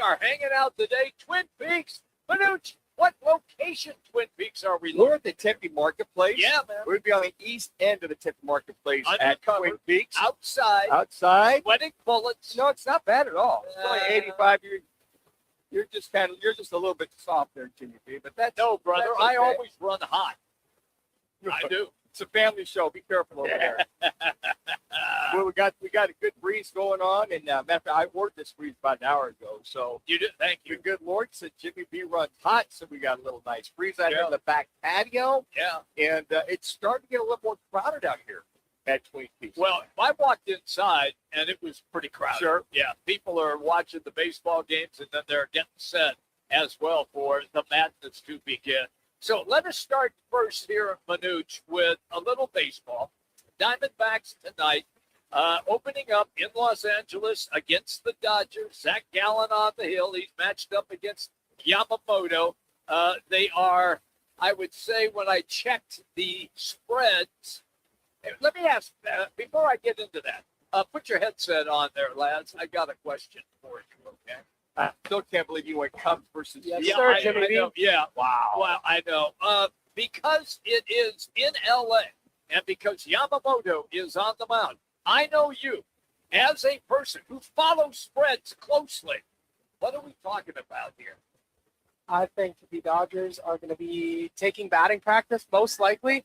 are hanging out today. Twin Peaks. Manuch, what location, Twin Peaks, are we We're looking at the Tempe Marketplace. Yeah, man. We'd be on the east end of the Tempe Marketplace at Undercover. Twin Peaks. Outside, Outside. sweating bullets. No, it's not bad at all. It's only 85. You're just a little bit soft there, Jimmy B. But that's No, brother, that's I okay. always run hot. I do. It's a family show. Be careful over there. Well, we got a good breeze going on, and matter of fact, I ordered this breeze about an hour ago. So You did. Thank the you. good Lord said Jimmy B runs hot, so we got a little nice breeze out here Yeah. on the back patio, Yeah. and it's starting to get a little more crowded out here at Twin Peaks. Well, I walked inside, and it was pretty crowded. Sure. Yeah, people are watching the baseball games, and then they're getting set as well for the madness to begin. So let us start first here at Manuch with a little baseball. Diamondbacks tonight, opening up in Los Angeles against the Dodgers. Zach Gallen on the hill. He's matched up against Yamamoto. They are, I would say, when I checked the spreads. Let me ask, before I get into that, put your headset on there, lads. I got a question for you, okay? I still can't believe you went Cubs versus Yes, Giants. sir, I Jimmy B. know. Yeah. Wow. Well, I know. Because it is in L.A. and because Yamamoto is on the mound, I know you, as a person who follows spreads closely, what are we talking about here? I think the Dodgers are going to be taking batting practice, most likely.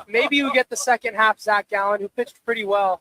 Maybe you get the second half Zach Gallen, who pitched pretty well.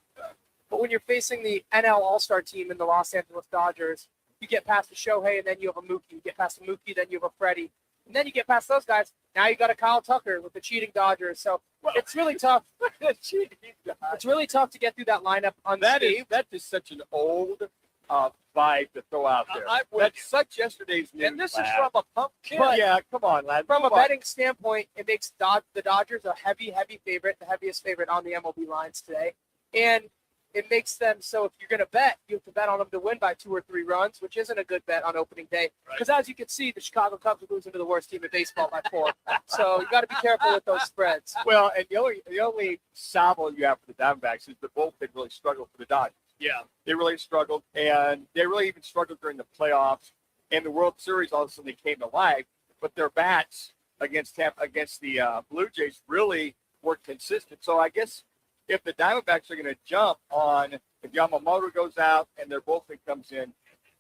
But when you're facing the NL All-Star team in the Los Angeles Dodgers, you get past the Shohei, and then you have a Mookie. You get past the Mookie, then you have a Freddie. And then you get past those guys. Now you got a Kyle Tucker with the cheating Dodgers. So it's really tough. It's really tough to get through that lineup unscathed. That is such an old vibe to throw out there. That's such yesterday's news. And this is lad. from a pumpkin. But, yeah, come on, lad. From a Come on. betting standpoint, it makes the Dodgers a heavy favorite, the heaviest favorite on the MLB lines today. And it makes them so if you're going to bet, you have to bet on them to win by 2 or 3 runs, which isn't a good bet on opening day. Because as you can see, the Chicago Cubs are losing to the worst team in baseball by 4. So you got to be careful with those spreads. Well, and the only salvo you have for the Diamondbacks is the bullpen really struggled for the Dodgers. Yeah. They really struggled, and they really even struggled during the playoffs and the World Series. All of a sudden, they came to life, but their bats against the Blue Jays really were consistent. So I guess if the Diamondbacks are going to jump on if Yamamoto goes out and their bullpen comes in,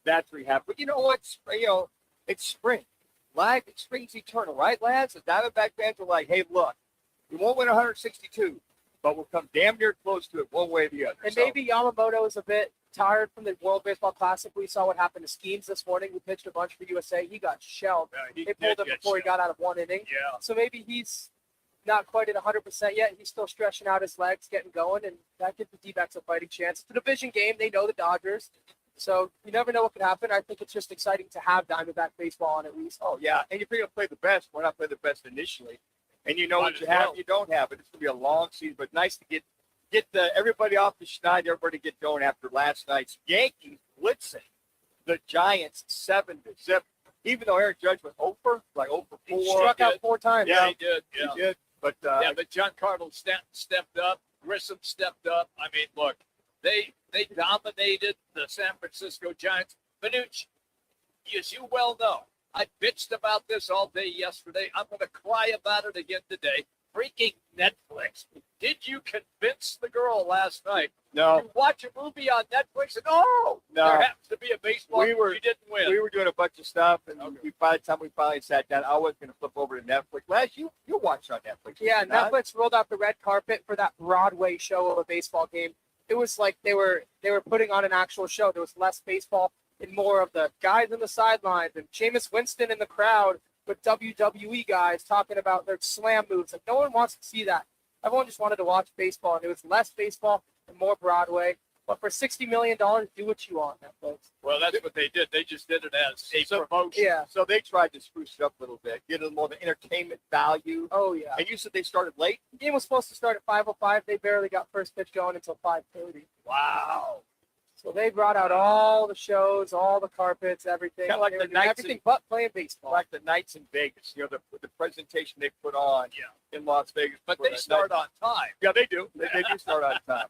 that's what we have. But you know what? It's spring. Life, spring's eternal, right, lads? The Diamondback fans are like, hey, look, we won't win 162, but we'll come damn near close to it one way or the other. And maybe Yamamoto is a bit tired from the World Baseball Classic. We saw what happened to Skeens this morning. He pitched a bunch for USA. He got shelled. He They pulled did him get before he shelled. got out of 1 inning. Yeah. So maybe he's not quite at 100% yet. He's still stretching out his legs, getting going, and that gives the D-backs a fighting chance. It's a division game. They know the Dodgers. So you never know what could happen. I think it's just exciting to have Diamondback baseball on at least. Oh, yeah. And if you're going to play the best, why not play the best initially? And you know Might what you as have, well. you don't have it. It's going to be a long season, but nice to get everybody off the schneid, everybody get going after last night's Yankees blitzing the Giants 7-0. Even though Aaron Judge went over, like over 4. He struck out 4 times. Yeah, he did. Yeah. He did. But, But John Cardinal stepped up. Grissom stepped up. I mean, look, they dominated the San Francisco Giants. Manuch, as you well know, I bitched about this all day yesterday. I'm going to cry about it again today. Freaking Netflix. Did you convince the girl last night? no, You watch a movie on Netflix and, oh, No. there happens to be a baseball We game were- you didn't win. we were doing a bunch of stuff, and Okay. by the time we finally sat down, I was going to flip over to Netflix. Last, you watched on Netflix. Yeah, did you not? Netflix rolled out the red carpet for that Broadway show of a baseball game. It was like they were putting on an actual show. There was less baseball and more of the guys on the sidelines and Jameis Winston in the crowd with WWE guys talking about their slam moves. Like, no one wants to see that. Everyone just wanted to watch baseball, and it was less baseball and more Broadway. But for $60 million, do what you want, Netflix. Well, that's what they did. They just did it as a promotion. Yeah. So they tried to spruce it up a little bit, get a little more of an entertainment value. Oh, yeah. And you said they started late? The game was supposed to start at 5:05. They barely got first pitch going until 5:30. Wow. So they brought out all the shows, all the carpets, everything. Kinda like They the were doing Knights everything in- but playing baseball. Like the nights in Vegas, the presentation they put on Yeah. in Las Vegas. But for they the start night. on time. Yeah, they do. They do start on time.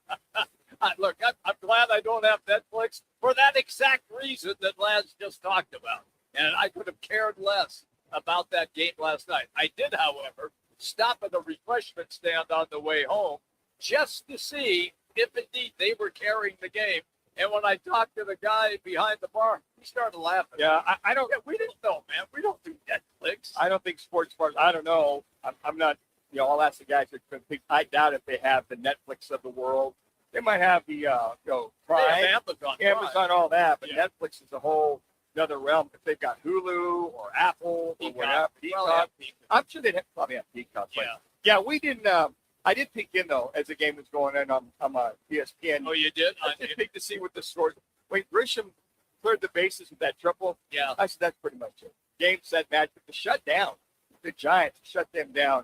Look, I'm glad I don't have Netflix for that exact reason that Laz just talked about. And I could have cared less about that game last night. I did, however, stop at a refreshment stand on the way home just to see if indeed they were carrying the game. And when I talked to the guy behind the bar, he started laughing. Yeah, I don't. Yeah, we didn't know, man. We don't do Netflix. I don't think sports bars. I don't know. I'm not. I'll ask the guys that could think. I doubt if they have the Netflix of the world. They might have the Prime, They have Amazon, all that, but Yeah. Netflix is a whole another realm. If they've got Hulu or Apple or whatever, Peacock, I'm sure they'd probably have Peacock. But yeah, we didn't. I did peek in though as the game was going on ESPN. Oh, you did? I did peek to see what the scores. Wait, Grisham cleared the bases with that triple. Yeah. I said that's pretty much it. Game, set, match. But the shutdown, the Giants shut them down.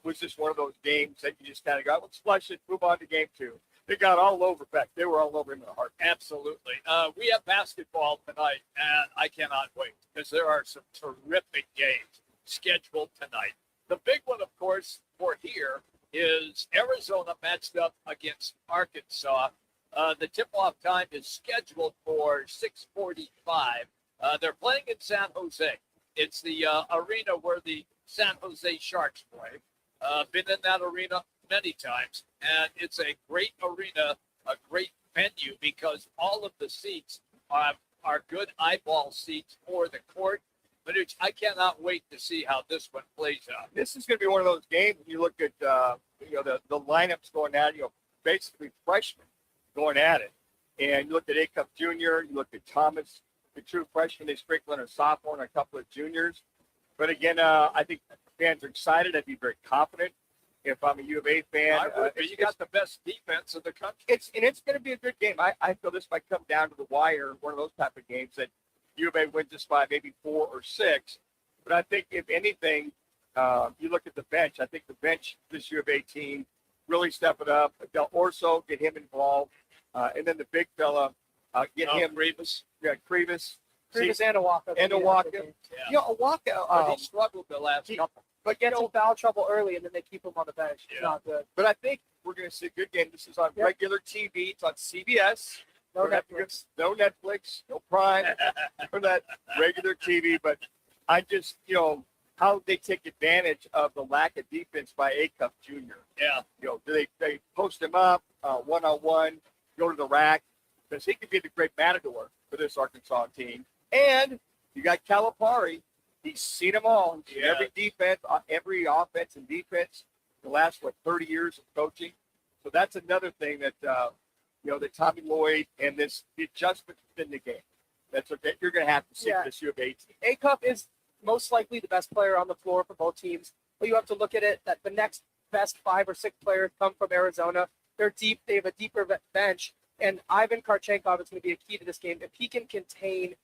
Was just one of those games that you just kind of go, let's flush it, move on to game 2. They got all over back. They were all over him in a heart. Absolutely. We have basketball tonight, and I cannot wait because there are some terrific games scheduled tonight. The big one, of course, for here is Arizona matched up against Arkansas. The tip-off time is scheduled for 6:45. They're playing in San Jose. It's the arena where the San Jose Sharks play. Been in that arena many times, and it's a great arena, a great venue because all of the seats are good eyeball seats for the court. But I cannot wait to see how this one plays out. This is going to be one of those games. You look at the lineups going at it, basically freshmen going at it, and you look at Acuff Jr., you look at Thomas, the true freshman. They sprinkle in a sophomore and a couple of juniors. But again, I think fans are excited. I'd be very confident if I'm a U of A fan. You got the best defense in the country. It's going to be a good game. I feel this might come down to the wire, one of those type of games that U of A wins this by maybe 4 or 6. But I think if anything, you look at the bench. I think the bench, this U of A team, really step it up. Del Orso, get him involved. And then the big fella, get him. Rivas. Yeah, Krivas. Krivas and Awaka. And Awaka. Yeah. Awaka. But he struggled the last couple. But gets in foul trouble early, and then they keep him on the bench. It's not good. But I think we're going to see a good game. This is on regular TV. It's on CBS. No Netflix. No Netflix, no Prime, for that regular TV. But I just, how they take advantage of the lack of defense by Acuff Jr. Yeah. They post him up one-on-one, go to the rack, because he could be the great matador for this Arkansas team. And you got Calipari. He's seen them all. He's seen every defense, every offense and defense the last, 30 years of coaching. So that's another thing that, that Tommy Lloyd and the adjustments within the game. That's okay. You're going to have to see this U of A team. Acuff is most likely the best player on the floor for both teams. But you have to look at it that the next best 5 or 6 players come from Arizona. They're deep. They have a deeper bench. And Ivan Karchenkov is going to be a key to this game. If he can contain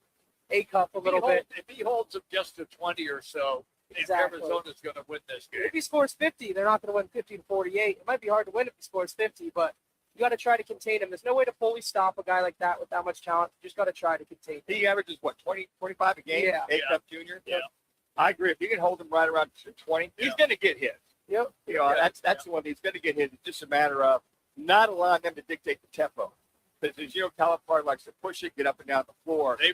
Acuff a little bit. If he holds him just to 20 or so, Arizona's going to win this game. If he scores 50, they're not going to win 50-48. It might be hard to win if he scores 50, but you got to try to contain him. There's no way to fully stop a guy like that with that much talent. You just got to try to contain him. He averages, 20, 25 a game? Yeah. Acuff Jr.? Yeah. I agree. If you can hold him right around 20, he's going to get hit. Yep. That's the one. He's going to get hit. It's just a matter of not allowing them to dictate the tempo. Because as you know, Calipari likes to push it, get up and down the floor. They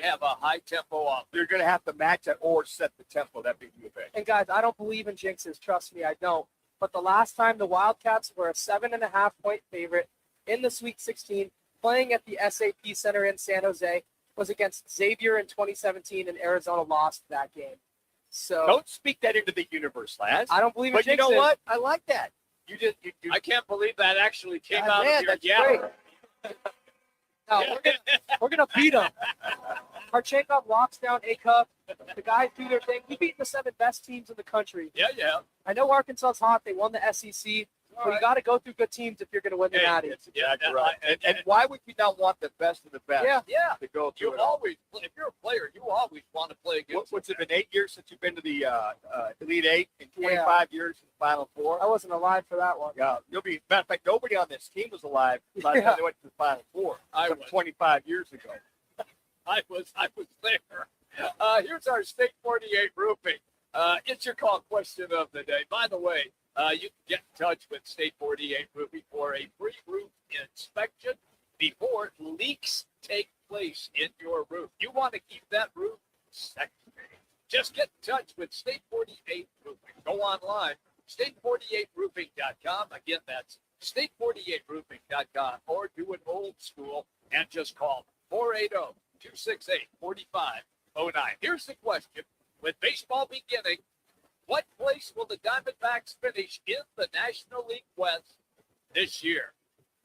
have a high tempo off. You're going to have to match that or set the tempo. That big U of A. And guys, I don't believe in jinxes. Trust me, I don't. But the last time the Wildcats were a 7.5-point favorite in the Sweet 16, playing at the SAP Center in San Jose, was against Xavier in 2017, and Arizona lost that game. So don't speak that into the universe, Laz. I don't believe in jinxes. But you know what? I like that. You I can't believe that actually came out man, of your great. No, we're gonna beat them. Karchenkov locks down Acuff. The guys do their thing. We beat the 7 best teams in the country. Yeah. I know Arkansas's hot. They won the SEC. But you got to go through good teams if you're going to win the Natty. That's exactly right. And why would you not want the best of the best? Yeah. To go through You always, if you're a player, you always want to play against. What's it been 8 years since you've been to the Elite Eight and 25 years in the Final Four? I wasn't alive for that one. Yeah, you'll be. Matter of fact, nobody on this team was alive by the time they went to the Final Four. I Some was. 25 years ago. I was there. Here's our State 48 roofing. It's your call question of the day. By the way, You can get in touch with State 48 Roofing for a free roof inspection before leaks take place in your roof. You want to keep that roof second. Just get in touch with State 48 Roofing. Go online, state48roofing.com. Again, that's state48roofing.com, or do an old school and just call 480-268-4509. Here's the question. With baseball beginning, what place will the Diamondbacks finish in the National League West this year?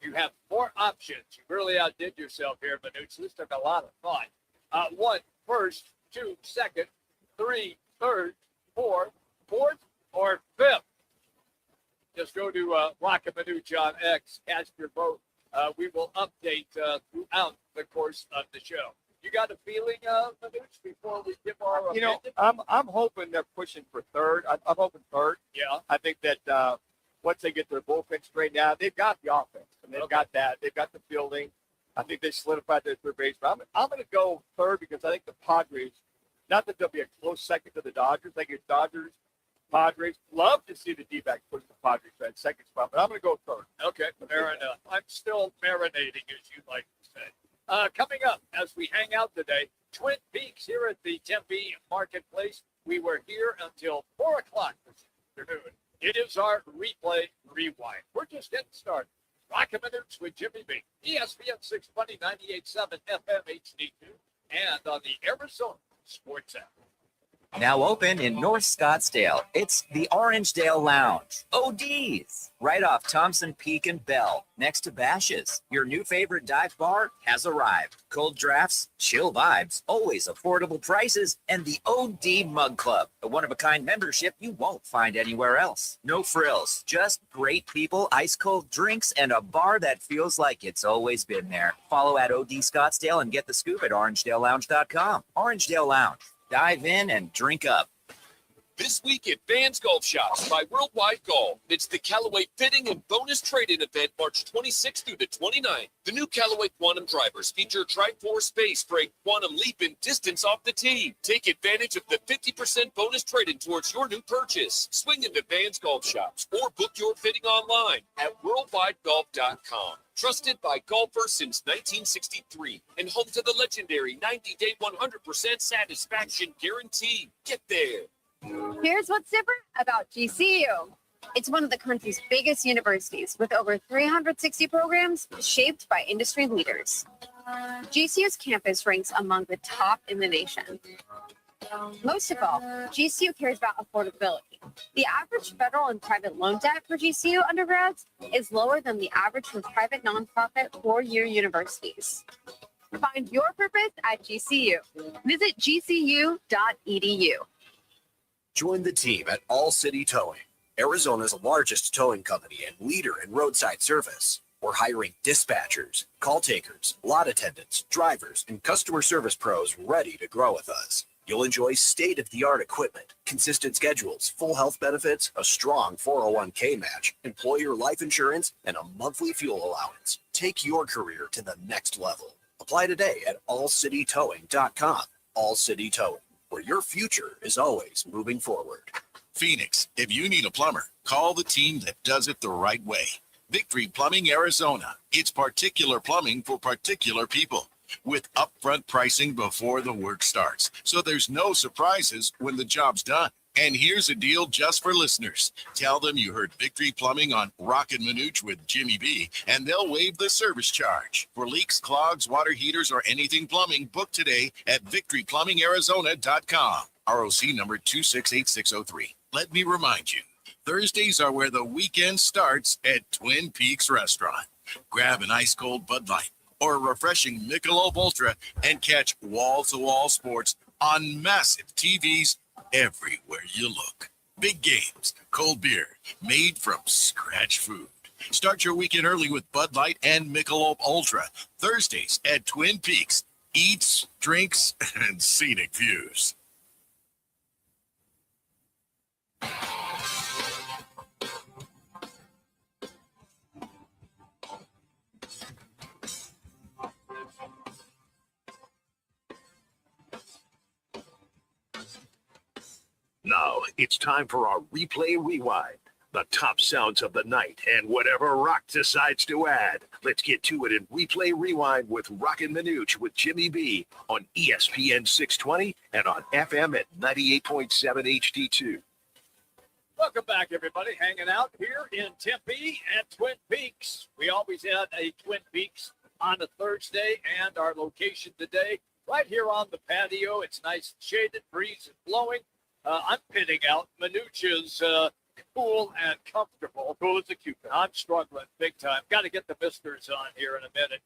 You have 4 options. You really outdid yourself here, Manuch. This took a lot of thought. 1, first, 2, second, 3, third, 4, fourth, or 5th. Just go to Roc and Manuch on X, cast your vote. We will update throughout the course of the show. You got a feeling, Manuch, before we give our opinion? I'm hoping they're pushing for third. I'm hoping third. Yeah. I think that once they get their bullpen straightened out, they've got the offense and they've got that. They've got the fielding. I think they solidified their third base. But I'm going to go third because I think the Padres, not that they'll be a close second to the Dodgers. I think it's Dodgers, Padres. Love to see the D-backs push the Padres for that second spot, but I'm going to go third. Okay, fair enough. I'm still marinating, as you like to say. Coming up as we hang out today, Twin Peaks here at the Tempe Marketplace. We were here until 4 o'clock this afternoon. It is our replay rewind. We're just getting started. Roc and Manuch with Jimmy B. ESPN 620, 98.7 FM HD2, and on the Arizona Sports app. Now open in North Scottsdale, it's the Orangedale Lounge. ODs, right off Thompson Peak and Bell, next to Bash's. Your new favorite dive bar has arrived. Cold drafts, chill vibes, always affordable prices, and the OD Mug Club, a one-of-a-kind membership you won't find anywhere else. No frills, just great people, ice-cold drinks, and a bar that feels like it's always been there. Follow at OD Scottsdale and get the scoop at orangedalelounge.com. Orangedale Lounge. Dive in and drink up. This week at Vans Golf Shops by Worldwide Golf, it's the Callaway Fitting and Bonus Trade-In event March 26th through the 29th. The new Callaway Quantum drivers feature Tri-Force Space for a quantum leap in distance off the tee. Take advantage of the 50% bonus trade-in towards your new purchase. Swing into Vans Golf Shops or book your fitting online at worldwidegolf.com. Trusted by golfers since 1963 and home to the legendary 90-day 100% satisfaction guarantee. Get there. Here's what's different about GCU. It's one of the country's biggest universities with over 360 programs shaped by industry leaders. GCU's campus ranks among the top in the nation. Most of all, GCU cares about affordability. The average federal and private loan debt for GCU undergrads is lower than the average for private nonprofit four-year universities. Find your purpose at GCU. Visit gcu.edu. Join the team at All City Towing, Arizona's largest towing company and leader in roadside service. We're hiring dispatchers, call takers, lot attendants, drivers, and customer service pros ready to grow with us. You'll enjoy state-of-the-art equipment, consistent schedules, full health benefits, a strong 401k match, employer life insurance, and a monthly fuel allowance. Take your career to the next level. Apply today at allcitytowing.com. All City Towing, where your future is always moving forward. Phoenix, if you need a plumber, call the team that does it the right way. Victory Plumbing Arizona. It's particular plumbing for particular people, with upfront pricing before the work starts, so there's no surprises when the job's done. And here's a deal just for listeners. Tell them you heard Victory Plumbing on Roc and Manuch with Jimmy B, and they'll waive the service charge. For leaks, clogs, water heaters, or anything plumbing, book today at victoryplumbingarizona.com. ROC number 268603. Let me remind you, Thursdays are where the weekend starts at Twin Peaks Restaurant. Grab an ice-cold Bud Light or a refreshing Michelob Ultra and catch wall-to-wall sports on massive TVs everywhere you look. Big games, cold beer, made from scratch food. Start your weekend early with Bud Light and Michelob Ultra. Thursdays at Twin Peaks. Eats, drinks, and scenic views. Now it's time for our replay rewind. the top sounds of the night, and whatever Rock decides to add. Let's get to it in Replay Rewind with Roc and Manuch with Jimmy B on ESPN 620 and on FM at 98.7 HD2. Welcome back, everybody. Hanging out here in Tempe at Twin Peaks. We always had a Twin Peaks on a Thursday, and our location today, right here on the patio. It's nice and shaded, breeze is blowing. I'm pitting out. Manuch is cool and comfortable. Cool as a cucumber. I'm struggling big time. Got to get the misters on here in a minute.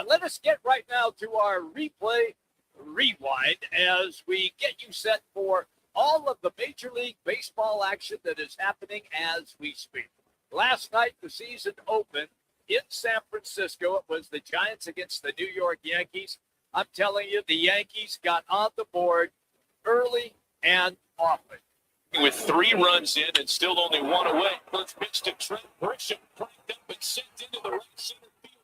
Let us get right now to our Replay Rewind as we get you set for all of the Major League Baseball action that is happening as we speak. Last night, the season opened in San Francisco. It was the Giants against the New York Yankees. I'm telling you, the Yankees got on the board early and often. With 3 runs in and still only 1 away. First pitch to Trent Grisham, cranked up and sent into the right center field.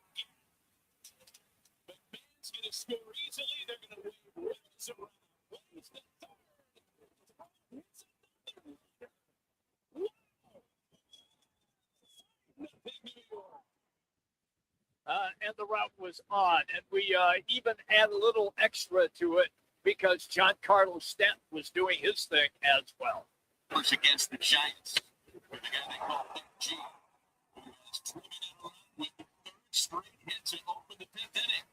McMahon's going to score easily. They're going to wave runs around. Waves the third. It's another. New York. And the route was on, and we even add a little extra to it because Giancarlo Stanton was doing his thing as well. Push against the Giants with the guy they call Big G, who has driven it around with the 3rd straight hit to open the 5th inning.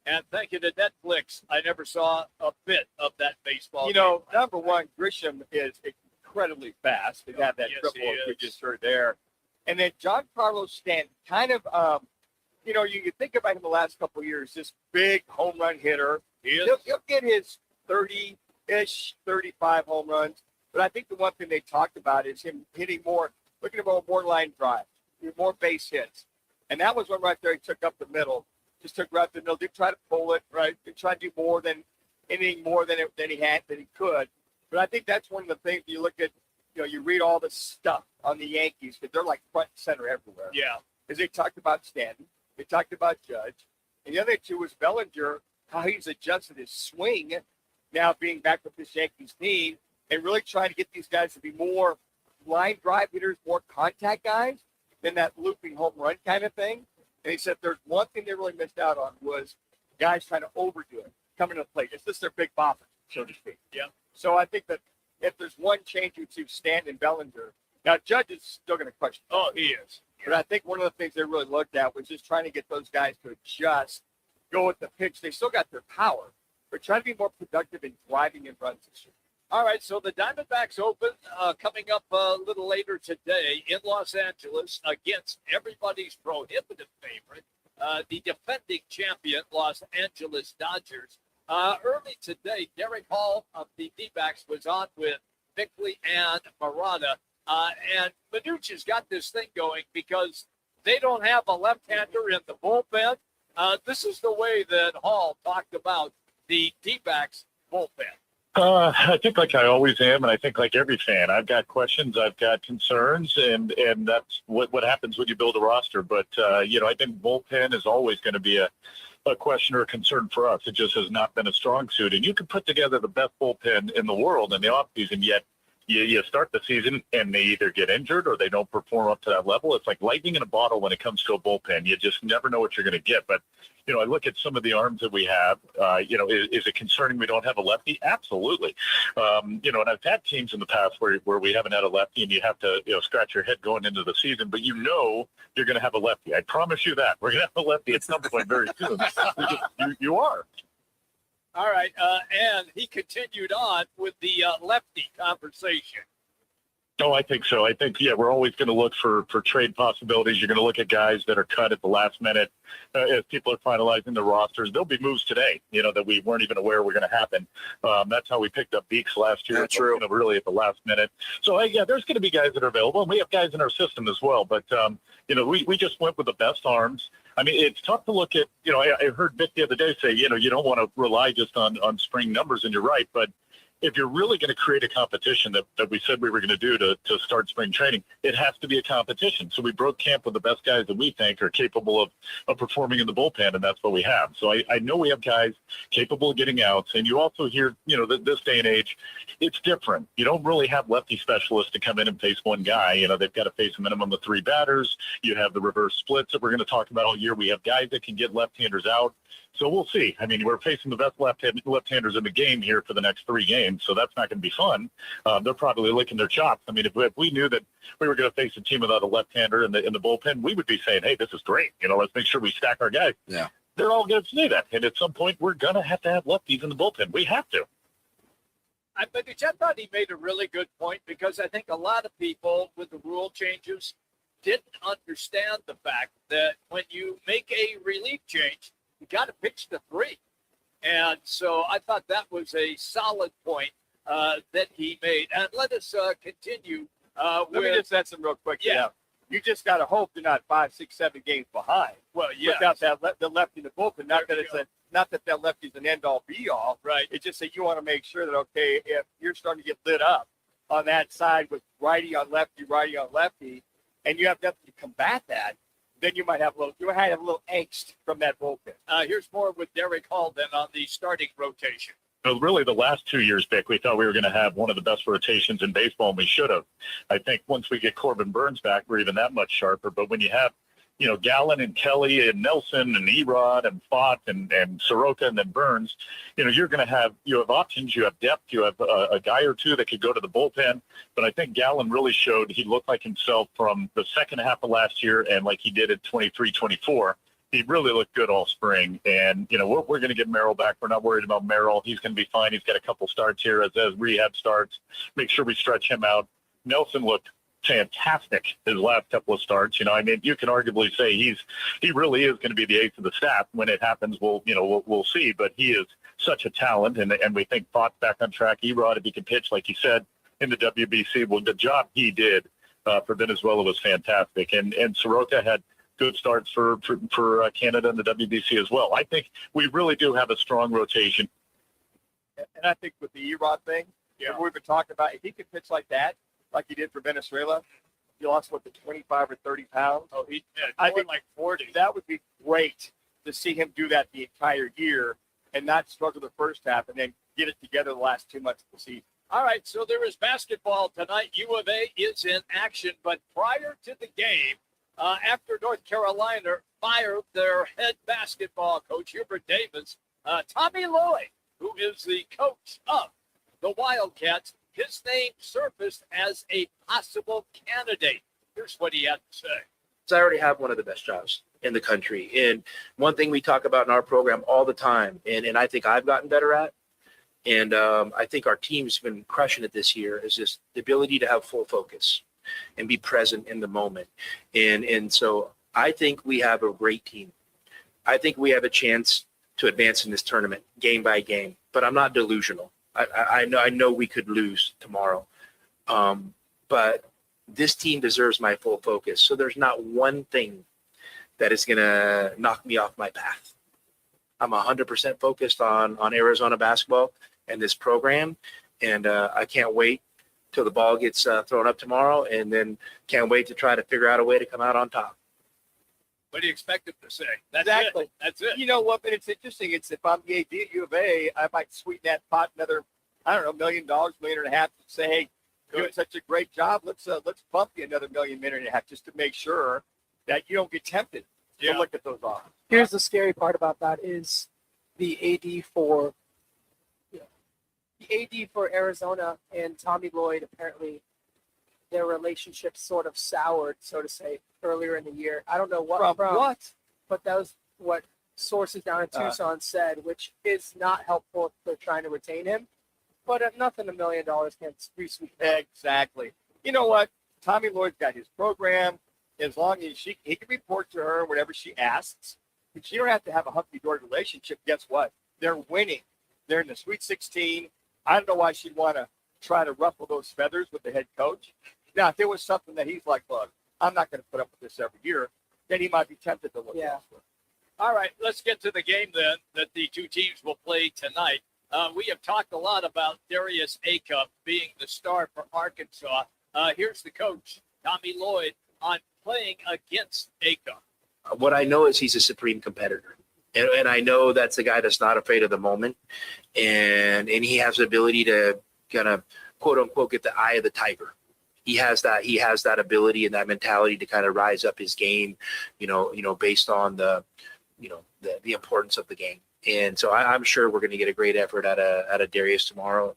And thank you to Netflix, I never saw a bit of that baseball You game. know, number one, Grisham is incredibly fast. They have that Yes, triple he we is. just heard there. And then Giancarlo Stanton, kind of, you know, you think about him the last couple of years, this big home run hitter. He is. He'll get his 30-ish, 35 home runs. But I think the one thing they talked about is him hitting more, looking at more line drives, more base hits. And that was one right there he took up the middle. Just took right up the middle. Didn't try to pull it, right? Didn't try to do more than anything more than he could. But I think that's one of the things you look at, you know, you read all this stuff on the Yankees because they're like front and center everywhere. Yeah. Because they talked about Stanton, they talked about Judge, and the other two was Bellinger, how he's adjusted his swing now being back with this Yankees team and really trying to get these guys to be more line drive hitters, more contact guys than that looping home run kind of thing. And he said there's one thing they really missed out on was guys trying to overdo it, coming to the plate. It's just their big bopper, so to speak. Yeah. So I think that if there's one change to Stanton and Bellinger, now Judge is still going to crush it. Oh, he is. But I think one of the things they really looked at was just trying to get those guys to adjust, go with the pitch. They still got their power, but trying to be more productive in driving in runs this year. All right, so the Diamondbacks Open coming up a little later today in Los Angeles against everybody's prohibitive favorite, the defending champion Los Angeles Dodgers. Early today, Derek Hall of the D-backs was on with Bickley and Murata. And Manuch has got this thing going because they don't have a left-hander in the bullpen. This is the way that Hall talked about the D-backs bullpen. I think like I always am, and I think like every fan, I've got questions, I've got concerns, and that's what happens when you build a roster. But, you know, I think bullpen is always going to be a question or a concern for us. It just has not been a strong suit. And you can put together the best bullpen in the world in the offseason, yet you start the season and they either get injured or they don't perform up to that level. It's like lightning in a bottle when it comes to a bullpen. You just never know what you're going to get. But, you know, I look at some of the arms that we have, you know, is it concerning we don't have a lefty? Absolutely. You know, and I've had teams in the past where we haven't had a lefty and you have to, you know, scratch your head going into the season, but you know you're going to have a lefty. I promise you that. We're going to have a lefty at some point very soon. You are. All right, and he continued on with the lefty conversation. Oh, I think so. I think, yeah, we're always going to look for trade possibilities. You're going to look at guys that are cut at the last minute as people are finalizing the rosters. There'll be moves today, you know, that we weren't even aware were going to happen. That's how we picked up Beeks last year. That's true. You know, really at the last minute. So, yeah, there's going to be guys that are available, and we have guys in our system as well. But, you know, we just went with the best arms. I mean, it's tough to look at, you know, I heard Vic the other day say, you know, you don't want to rely just on spring numbers, and you're right. But, if you're really going to create a competition that we said we were going to do to start spring training, it has to be a competition. So we broke camp with the best guys that we think are capable of performing in the bullpen, and that's what we have. So I know we have guys capable of getting outs, and you also hear, this day and age, it's different. You don't really have lefty specialists to come in and face one guy. They've got to face a minimum of 3 batters. You have the reverse splits that we're going to talk about all year. We have guys that can get left-handers out. So we'll see. I mean, we're facing the best left-handers in the game here for the next 3 games, so that's not going to be fun. They're probably licking their chops. I mean, if we knew that we were going to face a team without a left-hander in the bullpen, we would be saying, hey, this is great. Let's make sure we stack our guys. Yeah. They're all going to say that. And at some point, we're going to have lefties in the bullpen. We have to. But I thought he made a really good point, because I think a lot of people with the rule changes didn't understand the fact that when you make a relief change, you got to pitch to 3. And so I thought that was a solid point that he made. And let us continue. Let me just add some real quick. Yeah. You just got to hope they're not 5, 6, 7 games behind. Well, yeah. Without the lefty in the bullpen. Not that lefty's an end-all, be-all. Right. It's just that you want to make sure that, okay, if you're starting to get lit up on that side with righty on lefty, and you have nothing to combat that, then you might have a little angst from that bullpen. Here's more with Derek Hall then on the starting rotation. Really, the last 2 years, Vic, we thought we were going to have one of the best rotations in baseball, and we should have. I think once we get Corbin Burns back, we're even that much sharper. But when you have, Gallen and Kelly and Nelson and Erod and Fott and Soroka and then Burns, you're going to have options, you have depth, you have a guy or two that could go to the bullpen. But I think Gallen really showed he looked like himself from the second half of last year, and like he did at 23-24. He really looked good all spring. And, we're going to get Merrill back. We're not worried about Merrill. He's going to be fine. He's got a couple starts here as rehab starts. Make sure we stretch him out. Nelson looked fantastic his last couple of starts. You can arguably say he really is going to be the ace of the staff. When it happens, we'll see. But he is such a talent, and we think Fott's back on track. Erod, if he can pitch, like you said, in the WBC, well, the job he did for Venezuela was fantastic. And Soroka had good starts for Canada and the WBC as well. I think we really do have a strong rotation. And I think with the Erod thing, we've been talking about, if he could pitch like that, like he did for Venezuela, he lost, 25 or 30 pounds? Oh, he did. I think like 40. That would be great to see him do that the entire year and not struggle the first half and then get it together the last 2 months of the season. All right, so there is basketball tonight. U of A is in action, but prior to the game, after North Carolina fired their head basketball coach, Hubert Davis, Tommy Lloyd, who is the coach of the Wildcats, his name surfaced as a possible candidate. Here's what he had to say. So I already have one of the best jobs in the country. And one thing we talk about in our program all the time, and I think I've gotten better at, and I think our team's been crushing it this year, is just the ability to have full focus and be present in the moment. And so I think we have a great team. I think we have a chance to advance in this tournament game by game, but I'm not delusional. I know we could lose tomorrow, but this team deserves my full focus. So there's not one thing that is going to knock me off my path. I'm 100% focused on Arizona basketball and this program, and I can't wait till the ball gets thrown up tomorrow, and then can't wait to try to figure out a way to come out on top. What do you expect him to say? That's Exactly. it. That's it. You know what? But it's interesting. It's if I'm the AD at U of A, I might sweeten that pot another, $1 million, $1.5 million, and say, hey, you're doing such a great job. Let's bump you another $1.5 million just to make sure that you don't get tempted to look at those offers. Here's the scary part about that is the AD for Arizona and Tommy Lloyd, apparently their relationship sort of soured, so to say, earlier in the year. I don't know what from what, but that was what sources down in Tucson said, which is not helpful if they're trying to retain him. But if nothing, $1 million can resweep. Exactly. You know what? Tommy Lloyd's got his program. As long as he can report to her whatever she asks, but you don't have to have a hunky-dory relationship. Guess what? They're winning. They're in the Sweet 16. I don't know why she'd want to try to ruffle those feathers with the head coach. Now, if there was something that he's like, look, I'm not going to put up with this every year, then he might be tempted to look elsewhere. All right, let's get to the game then that the two teams will play tonight. We have talked a lot about Darius Acup being the star for Arkansas. Here's the coach, Tommy Lloyd, on playing against Acup. What I know is he's a supreme competitor. And I know that's a guy that's not afraid of the moment. And he has the ability to kind of, quote unquote, get the eye of the tiger. He has that ability and that mentality to kind of rise up his game, based on the importance of the game. And so I'm sure we're going to get a great effort out of Darius tomorrow.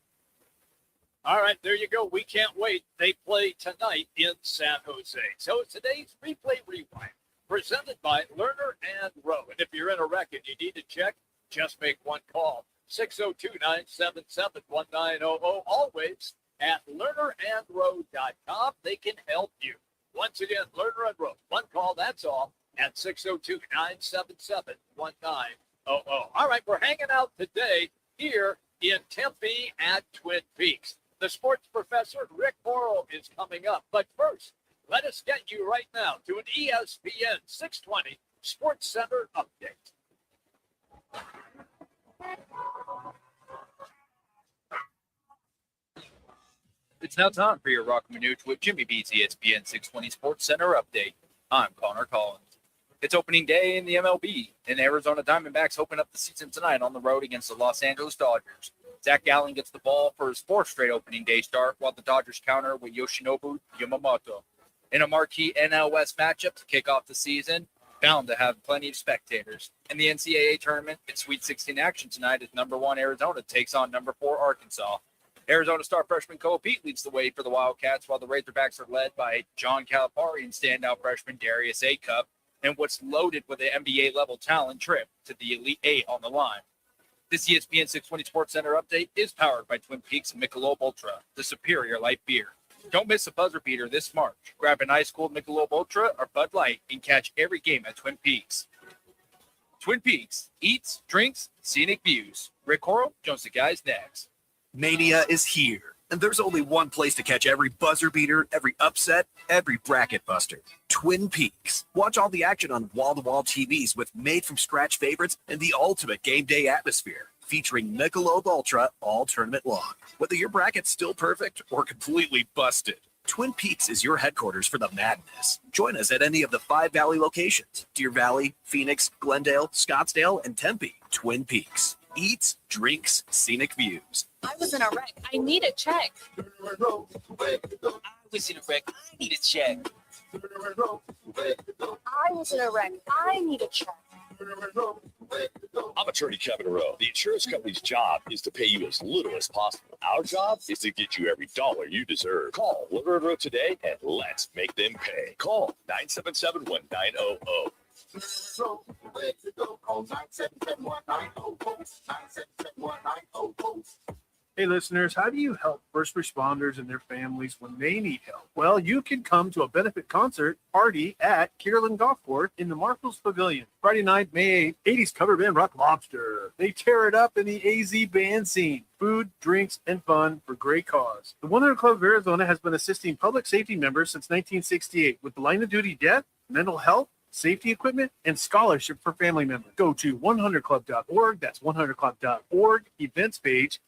All right, there you go. We can't wait. They play tonight in San Jose. So today's Replay Rewind, presented by Lerner and Rowe. And if you're in a wreck and you need to check, just make one call. 602-977-1900. Always at lernerandrowe.com. They can help you. Once again, Lerner and Rowe. One call, that's all, at 602-977-1900. All right, we're hanging out today here in Tempe at Twin Peaks. The sports professor, Rick Horrow, is coming up. But first, let us get you right now to an ESPN 620 Sports Center update. It's now time for your Roc Manuch with Jimmy B's ESPN 620 Sports Center update. I'm Connor Collins. It's opening day in the MLB, and Arizona Diamondbacks open up the season tonight on the road against the Los Angeles Dodgers. Zach Gallen gets the ball for his fourth straight opening day start, while the Dodgers counter with Yoshinobu Yamamoto. In a marquee NL West matchup to kick off the season, bound to have plenty of spectators. In the NCAA tournament, it's Sweet 16 action tonight as number 1 Arizona takes on number 4 Arkansas. Arizona star freshman Cole Pete leads the way for the Wildcats, while the Razorbacks are led by John Calipari and standout freshman Darius Acup, and what's loaded with an NBA-level talent trip to the Elite Eight on the line. This ESPN 620 Sports Center update is powered by Twin Peaks Michelob Ultra, the superior light beer. Don't miss a buzzer beater this March. Grab an ice-cold Michelob Ultra or Bud Light and catch every game at Twin Peaks. Twin Peaks, eats, drinks, scenic views. Rick Horrow joins the guys next. Mania is here, and there's only one place to catch every buzzer beater, every upset, every bracket buster. Twin Peaks. Watch all the action on wall-to-wall TVs with made-from-scratch favorites and the ultimate game day atmosphere, featuring Michelob Ultra all tournament long. Whether your bracket's still perfect or completely busted, Twin Peaks is your headquarters for the madness. Join us at any of the 5 Valley locations: Deer Valley, Phoenix, Glendale, Scottsdale, and Tempe. Twin Peaks. Eats, drinks, scenic views. I was in a wreck. I need a check. I was in a wreck. I need a check. I was in a wreck. I need a check. I'm attorney Kevin Rowe. The insurance company's job is to pay you as little as possible. Our job is to get you every dollar you deserve. Call Lerner and Rowe today and let's make them pay. Call 977-1900. Hey listeners, how do you help first responders and their families when they need help? Well, you can come to a benefit concert party at Kierland Golf Course in the Marshals Pavilion. Friday night, May 8th, 80s cover band Rock Lobster. They tear it up in the AZ band scene. Food, drinks, and fun for great cause. The 100 Club of Arizona has been assisting public safety members since 1968 with line of duty death, mental health, safety equipment, and scholarship for family members. Go to 100club.org. That's 100club.org events page.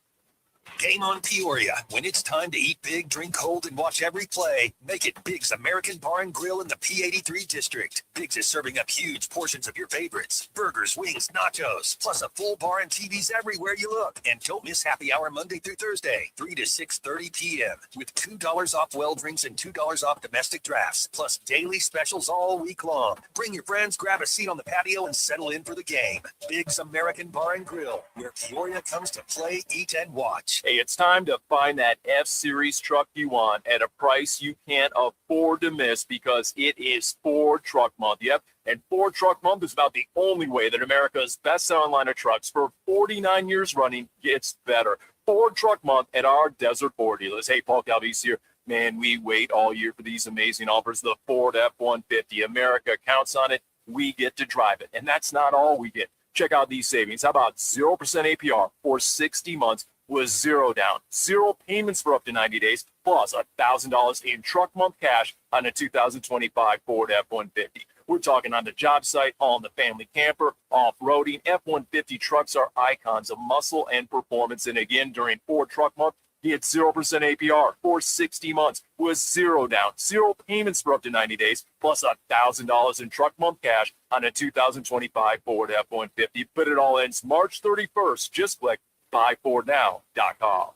Game on Peoria. When it's time to eat big, drink cold, and watch every play, make it Big's American Bar and Grill in the P83 district. Big's is serving up huge portions of your favorites: burgers, wings, nachos, plus a full bar and TVs everywhere you look. And don't miss happy hour Monday through Thursday, 3 to 6:30 p.m. with $2 off well drinks and $2 off domestic drafts, plus daily specials all week long. Bring your friends, grab a seat on the patio, and settle in for the game. Big's American Bar and Grill, where Peoria comes to play, eat, and watch. Hey, it's time to find that F-Series truck you want at a price you can't afford to miss, because it is Ford Truck Month. Yep, and Ford Truck Month is about the only way that America's best-selling line of trucks for 49 years running gets better. Ford Truck Month at our Desert Ford dealers. Hey, Paul Calvise here. Man, we wait all year for these amazing offers. The Ford F-150. America counts on it. We get to drive it. And that's not all we get. Check out these savings. How about 0% APR for 60 months was $0 down. 0 payments for up to 90 days, plus $1,000 in truck month cash on a 2025 Ford F-150. We're talking on the job site, on the family camper, off-roading. F-150 trucks are icons of muscle and performance. And again, during Ford Truck Month, get 0% APR for 60 months with $0 down, 0 payments for up to 90 days, plus $1,000 in truck month cash on a 2025 Ford F-150. But it all ends March 31st. Just click buyfordnow.com.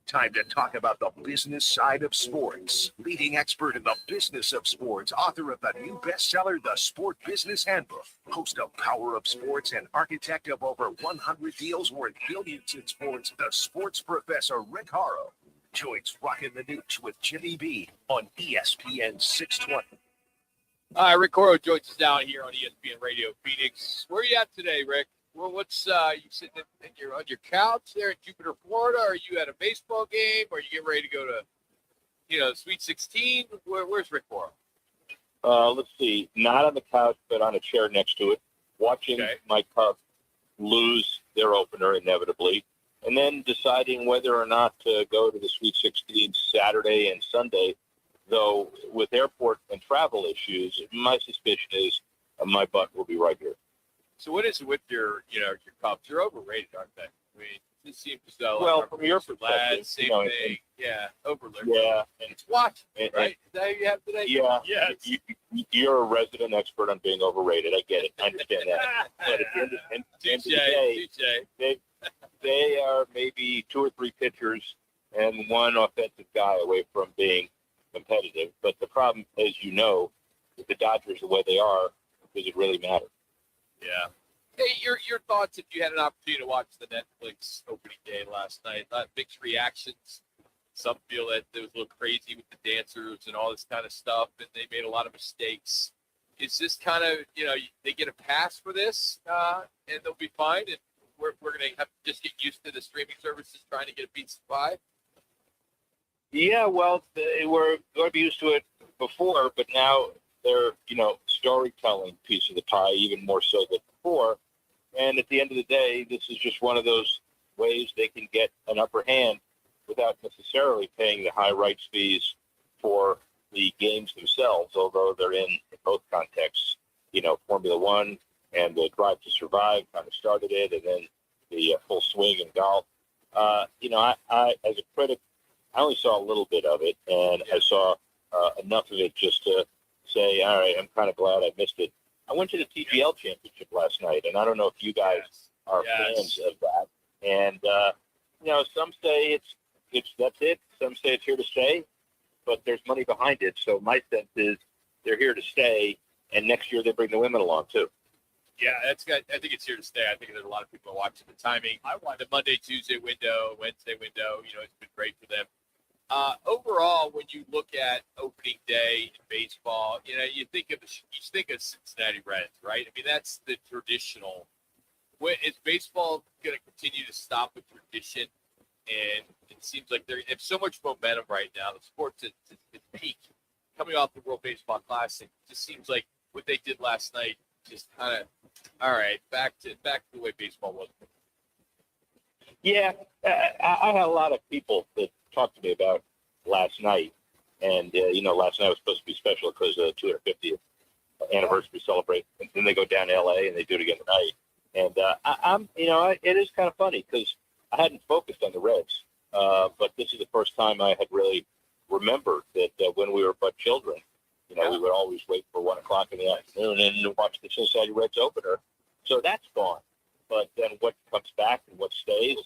Time to talk about the business side of sports. Leading expert in the business of sports, author of the new bestseller, The Sport Business Handbook, host of Power of Sports, and architect of over 100 deals worth billions in sports, the sports professor Ricardo joins Roc and Manuch with Jimmy B on ESPN 620. Ricardo joins us down here on ESPN Radio Phoenix. Where are you at today, Rick? Well, what's you sitting on your couch there in Jupiter, Florida? Are you at a baseball game? Or are you getting ready to go to, Sweet 16? Where's Rick for? Let's see. Not on the couch, but on a chair next to it, watching my Cubs lose their opener inevitably, and then deciding whether or not to go to the Sweet 16 Saturday and Sunday. Though with airport and travel issues, my suspicion is my butt will be right here. So what is it with your Cubs? You're overrated, aren't they? I mean, it seems as though Well, from your perspective, same thing. Overlooked. Yeah, it's watching, right? Is that who you have today? Yeah, Yes. You're a resident expert on being overrated. I get it. I understand that. But at the end of the day, they are maybe 2 or 3 pitchers and 1 offensive guy away from being competitive. But the problem, as you know, with the Dodgers the way they are, does it really matter? Yeah. Hey, your thoughts if you had an opportunity to watch the Netflix opening day last night? Mixed reactions. Some feel that it was a little crazy with the dancers and all this kind of stuff, and they made a lot of mistakes. Is this kind of, they get a pass for this, and they'll be fine, and we're going to have to just get used to the streaming services trying to get a pizza pie? Yeah, well, we're going to be used to it before, but now they're, storytelling piece of the pie, even more so than before. And at the end of the day, this is just one of those ways they can get an upper hand without necessarily paying the high rights fees for the games themselves, although they're in both contexts. Formula One and the Drive to Survive kind of started it, and then the full swing in golf. I as a critic, I only saw a little bit of it, and I saw enough of it just to say, all right, I'm kind of glad I missed it. I went to the TGL Championship last night, and I don't know if you guys are fans of that. And, some say that's it. Some say it's here to stay, but there's money behind it. So my sense is they're here to stay, and next year they bring the women along too. Yeah, I think it's here to stay. I think there's a lot of people watching the timing. I want the Monday, Tuesday window, Wednesday window. It's been great for them. Overall, when you look at opening day in baseball, you think of Cincinnati Reds, right? I mean, that's the traditional. Is baseball going to continue to stop with tradition? And it seems like they have so much momentum right now. The sport's at peak, coming off the World Baseball Classic. It just seems like what they did last night, just kind of, all right, back to the way baseball was. Yeah, I had a lot of people that talked to me about last night, and last night was supposed to be special because of the 250th anniversary celebration. And then they go down to LA and they do it again tonight. And it is kind of funny because I hadn't focused on the Reds, but this is the first time I had really remembered that when we were but children, we would always wait for 1 o'clock in the afternoon and watch the Cincinnati Reds opener. So that's gone. But then what comes back and what stays,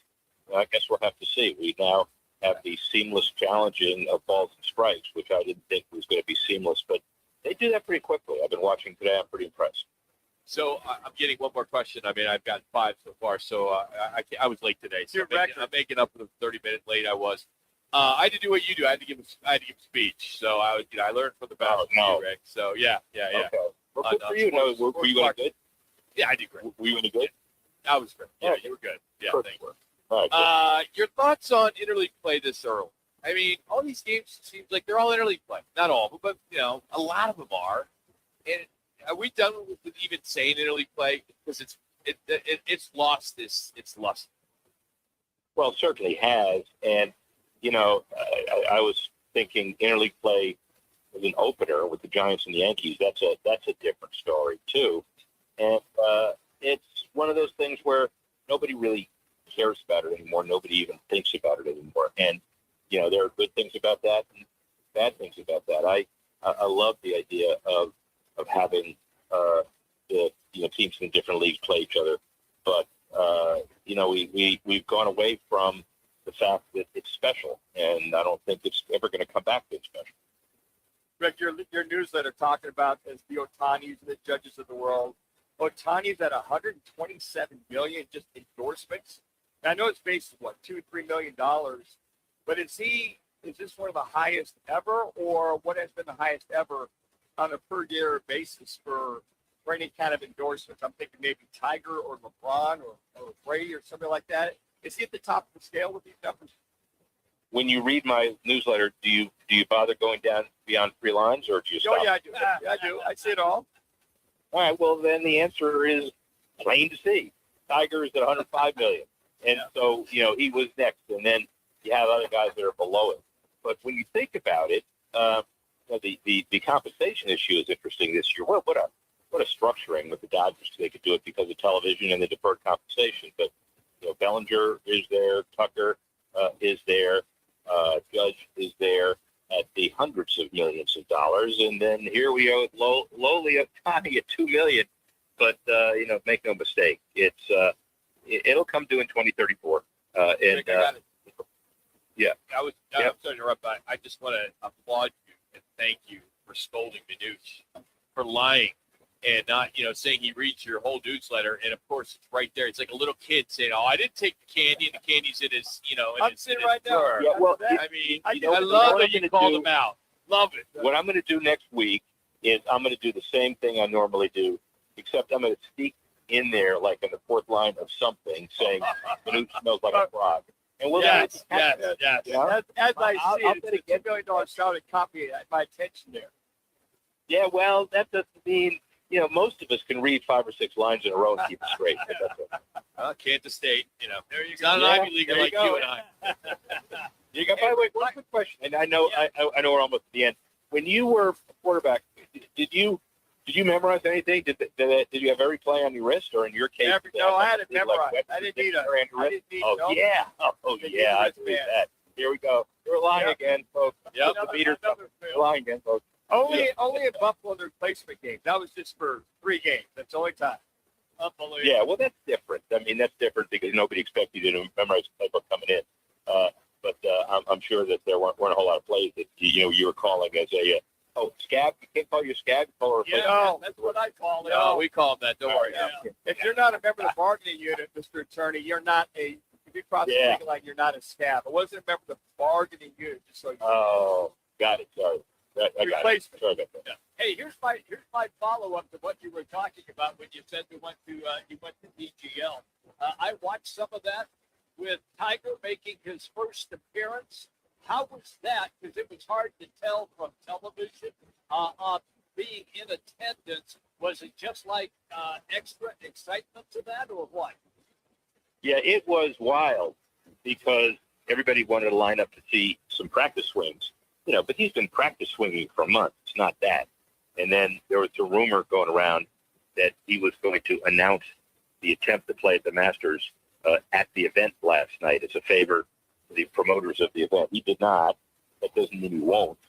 I guess we'll have to see. We now have the seamless challenging of balls and strikes, which I didn't think was going to be seamless, but they do that pretty quickly. I've been watching today. I'm pretty impressed. So I'm getting one more question. I mean, I've gotten 5 so far, so I was late today. So I'm making up for the 30-minute late I was. I had to do what you do. I had to give a speech. So I learned from the best. Rick. So yeah. Okay. Well, good for you. Were you any good? Yeah, I did great. Were you any good? I was great. Yeah, Okay. you were good. Yeah, Perfect. thank you. All right, Your thoughts on interleague play this early? I mean, all these games seems like they're all interleague play. Not all of them, but a lot of them are. And are we done with even saying interleague play because it's lost its lust? Well, it certainly has. And, I was thinking interleague play as an opener with the Giants and the Yankees. That's a different story, too. And it's one of those things where nobody really cares about it anymore. Nobody even thinks about it anymore. And, there are good things about that and bad things about that. I love the idea of having the teams in different leagues play each other. But, we've gone away from the fact that it's special, and I don't think it's ever going to come back to special. Rick, your newsletter talking about as the Otanis and the judges of the world. Otani's at 127 million just endorsements. And I know it's based on $2-3 million, but is this one of the highest ever, or what has been the highest ever on a per year basis for any kind of endorsements? I'm thinking maybe Tiger or LeBron or Brady or something like that. Is he at the top of the scale with these numbers? When you read my newsletter, do you bother going down beyond 3 lines, or do you stop? Oh, yeah, I do. I do. I see it all. All right. Well, then the answer is plain to see. Tiger is at 105 million, and so he was next, and then you have other guys that are below it. But when you think about it, the compensation issue is interesting this year. What a structuring with the Dodgers. They could do it because of television and the deferred compensation. But Bellinger is there, Tucker is there, Judge is there at the hundreds of millions of dollars, and then here we are with lowly Ohtani at $2 million. But make no mistake, it'll come due in 2034. Yeah. I'm sorry to interrupt, but I just want to applaud you and thank you for scolding Manuch for lying and not, saying he reads your whole newsletter. And of course, it's right there. It's like a little kid saying, "Oh, I didn't take the candy, and the candy's in his, I'm sitting right now. Yeah, well, I mean, I love that you called him out. Love it. What I'm going to do next week is I'm going to do the same thing I normally do, except I'm going to sneak in there, like in the fourth line of something, saying Manuch smells like a frog. And we'll yes. As I see it, it's $2 million salary copy at my attention there. Yeah, well, that doesn't mean, most of us can read 5 or 6 lines in a row and keep it straight. Kansas State, There you it's go. not an Ivy Leaguer like you you and I. You got, by the way, one quick question, and I know we're almost at the end. When you were a quarterback, did you memorize anything? Did you have every play on your wrist, or in your case? No, I had it memorized. I didn't need a. Yeah. I believe that. Here we go. We're lying again, folks. Yep. The beaters. We're lying again, folks. Only in Buffalo, the replacement game. That was just for 3 games. That's the only time. Unbelievable. Yeah, well, that's different. I mean, that's different because nobody expected you to memorize the playbook coming in. But I'm sure that there weren't a whole lot of plays that you were calling as a scab. You can't call you a scab. No, that's what I call it. No, we call him that. Don't worry. Yeah. If you're not a member of the bargaining unit, Mr. Attorney, you're not a. If you cross the line, you're not a scab. I wasn't a member of the bargaining unit, just so you know. Oh, got it. Sorry. I got it. Sorry about that. Yeah. Hey, here's my follow up to what you were talking about when you said you went to DGL. I watched some of that with Tiger making his first appearance. How was that? Because it was hard to tell from television. Being in attendance, was it just like extra excitement to that, or what? Yeah, it was wild because everybody wanted to line up to see some practice swings. But he's been practice swinging for months. It's not that. And then there was a rumor going around that he was going to announce the attempt to play at the Masters at the event last night as a favor to the promoters of the event. He did not. That doesn't mean he won't.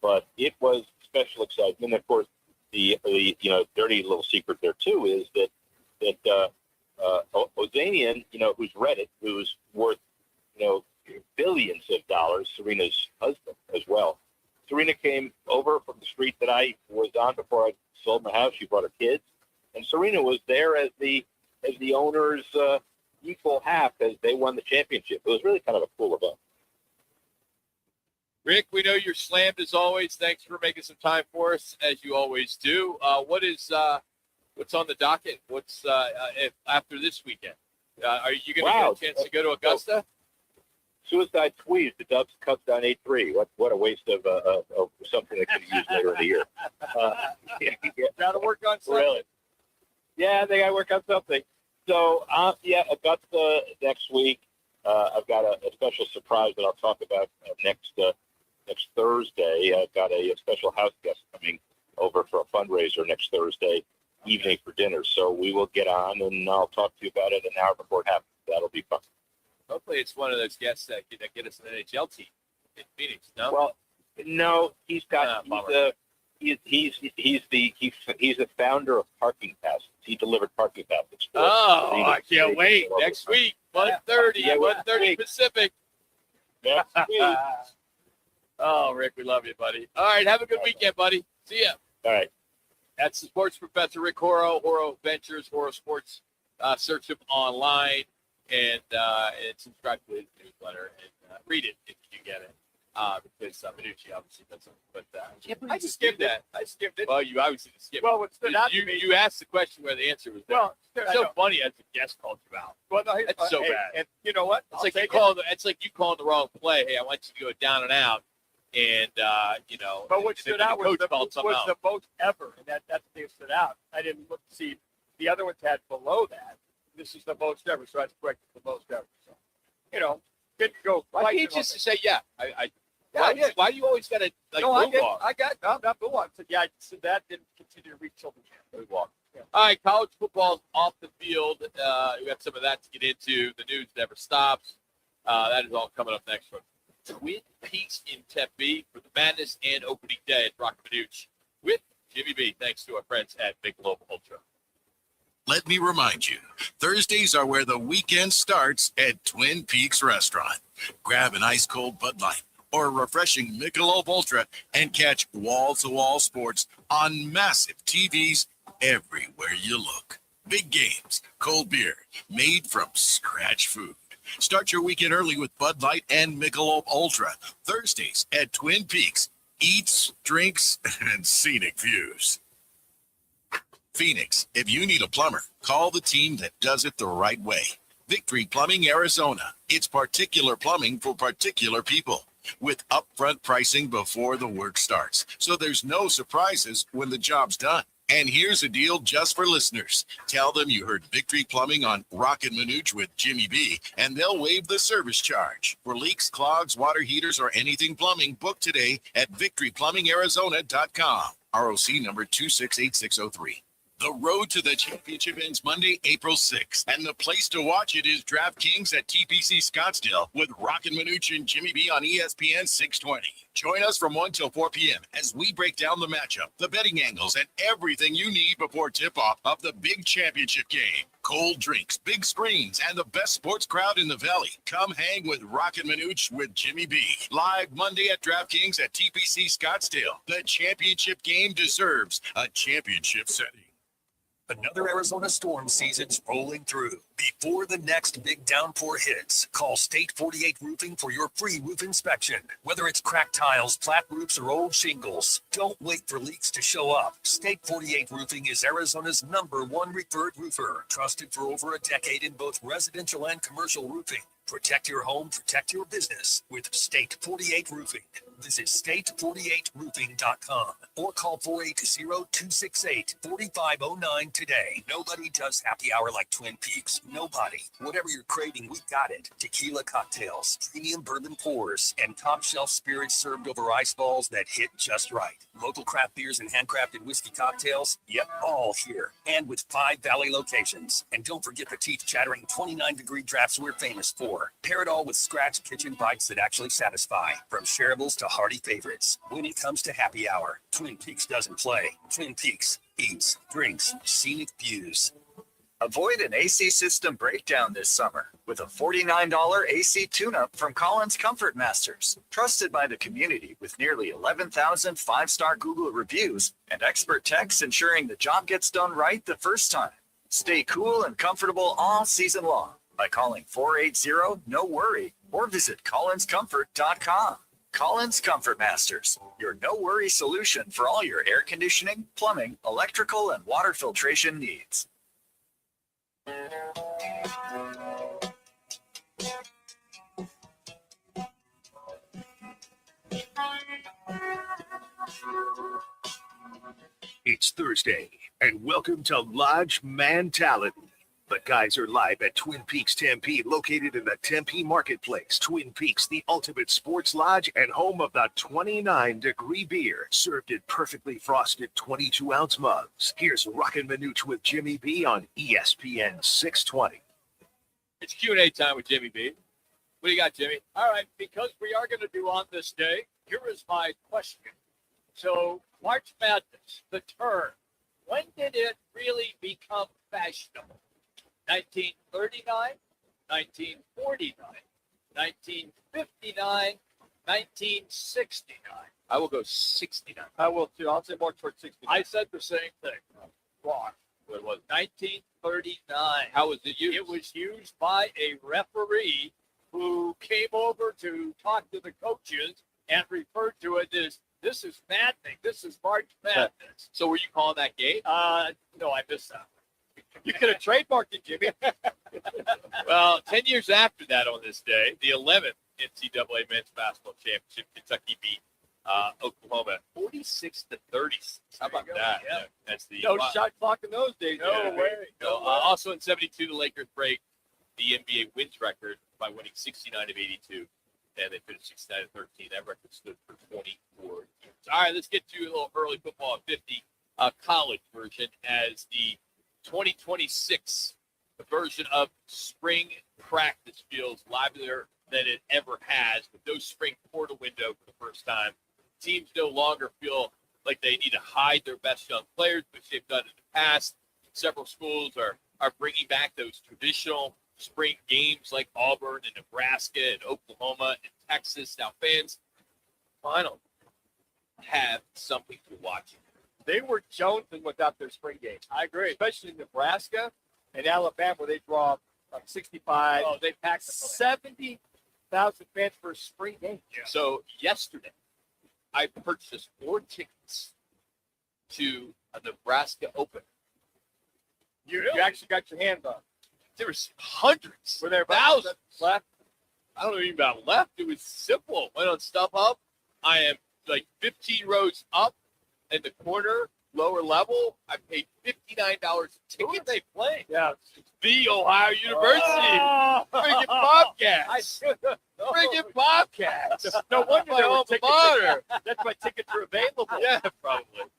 But it was special excitement. Of course, the dirty little secret there too is that Ozanian, who's Reddit, who's worth billions of dollars, Serena's husband as well. Serena came over from the street that I was on before I sold my house. She brought her kids, and Serena was there as the owner's equal half as they won the championship. It was really kind of a cool event. Rick, we know you're slammed as always. Thanks for making some time for us, as you always do. What's on the docket? What's after this weekend? Are you going to get a chance to go to Augusta? suicide squeeze. The Dubs cuts down 8-3. What a waste of something that could be used later in the year. Got to work on something. Really? Yeah, they got to work on something. So, Augusta next week. I've got a special surprise that I'll talk about next Thursday. I've got a special house guest coming over for a fundraiser next Thursday evening for dinner. So we will get on, and I'll talk to you about it an hour before it happens. That'll be fun. Hopefully, it's one of those guests that get us an NHL team in Phoenix. No. Well, no, he's the founder of Parking Passes. He delivered parking passes. Oh, I can't wait. Next week, 1:30, 1:30 Pacific. Next week. Oh, Rick, we love you, buddy. All right, have a good weekend, buddy. See ya. All right. That's the sports professor, Rick Horrow, Horrow Ventures, Horrow Sports. Search him online and subscribe to his newsletter and read it if you get it. Because Manucci obviously does something. But I just skimmed that. I skimmed it. Well, you obviously skipped it. Well, what stood out to me. You asked the question where the answer was there. Well, it's so funny as a guest called you out. Well, no, that's so hey, bad. And you know what? It's like you calling the wrong play. Hey, I want you to go down and out. And But what stood out was the out. most ever, and that's the thing that stood out. I didn't look to see the other ones had below that. This is the most ever, so that's correct. The most ever. So, didn't go. Why can't you just say why do you always got to like no, move on? I'm not move on. So yeah, so that didn't continue to reach till the end. All right, college football's off the field. We got some of that to get into. The news never stops. That is all coming up next from Twin Peaks in Tempe for the Madness and opening day at Roc and Manuch with Jimmy B. Thanks to our friends at Michelob Ultra. Let me remind you, Thursdays are where the weekend starts at Twin Peaks Restaurant. Grab an ice-cold Bud Light or a refreshing Michelob Ultra and catch wall-to-wall sports on massive TVs everywhere you look. Big games, cold beer, made from scratch food. Start your weekend early with Bud Light and Michelob Ultra. Thursdays at Twin Peaks. Eats, drinks, and scenic views. Phoenix, if you need a plumber, call the team that does it the right way. Victory Plumbing Arizona. It's particular plumbing for particular people with upfront pricing before the work starts. So there's no surprises when the job's done. And here's a deal just for listeners. Tell them you heard Victory Plumbing on Roc and Manuch with Jimmy B, and they'll waive the service charge. For leaks, clogs, water heaters, or anything plumbing, book today at victoryplumbingarizona.com. ROC number 268603. The road to the championship ends Monday, April 6th, and the place to watch it is DraftKings at TPC Scottsdale with Roc and Manuch and Jimmy B on ESPN 620. Join us from 1 till 4 p.m. as we break down the matchup, the betting angles, and everything you need before tip-off of the big championship game. Cold drinks, big screens, and the best sports crowd in the Valley. Come hang with Roc and Manuch with Jimmy B. Live Monday at DraftKings at TPC Scottsdale. The championship game deserves a championship setting. Another Arizona storm season's rolling through. Before the next big downpour hits, call State 48 Roofing for your free roof inspection. Whether it's cracked tiles, flat roofs, or old shingles, don't wait for leaks to show up. State 48 Roofing is Arizona's #1 referred roofer, trusted for over a decade in both residential and commercial roofing. Protect your home, protect your business with State 48 Roofing. Visit state48roofing.com or call 480-268-4509 today. Nobody does happy hour like Twin Peaks. Nobody. Whatever you're craving, we got it. Tequila cocktails, premium bourbon pours, and top shelf spirits served over ice balls that hit just right. Local craft beers and handcrafted whiskey cocktails, yep, all here. And with 5 Valley locations. And don't forget the teeth-chattering 29-degree drafts we're famous for. Pair it all with scratch kitchen bites that actually satisfy. From shareables to hearty favorites. When it comes to happy hour, Twin Peaks doesn't play. Twin Peaks eats, drinks, scenic views. Avoid an AC system breakdown this summer with a $49 AC tune-up from Collins Comfort Masters. Trusted by the community with nearly 11,000 five-star Google reviews and expert techs ensuring the job gets done right the first time. Stay cool and comfortable all season long by calling 480-NO-WORRY or visit collinscomfort.com. Collins Comfort Masters, your no-worry solution for all your air conditioning, plumbing, electrical, and water filtration needs. It's Thursday, and welcome to Lodge Mentality. The guys are live at Twin Peaks Tempe, located in the Tempe Marketplace. Twin Peaks, the ultimate sports lodge and home of the 29-degree beer, served in perfectly frosted 22-ounce mugs. Here's Roc and Manuch with Jimmy B on ESPN 620. It's Q&A time with Jimmy B. What do you got, Jimmy? All right, because we are going to do on this day, here is my question. So, March Madness, the term, when did it really become fashionable? 1939, 1949, 1959, 1969. I will go 69. I will too. I'll say more towards 69. I said the same thing. Wrong. It was 1939. How was it used? It was used by a referee who came over to talk to the coaches and referred to it as, this is maddening. This is March Madness. So were you calling that game? No, I missed that. You could have trademarked it, Jimmy. Well, 10 years after that on this day, the 11th NCAA men's basketball championship, Kentucky beat Oklahoma 46-36. How about that? Yeah. That's the No shot clock in those days. No way. Also in 72, the Lakers break the NBA wins record by winning 69 of 82. And they finished 69-13. That record stood for 24 years. All right, let's get to a little early football at 50, college version, as the 2026 version of spring practice feels livelier than it ever has, with no spring portal window for the first time. Teams no longer feel like they need to hide their best young players, which they've done in the past. Several schools are bringing back those traditional spring games like Auburn and Nebraska and Oklahoma and Texas. Now fans finally have something to watch. They were jonesing without their spring games. I agree, especially in Nebraska and Alabama, where they draw like 65. Oh, they packed 70,000 fans for a spring game. Yeah. So yesterday, I purchased 4 tickets to a Nebraska Open. You actually got your hands on. There was hundreds. Were there thousands left? I don't know even about left. It was simple. Went on StubHub. I am like 15 rows up in the corner, lower level. I paid $59 a ticket. Who are they playing? Yeah. The Ohio University. Friggin' Bobcats. Friggin' Bobcats. No wonder My there were alma tickets. mater. That's why tickets are available. Yeah, probably.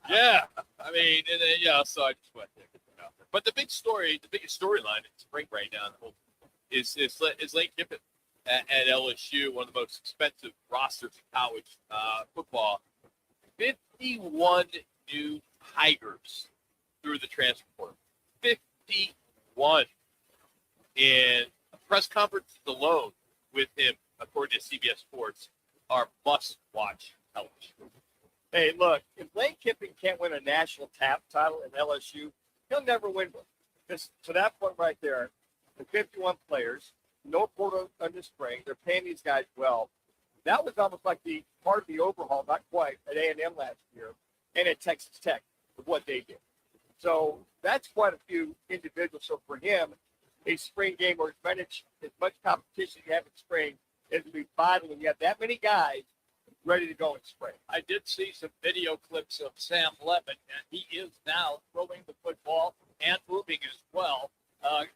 Yeah. I mean, and then, yeah, so I just went there. But the big story, the biggest storyline in spring right now is Lane Kiffin at LSU, one of the most expensive rosters in college football. 51 new Tigers through the transfer portal. 51. And a press conference alone with him, according to CBS Sports, are must-watch television. Hey, look, if Lane Kiffin can't win a national title in LSU, he'll never win one. Because to that point right there, the 51 players, no portal under spring, they're paying these guys well. That was almost like the part of the overhaul, not quite, at A&M last year and at Texas Tech with what they did. So that's quite a few individuals. So for him, a spring game or as much competition you have in spring is going to be vital when you have that many guys ready to go in spring. I did see some video clips of Sam Levin, and he is now throwing the football and moving as well.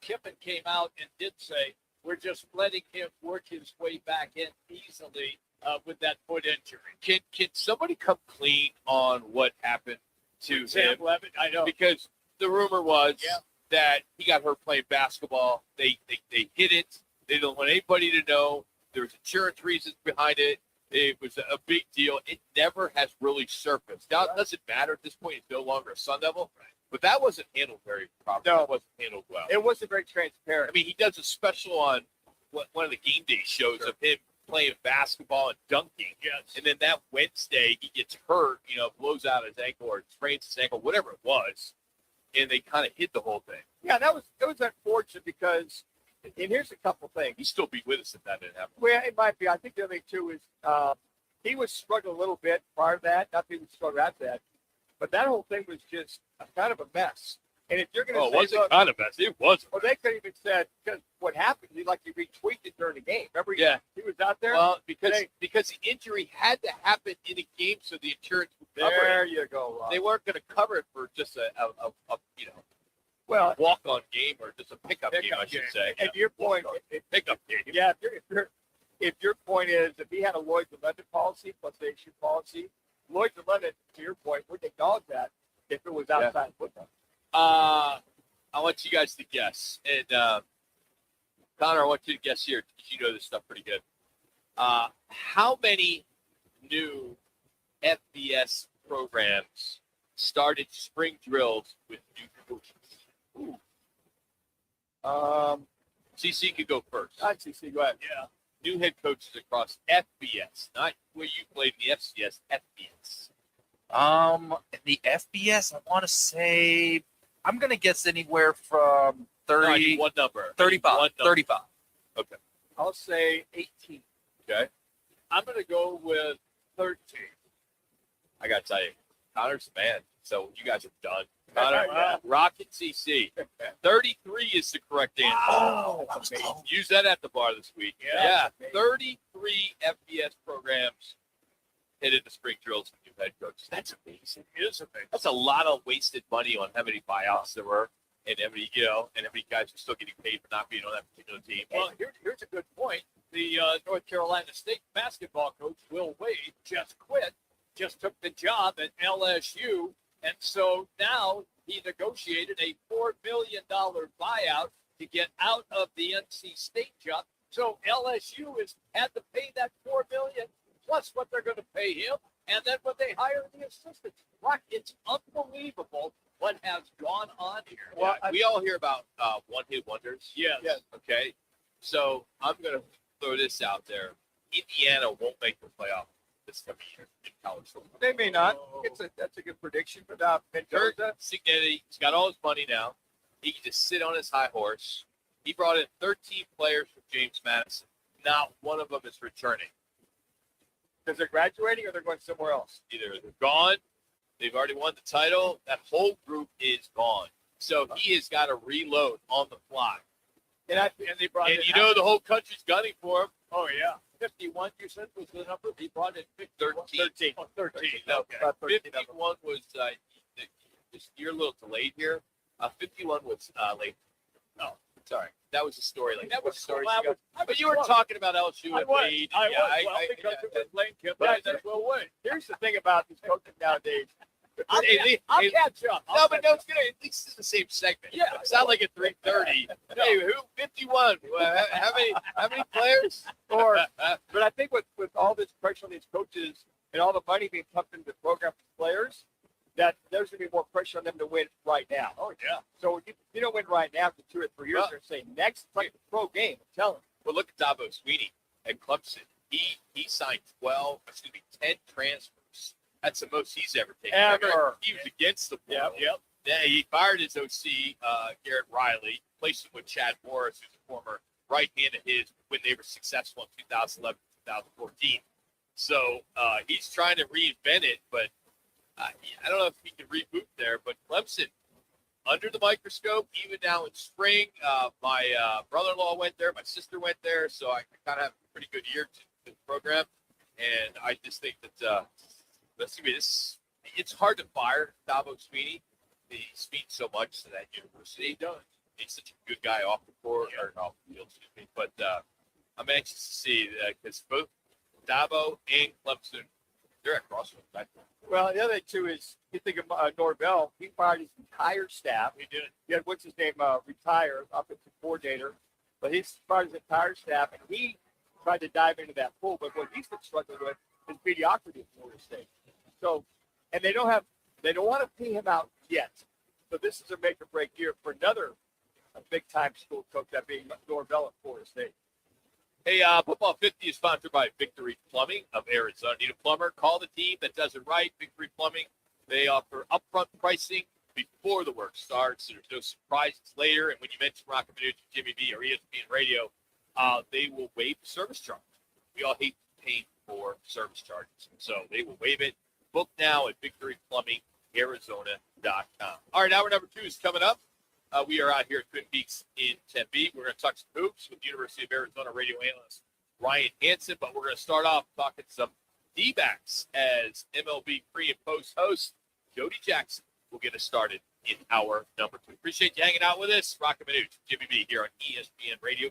Kiffin came out and did say, we're just letting him work his way back in easily with that foot injury. Can somebody come clean on what happened to Sam him? Levin, I know. Because the rumor was that he got hurt playing basketball. They hid it. They don't want anybody to know. There's insurance reasons behind it. It was a big deal. It never has really surfaced. Now, it doesn't matter at this point. It's no longer a Sun Devil. But that wasn't handled very properly. No. It wasn't handled well. It wasn't very transparent. I mean, he does a special on one of the game day shows of him playing basketball and dunking. Yes. And then that Wednesday, he gets hurt, blows out his ankle or sprains his ankle, whatever it was. And they kind of hid the whole thing. Yeah, it was unfortunate because, and here's a couple things. He'd still be with us if that didn't happen. Well, it might be. I think the other thing, too, is he was struggling a little bit prior to that. Not that he was struggling after that. But that whole thing was just kind of a mess. And if you're going to Oh, was it kind of messy? It was. Well, they could have even said, because what happened, he retweeted it during the game. Remember, Yeah. he was out there? Well, because the injury had to happen in a game, so the insurance would cover There it. you go, Rob. They weren't going to cover it for just a well, walk-on game or just a pickup game, I should say. And your point, Pickup game. yeah, if your point is, if he had a Lloyd's of London policy plus the issue policy, Lloyd's of London, to your point, would acknowledge that if it was outside football. I want you guys to guess. And Connor, I want you to guess here because you know this stuff pretty good. How many new FBS programs started spring drills with new coaches? CC could go first. CC, go ahead. Yeah. New head coaches across FBS, not where you played in the FCS, FBS. In the FBS, I want to say I'm going to guess anywhere from 30. No, I need one number. 35. One number. 35. Okay. I'll say 18. Okay. I'm going to go with 13. I got to tell you, Connor's the man. So you guys are done. Connor, Roc and CC. 33 is the correct answer. Oh, use that at the bar this week. Yeah. 33 FBS programs headed to spring drills with new head coaches. That's amazing. It is amazing. That's a lot of wasted money on how many buyouts there were and how many, and how many guys are still getting paid for not being on that particular team. Well, here's a good point. The North Carolina State basketball coach, Will Wade, just quit, just took the job at LSU. And so now he negotiated a $4 million buyout to get out of the NC State job. So LSU has had to pay that $4 million plus what they're going to pay him, and then when they hire the assistants. Rock, it's unbelievable what has gone on here. Well, we all hear about one-hit wonders. Yes. Okay. So I'm going to throw this out there. Indiana won't make the playoff this coming year in college football. They may not. That's a good prediction for that. Kurt Cignetti, he's got all his money now. He can just sit on his high horse. He brought in 13 players from James Madison. Not one of them is returning. Because they're graduating or they're going somewhere else? Either they're gone, they've already won the title, that whole group is gone. So he has got to reload on the fly. And they brought in the whole country's gunning for him. Oh, yeah. 51, you said, was the number? He brought in 13. Oh, 13. Okay. 51 was, you're a little delayed here. 51 was late. No, sorry. That was a story. That was a story. But you were talking about LSU and Wade. Because it was Lane Kiffin. That's Will Wade. Here's the thing about these coaches nowadays. I'll catch up. No, but no, it's gonna. At least it's the same segment. Yeah, it's not like at 3:30. Hey, who? 51. How many players? But I think with all this pressure on these coaches and all the money being pumped into the program for players, that there's going to be more pressure on them to win right now. Oh yeah. So if you don't win right now for 2 or 3 years, they're saying next it's like a pro game. I'm telling you. Well, look at Dabo Sweeney at Clemson. He signed 10 transfers. That's the most he's ever taken. Ever. He was against the portal. Yep. Then he fired his OC, Garrett Riley, placed him with Chad Morris, who's a former right hand of his when they were successful in 2011, 2014. So he's trying to reinvent it, but I don't know if he can reboot there. But Clemson, under the microscope, even now in spring, my brother-in-law went there, my sister went there, so I kind of have a pretty good year to the program. And I just think that it's hard to fire Dabo Sweeney. He speaks so much to that university. He's such a good guy off the court or off the field, excuse me. But I'm anxious to see that because both Dabo and Clemson, they're at crossroads. Well, the other thing too is you think of Norvell. He fired his entire staff. He did. He had what's his name retire, offensive coordinator, but he fired his entire staff, and he tried to dive into that pool. But what he's been struggling with is mediocrity at Florida State. So, and they don't want to pay him out yet. So this is a make or break year for another big time school coach, that being Norvell at Florida State. Hey, Football 50 is sponsored by Victory Plumbing of Arizona. Need a plumber? Call the team that does it right. Victory Plumbing. They offer upfront pricing before the work starts. So there's no surprises later. And when you mention Roc and Manuch, Jimmy B, or ESPN Radio, they will waive the service charge. We all hate paying for service charges, so they will waive it. Book now at Victory Plumbing Arizona.com. All right, hour number 2 is coming up. We are out here at Twin Peaks in Tempe. We're going to talk some hoops with University of Arizona radio analyst Ryan Hansen, but we're going to start off talking some D-backs as MLB pre- and post-host Jody Jackson will get us started in hour number 2. Appreciate you hanging out with us. Roc and Manuch, Jimmy B here on ESPN Radio.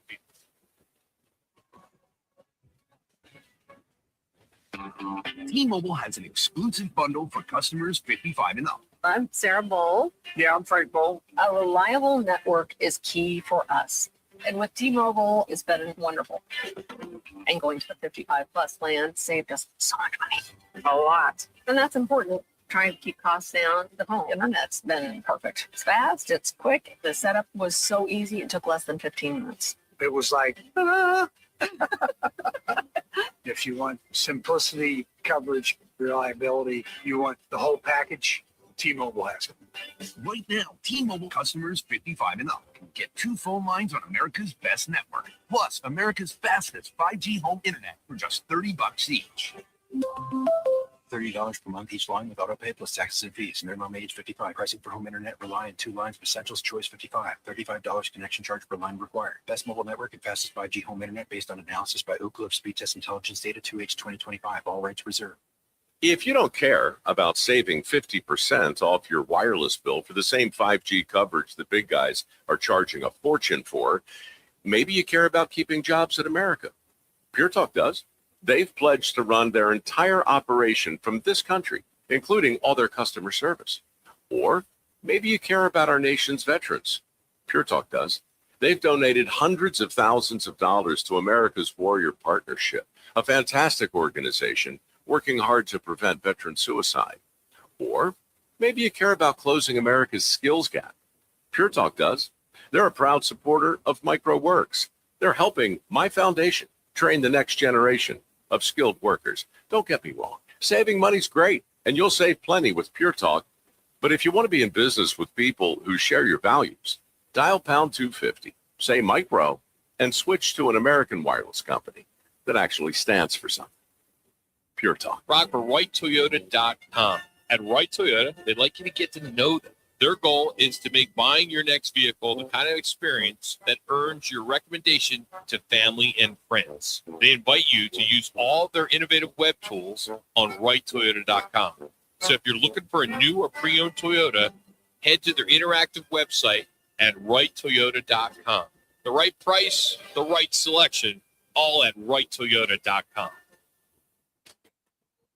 T-Mobile has an exclusive bundle for customers 55 and up. I'm Sarah Bowl. Yeah, I'm Frank Bowl. A reliable network is key for us. And with T-Mobile, it's been wonderful. And going to the 55 plus plan saved us so much money. A lot. And that's important. Trying to keep costs down. The home internet's been perfect. It's fast, it's quick. The setup was so easy, it took less than 15 minutes. It was like, if you want simplicity, coverage, reliability, you want the whole package, T-Mobile has it. Right now, T-Mobile customers 55 and up can get 2 phone lines on America's best network, plus America's fastest 5G home internet for just $30 each. $30 per month each line with autopay plus taxes and fees. Minimum age 55. Pricing for home internet Reliant 2 lines with Essentials Choice 55. $35 connection charge per line required. Best mobile network and fastest 5G home internet based on analysis by Ookla of Speed Test Intelligence Data 2H 2025. All rights reserved. If you don't care about saving 50% off your wireless bill for the same 5G coverage the big guys are charging a fortune for, maybe you care about keeping jobs in America. Pure Talk does. They've pledged to run their entire operation from this country, including all their customer service. Or maybe you care about our nation's veterans. Pure Talk does. They've donated hundreds of thousands of dollars to America's Warrior Partnership, a fantastic organization working hard to prevent veteran suicide. Or maybe you care about closing America's skills gap. Pure Talk does. They're a proud supporter of MicroWorks. They're helping my foundation train the next generation of skilled workers. Don't get me wrong. Saving money's great, and you'll save plenty with Pure Talk. But if you want to be in business with people who share your values, dial pound 250, say Micro, and switch to an American wireless company that actually stands for something. Pure Talk. Rock for RightToyota.com. At Right Toyota, they'd like you to get to know them. Their goal is to make buying your next vehicle the kind of experience that earns your recommendation to family and friends. They invite you to use all their innovative web tools on RightToyota.com. So if you're looking for a new or pre-owned Toyota, head to their interactive website at RightToyota.com. The right price, the right selection, all at RightToyota.com.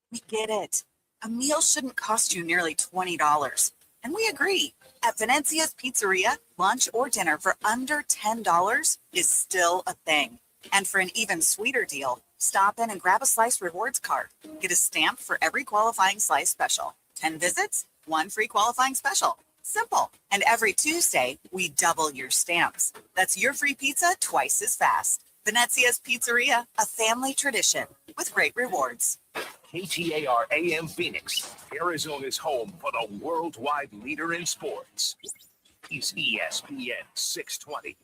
We get it. A meal shouldn't cost you nearly $20. And we agree. At Venezia's Pizzeria, lunch or dinner for under $10 is still a thing. And for an even sweeter deal, stop in and grab a Slice Rewards card. Get a stamp for every qualifying Slice special. 10 visits, 1 free qualifying special. Simple. And every Tuesday, we double your stamps. That's your free pizza twice as fast. Venezia's Pizzeria, a family tradition with great rewards. KTAR AM Phoenix, Arizona's home for the worldwide leader in sports. Is ESPN 620.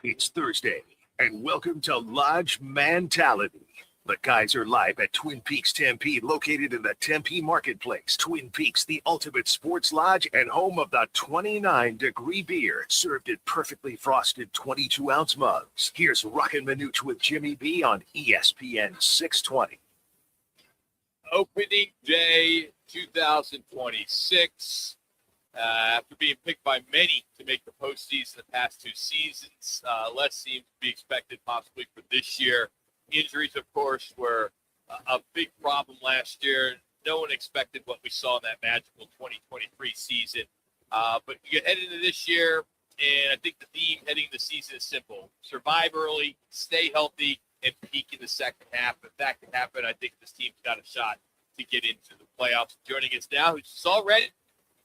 It's Thursday, and welcome to Lodge Mentality. The guys are live at Twin Peaks Tempe, located in the Tempe Marketplace. Twin Peaks, the ultimate sports lodge and home of the 29-degree beer, served in perfectly frosted 22-ounce mugs. Here's Roc and Manuch with Jimmy B on ESPN 620. Opening day 2026. After being picked by many to make the postseason the past 2 seasons, less seems to be expected possibly for this year. Injuries, of course, were a big problem last year. No one expected what we saw in that magical 2023 season. But you head into this year, and I think the theme heading into the season is simple. Survive early, stay healthy, and peak in the second half. If that can happen, I think this team's got a shot to get into the playoffs. Joining us now, who's already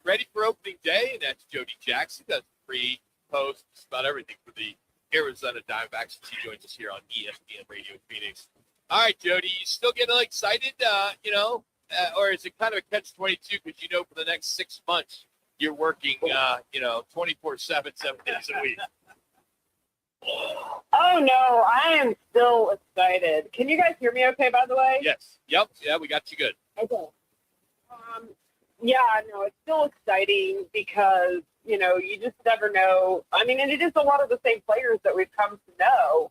ready for opening day, and that's Jody Jackson. He does pre, post, just about everything for the Arizona Diamondbacks. He joins us here on ESPN Radio Phoenix. All right, Jody, you still getting excited, or is it kind of a catch-22 because for the next 6 months you're working, 24/7, 7 days a week? Oh no, I am still excited. Can you guys hear me okay, by the way? Yes. Yep. Yeah, we got you good. Okay. Yeah, no, it's still exciting because, you just never know. I mean, and it is a lot of the same players that we've come to know.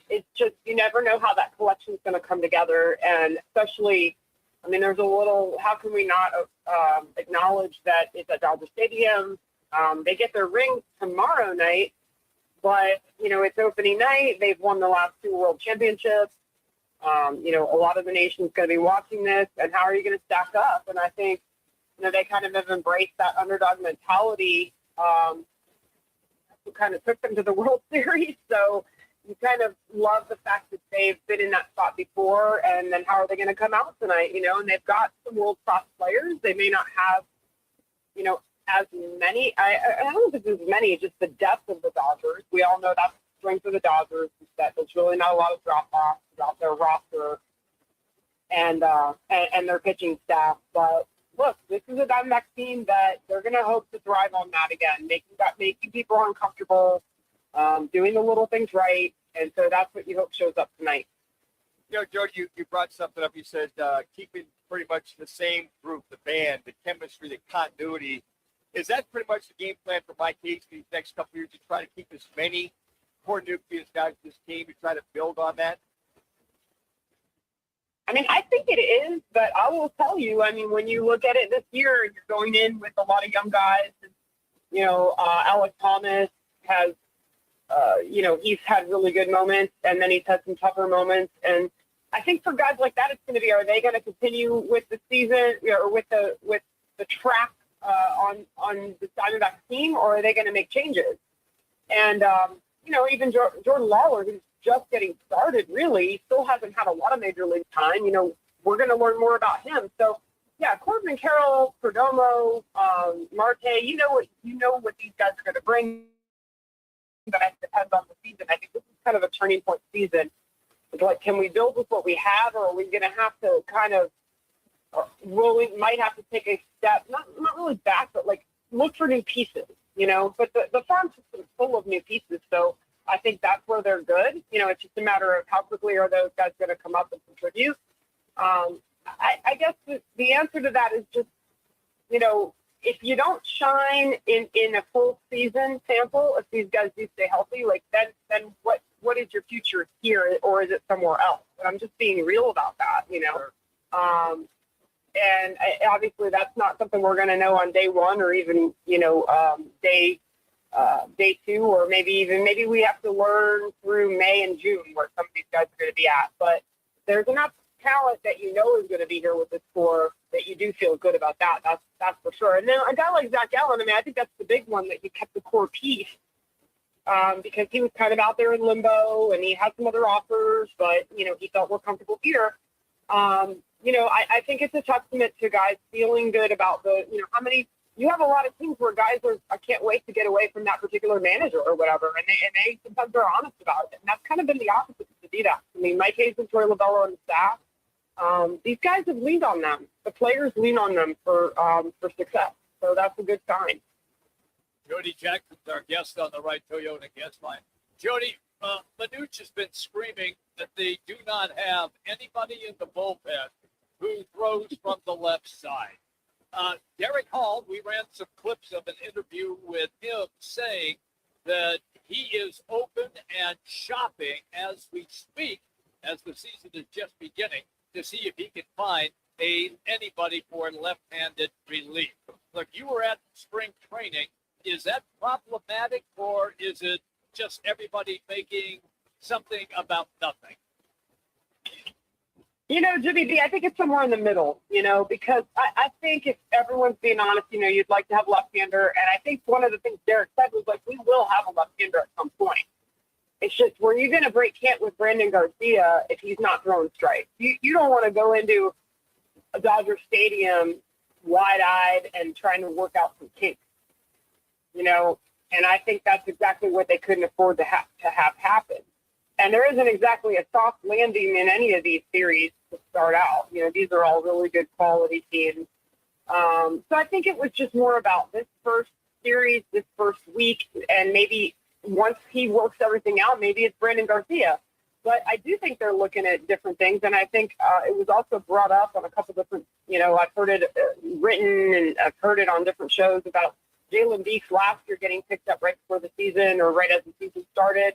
It's just, you never know how that collection is going to come together. And especially, I mean, there's a little, how can we not acknowledge that it's at Dodger Stadium? They get their rings tomorrow night, but, it's opening night. They've won the last 2 world championships. A lot of the nation's going to be watching this, and how are you going to stack up? And I think, they kind of have embraced that underdog mentality. Who kind of took them to the World Series. So you kind of love the fact that they've been in that spot before, and then how are they going to come out tonight? And they've got some world-class players. They may not have, as many. I don't know if it's as many, just the depth of the Dodgers. We all know that's the strength of the Dodgers, is that there's really not a lot of drop-off about their roster and their pitching staff. But look, this is a Diamondbacks team that they're going to hope to thrive on that again, making people uncomfortable, doing the little things right. And so that's what you hope shows up tonight. Jody, you brought something up. You said keeping pretty much the same group, the band, the chemistry, the continuity. Is that pretty much the game plan for Mike Hayes for these next couple of years, to try to keep as many core nucleus guys in this team, to try to build on that? I mean, I think it is, but I will tell you, I mean, when you look at it this year, you're going in with a lot of young guys. Alex Thomas has, he's had really good moments, and then he's had some tougher moments. And I think for guys like that, it's going to be, are they going to continue with the season, or with the track on the Diamondbacks team, or are they going to make changes? And, even Jordan Lawler, who's just getting started, really still hasn't had a lot of major league time. We're going to learn more about him. So yeah, Corbin Carroll, Perdomo, Marte, you know what these guys are going to bring, but it depends on the season. I think this is kind of a turning point season. It's like, can we build with what we have, or are we going to have to kind of, might have to take a step, not really back, but like look for new pieces, but the farm system is full of new pieces. So I think that's where they're good. It's just a matter of how quickly are those guys going to come up and contribute. I guess the answer to that is just, if you don't shine in a full season sample, if these guys do stay healthy, like then what is your future here, or is it somewhere else? And I'm just being real about that, and obviously that's not something we're going to know on day one, or even, day 2, or maybe we have to learn through May and June where some of these guys are going to be at. But there's enough talent that is going to be here with this core that you do feel good about that. That's for sure. And then a guy like Zach Allen, I mean, I think that's the big one, that you kept the core piece, because he was kind of out there in limbo, and he had some other offers, but he felt more comfortable here. I think it's a testament to guys feeling good about how many. You have a lot of teams where guys I can't wait to get away from that particular manager or whatever, and they sometimes are honest about it. And that's kind of been the opposite to do that. I mean, Mike Hayes and Troy Lovello and the staff, these guys have leaned on them. The players lean on them for success. So that's a good sign. Jody Jackson's our guest on the Right Toyota guest line. Jody, Manuch has been screaming that they do not have anybody in the bullpen who throws from the left side. Derek Hall, we ran some clips of an interview with him saying that he is open and shopping as we speak, as the season is just beginning, to see if he can find anybody for left-handed relief. Look, you were at spring training. Is that problematic, or is it just everybody making something about nothing? Jimmy B, I think it's somewhere in the middle, because I think if everyone's being honest, you'd like to have a left-hander. And I think one of the things Derek said was, like, we will have a left-hander at some point. It's just, were you going to break camp with Brandon Garcia if he's not throwing strikes? You don't want to go into a Dodger Stadium wide-eyed and trying to work out some kinks, and I think that's exactly what they couldn't afford to have happen. And there isn't exactly a soft landing in any of these series to start out. These are all really good quality teams. So I think it was just more about this first series, this first week, and maybe once he works everything out, maybe it's Brandon Garcia. But I do think they're looking at different things, and I think it was also brought up on a couple different, I've heard it written and I've heard it on different shows about Jalen Beeks last year getting picked up right before the season or right as the season started.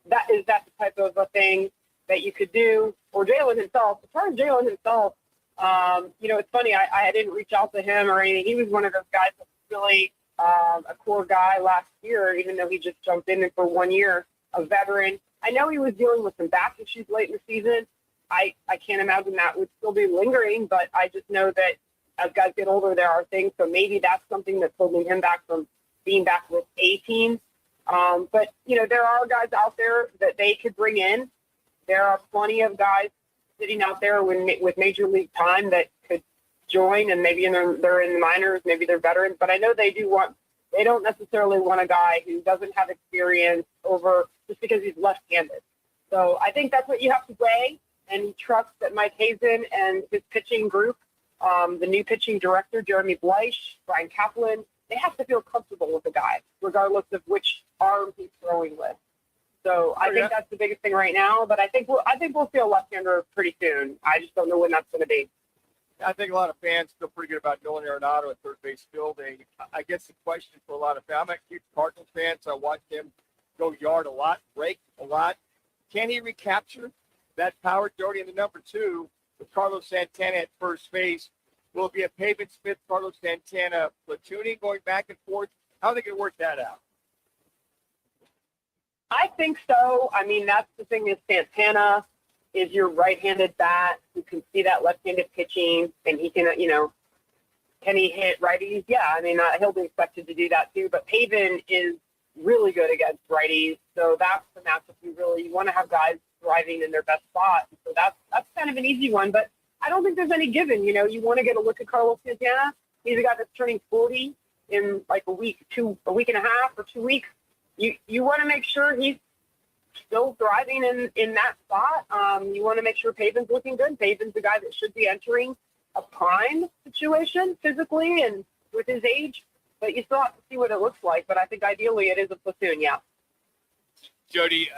That the type of a thing that you could do? Or Jalen himself. As far as Jalen himself, it's funny. I didn't reach out to him or anything. He was one of those guys that was really a core guy last year, even though he just jumped in for 1 year, a veteran. I know he was dealing with some back issues late in the season. I can't imagine that would still be lingering, but I just know that as guys get older, there are things. So maybe that's something that's holding him back from being back with a team. But, there are guys out there that they could bring in. There are plenty of guys sitting out there with major league time that could join, and maybe they're in the minors, maybe they're veterans. But I know they don't necessarily want a guy who doesn't have experience over just because he's left-handed. So I think that's what you have to weigh, and trust that Mike Hazen and his pitching group, the new pitching director, Jeremy Bleich, Brian Kaplan, they have to feel comfortable with the guy, regardless of which arm he's throwing with. So I think that's the biggest thing right now. But I think we'll see a left-hander pretty soon. I just don't know when that's going to be. I think a lot of fans feel pretty good about Nolan Arenado at third base fielding. I guess the question for a lot of fans, I'm a huge Cardinals fan, so I watched him go yard a lot, break a lot. Can he recapture that power, Jody? And the number two, with Carlos Santana at first base, will it be a Pavin Smith, Carlos Santana platooning going back and forth? How are they going to work that out? I think so. I mean, that's the thing is Santana is your right-handed bat who can see that left-handed pitching, and he can, can he hit righties? Yeah, I mean, he'll be expected to do that too. But Pavin is really good against righties, so that's the matchup you want to have guys driving in their best spot. So that's kind of an easy one, but I don't think there's any given. You want to get a look at Carlos Santana. He's a guy that's turning 40 in like a week and a half or 2 weeks. You want to make sure he's still thriving in that spot. You want to make sure Pavin's looking good. Pavin's the guy that should be entering a prime situation physically and with his age, but you still have to see what it looks like. But I think ideally it is a platoon, yeah. Jody,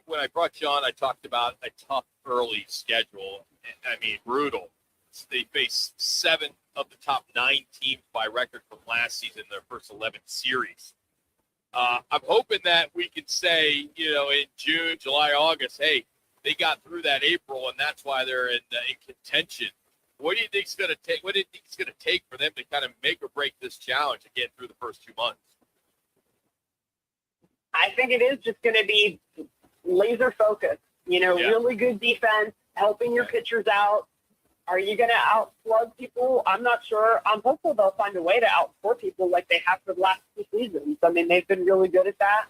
when I brought you on, I talked about a tough early schedule. I mean, brutal. They face 7 of the top 9 teams by record from last season in their first 11 series. I'm hoping that we can say, in June, July, August, hey, they got through that April, and that's why they're in contention. What do you think it's going to take? What do you think it's going to take for them to kind of make or break this challenge and get through the first 2 months? I think it is just going to be laser focused. Really good defense, helping your pitchers out. Are you going to outslug people? I'm not sure. I'm hopeful they'll find a way to outscore people like they have for the last 2 seasons. I mean, they've been really good at that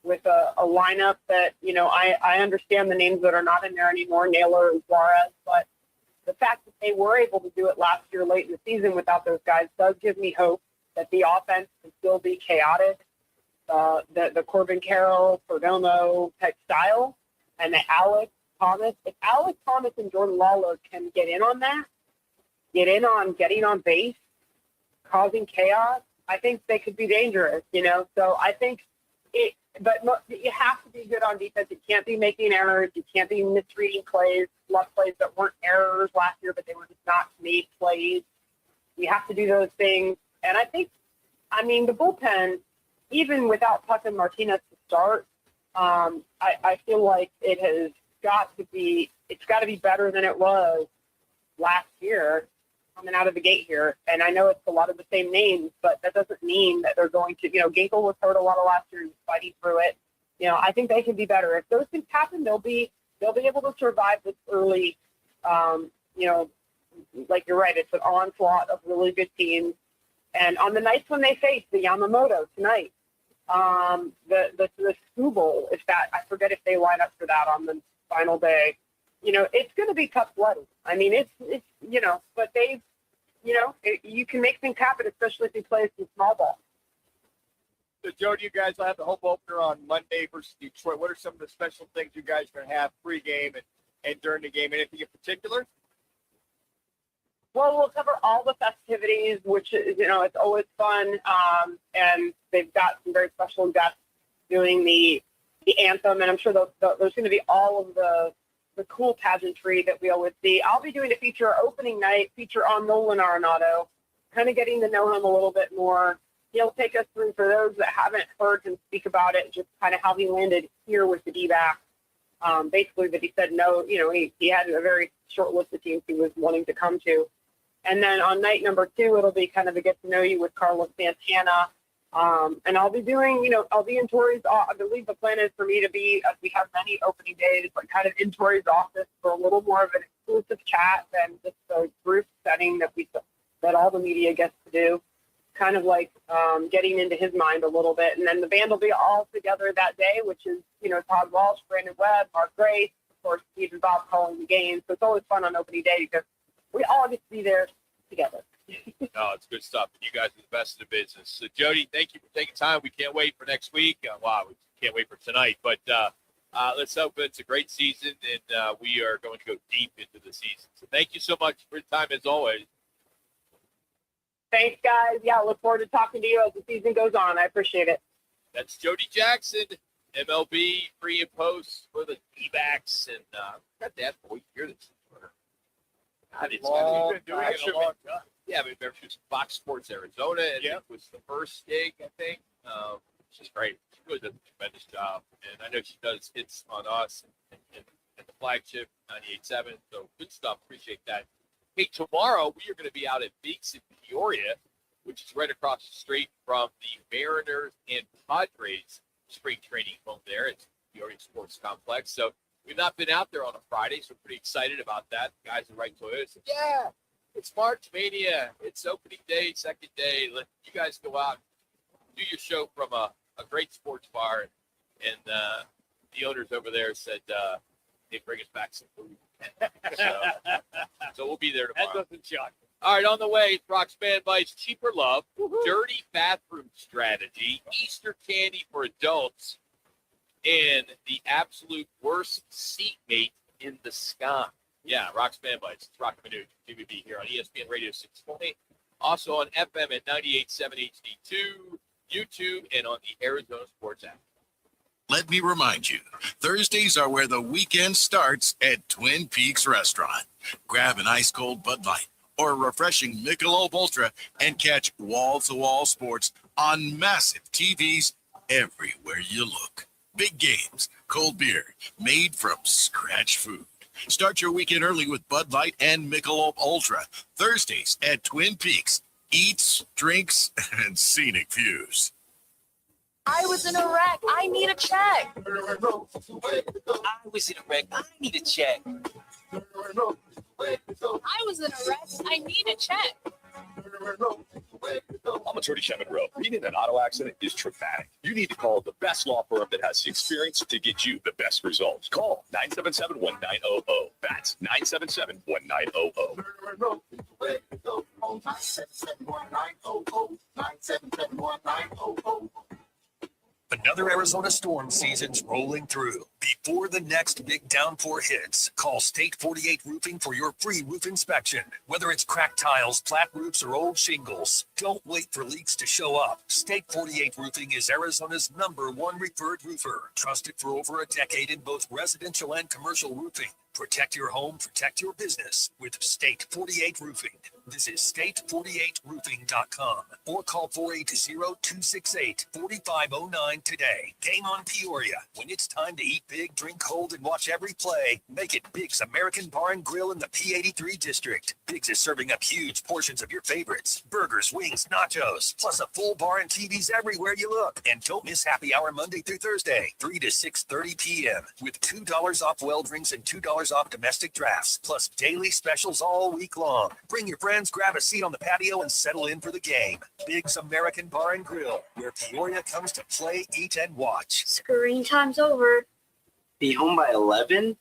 with a lineup that, I understand the names that are not in there anymore, Naylor and Suarez, but the fact that they were able to do it last year late in the season without those guys does give me hope that the offense can still be chaotic. The Corbin Carroll, Perdomo type style, and the Alex Thomas. If Alex Thomas and Jordan Lawler can get in on that, get in on getting on base, causing chaos, I think they could be dangerous, So I think but you have to be good on defense. You can't be making errors. You can't be misreading plays, left plays that weren't errors last year, but they were just not made plays. You have to do those things. And I think, the bullpen, even without Puck and Martinez to start, I feel like it's got to be better than it was last year coming out of the gate here. And I know it's a lot of the same names, but that doesn't mean that they're going to, Ginkel was hurt a lot of last year and fighting through it. I think they can be better. If those things happen, they'll be able to survive this early, like you're right, it's an onslaught of really good teams. And on the nights when they face the Yamamoto tonight, the Scoo Bowl, I forget if they line up for that on the final day. It's going to be tough sledding. I mean, it's but they've, you can make things happen, especially if you play some small ball. So, Jody, you guys will have the home opener on Monday versus Detroit. What are some of the special things you guys are going to have pre-game and during the game? Anything in particular? Well, we'll cover all the festivities, which is, it's always fun. And they've got some very special guests doing the anthem, and I'm sure there's going to be all of the cool pageantry that we always see. I'll be doing a feature opening night feature on Nolan Arenado, kind of getting to know him a little bit more. He'll take us through, for those that haven't heard him speak about it, just kind of how he landed here with the D-backs. Basically that he said no, he had a very short list of teams he was wanting to come to. And then on night number 2, it'll be kind of a get to know you with Carlos Santana. And I'll be doing, I'll be in Tori's, I believe the plan is for me to be, as we have many opening days, but kind of in Tori's office for a little more of an exclusive chat than just a group setting that all the media gets to do. Kind of like getting into his mind a little bit. And then the band will be all together that day, which is, Todd Walsh, Brandon Webb, Mark Grace, of course, Steve and Bob calling the game. So it's always fun on opening day because we all get to be there together. No, it's good stuff. You guys are the best in the business. So, Jody, thank you for taking time. We can't wait for next week. Wow, we can't wait for tonight. But let's hope it's a great season, and we are going to go deep into the season. So thank you so much for your time, as always. Thanks, guys. Yeah, I look forward to talking to you as the season goes on. I appreciate it. That's Jody Jackson, MLB pre and post for the D-backs. And got that boy here this quarter. God, it's Long been doing it a long time. Yeah, but remember she was Fox Sports Arizona, and it was the first gig, I think. She's great. She really does a tremendous job. And I know she does hits on us and the flagship 98.7. So good stuff. Appreciate that. Hey, tomorrow we are going to be out at Beaks in Peoria, which is right across the street from the Mariners and Padres spring training home there. It's Peoria Sports Complex. So we've not been out there on a Friday, so we're pretty excited about that. The guys at Right Toyota said, yeah, it's March Mania. It's opening day, second day. Let you guys go out and do your show from a great sports bar. And the owners over there said they bring us back some food. So we'll be there tomorrow. That doesn't shock me. All right, on the way, Roc's Man Bites, Cheaper Love, Dirty Bathroom Strategy, Easter Candy for Adults, and the absolute worst seatmate in the sky. Yeah, Roc's Man Bites. It's Roc and Manuch, TVB here on ESPN Radio 620. Also on FM at 98.7 HD2, YouTube, and on the Arizona Sports app. Let me remind you, Thursdays are where the weekend starts at Twin Peaks Restaurant. Grab an ice-cold Bud Light or a refreshing Michelob Ultra and catch wall-to-wall sports on massive TVs everywhere you look. Big games, cold beer, made from scratch food. Start your weekend early with Bud Light and Michelob Ultra. Thursdays at Twin Peaks. Eats, drinks, and scenic views. I was in a wreck. I need a check. I was in a wreck. I need a check. I was in a wreck. I need a check. I'm Attorney Shep Monroe. Being in an auto accident is traumatic. You need to call the best law firm that has the experience to get you the best results. Call 977-1900. That's 977-1900. Another Arizona storm season's rolling through. Before the next big downpour hits, call State 48 Roofing for your free roof inspection. Whether it's cracked tiles, flat roofs, or old shingles, don't wait for leaks to show up. State 48 Roofing is Arizona's #1 referred roofer, trusted for over a decade in both residential and commercial roofing. Protect your home, protect your business with State 48 Roofing. Visit state48roofing.com or call 480-268-4509 today. Game on Peoria. When it's time to eat big, drink cold, and watch every play, make it Big's American Bar and Grill in the P83 district. Big's is serving up huge portions of your favorites. Burgers, wings, nachos, plus a full bar and TVs everywhere you look. And don't miss happy hour Monday through Thursday, 3 to 6:30 p.m. with $2 off well drinks and $2 off domestic drafts, plus daily specials all week long. Bring your friends, grab a seat on the patio, and settle in for the game. Big's American Bar and Grill, where Peoria comes to play, eat, and watch. Screen time's over. Be home by 11?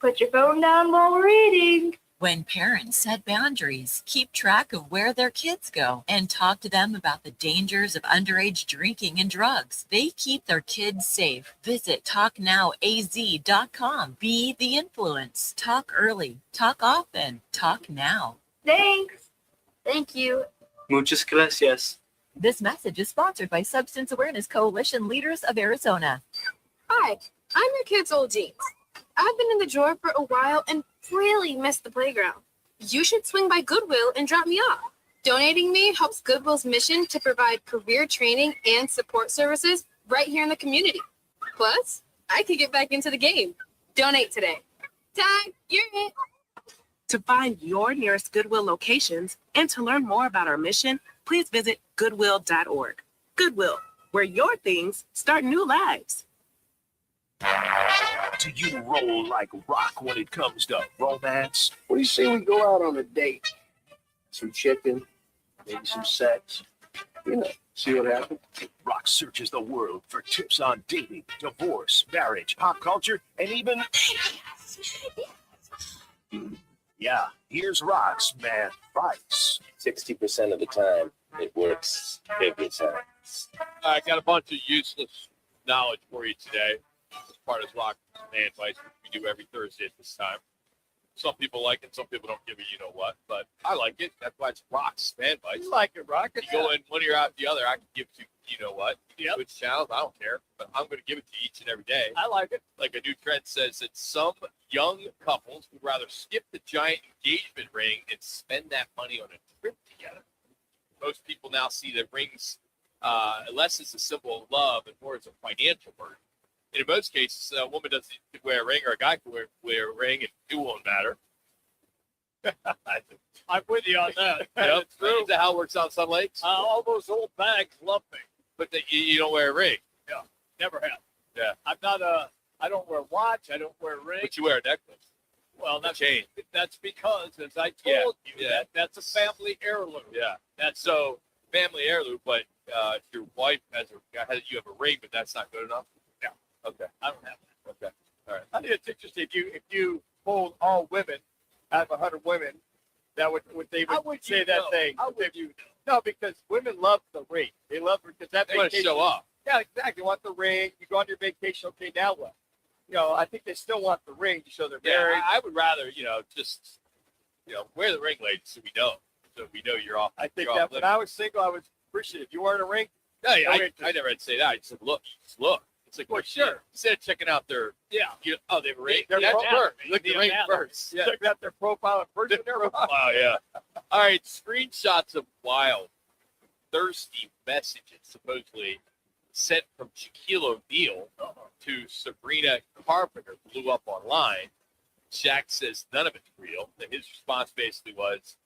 Put your phone down while we're eating. When parents set boundaries, keep track of where their kids go, and talk to them about the dangers of underage drinking and drugs. They keep their kids safe. Visit TalkNowAZ.com. Be the influence. Talk early. Talk often. Talk now. Thanks. Thank you. Muchas gracias. This message is sponsored by Substance Awareness Coalition Leaders of Arizona. Hi, I'm your kid's old jeans. I've been in the drawer for a while and really missed the playground. You should swing by Goodwill and drop me off. Donating me helps Goodwill's mission to provide career training and support services right here in the community. Plus, I could get back into the game. Donate today. Ty, you're it. To find your nearest Goodwill locations and to learn more about our mission, please visit goodwill.org. Goodwill, where your things start new lives. Do you roll like rock when it comes to romance? What do you say we go out on a date? Some chicken, maybe some sex. You know, see what happens. Rock searches the world for tips on dating, divorce, marriage, pop culture, and even... Yeah, here's Rock's man advice. 60% of the time, it works every time. I got a bunch of useless knowledge for you today. As part of Roc Man Advice, we do every Thursday at this time. Some people like it, some people don't give a you know what, but I like it. That's why it's Roc's Man Advice. You like it, Roc? You go in one ear out the other. I can give to you know what. Yep. Switch channels. I don't care, but I'm going to give it to each and every day. I like it. Like a new trend says that some young couples would rather skip the giant engagement ring and spend that money on a trip together. Most people now see that rings less as a symbol of love and more as a financial burden. And in most cases, a woman doesn't wear a ring or a guy can wear a ring, and it won't matter. I'm with you on that. Yep. Is that how it works out in some lakes? All those old bags love me. But you don't wear a ring. Yeah, never have. Yeah. I don't wear a watch. I don't wear a ring. But you wear a necklace. Well, chain. That's because, as I told you, yeah. that's a family heirloom. Yeah. That's so family heirloom, but if your wife you have a ring, but that's not good enough? Yeah. Okay. I don't have that. Okay. All right. I think it's interesting if you polled all women out of 100 women, that would they would say that thing. How would you No, because women love the ring. They love it because that They want to vacation. show up. Yeah, exactly. They want the ring. You go on your vacation. Okay, now what? You know, I think they still want the ring to show they're married. I would rather, just wear the ring, ladies, so we know you're off. I think you're that off when I was single, I was appreciative. You wearing a ring? No, yeah, No I interest. never had to say that. I just said, look. It's like, Well, sure. Instead of checking out their, they have a ring. Their That's profile. first. Look at the ring first. Yeah. Check out their profile at first. Wow, yeah. All right, screenshots of wild, thirsty messages supposedly sent from Shaquille O'Neal to Sabrina Carpenter blew up online. Shaq says none of it's real. And his response basically was,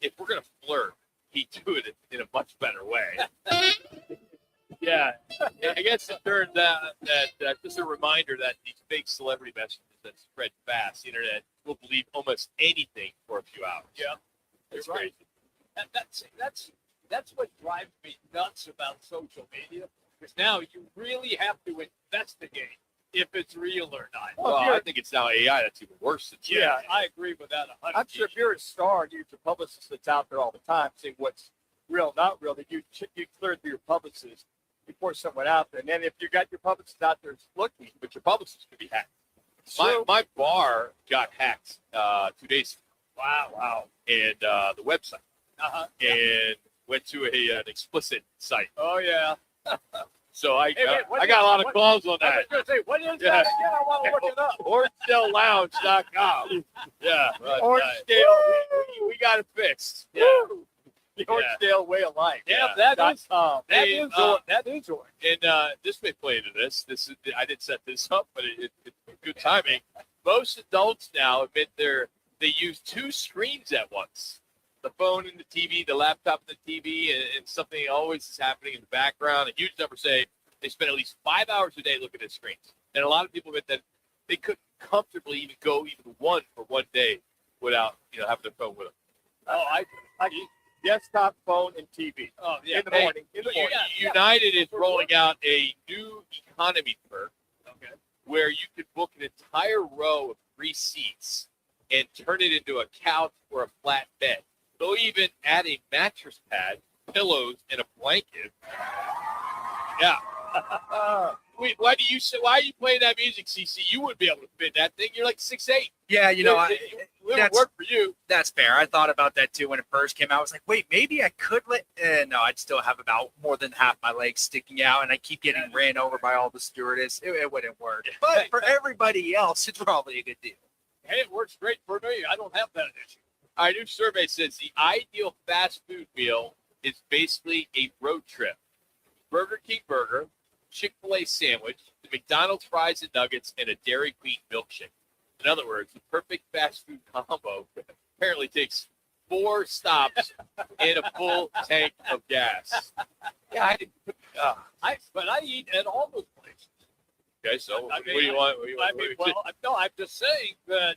if we're going to flirt, he'd do it in a much better way. Yeah, I guess it turned out that just a reminder that these fake celebrity messages that spread fast, the internet will believe almost anything for a few hours. Yeah, It's you're right. crazy. That's what drives me nuts about social media. Because now you really have to investigate if it's real or not. Well, I think it's now AI that's even worse than Shaq. Yeah, I agree with that 100%. I'm sure if you're a star and you're a publicist that's out there all the time saying what's real, not real, that you clear through your publicist before someone out there. And then if you got your publicist out there looking, But your publicist could be hacked. My bar got hacked 2 days ago. Wow. And the website. And went to an explicit site. Oh, yeah. So I what got a lot is- of calls on I that. was going to say, what is Yeah. that again? I want to look it up. OrangeDaleLounge.com. Yeah. Orange-Dale. We got it fixed. Yeah. The Orange-Dale way of life. Yeah, that Dot is com. that Hey, is orange. That is orange. And this may play into this. I didn't set this up, but it's good timing. Most adults now admit they use two screens at once. The phone and the TV, the laptop and the TV, and something always is happening in the background. A huge number say they spend at least 5 hours a day looking at screens. And a lot of people admit that they couldn't comfortably even go even one for one day without having their phone with them. Oh, I desktop, phone, and TV. Oh, yeah. In the morning. In the morning. United is rolling out a new economy perk where you could book an entire row of 3 seats and turn it into a couch or a flat bed. They'll even add a mattress pad, pillows, and a blanket. Yeah. Wait, why are you playing that music, CC? You wouldn't be able to fit that thing. You're like 6'8". Yeah, It would work for you. That's fair. I thought about that too when it first came out. I was like, wait, maybe I could let. No, I'd still have about more than half my legs sticking out, and I keep getting ran over by all the stewardess. It wouldn't work. But for everybody else, it's probably a good deal. Hey, it works great for me. I don't have that issue. Our new survey says the ideal fast food meal is basically a road trip. Burger King burger, Chick-fil-A sandwich, the McDonald's fries and nuggets, and a Dairy Queen milkshake. In other words, the perfect fast food combo apparently takes 4 stops and a full tank of gas. Yeah, but I eat at all those places. Okay, so I mean, what do you want? I'm just saying that.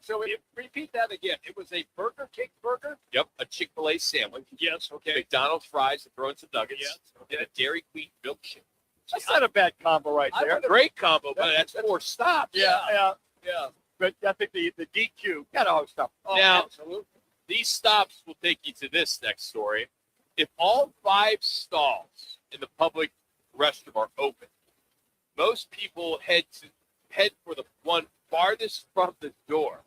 So repeat that again. It was a Burger King burger. Yep, a Chick-fil-A sandwich. Yes, okay. McDonald's fries and throwing some nuggets. Yes, and a Dairy Queen milkshake. That's not a bad combo right there. Great combo, but that's 4 stops. Yeah. Yeah. But I think the DQ got all stuff. Oh, Now, absolutely. These stops will take you to this next story. If all 5 stalls in the public restroom are open, most people head for the one farthest from the door.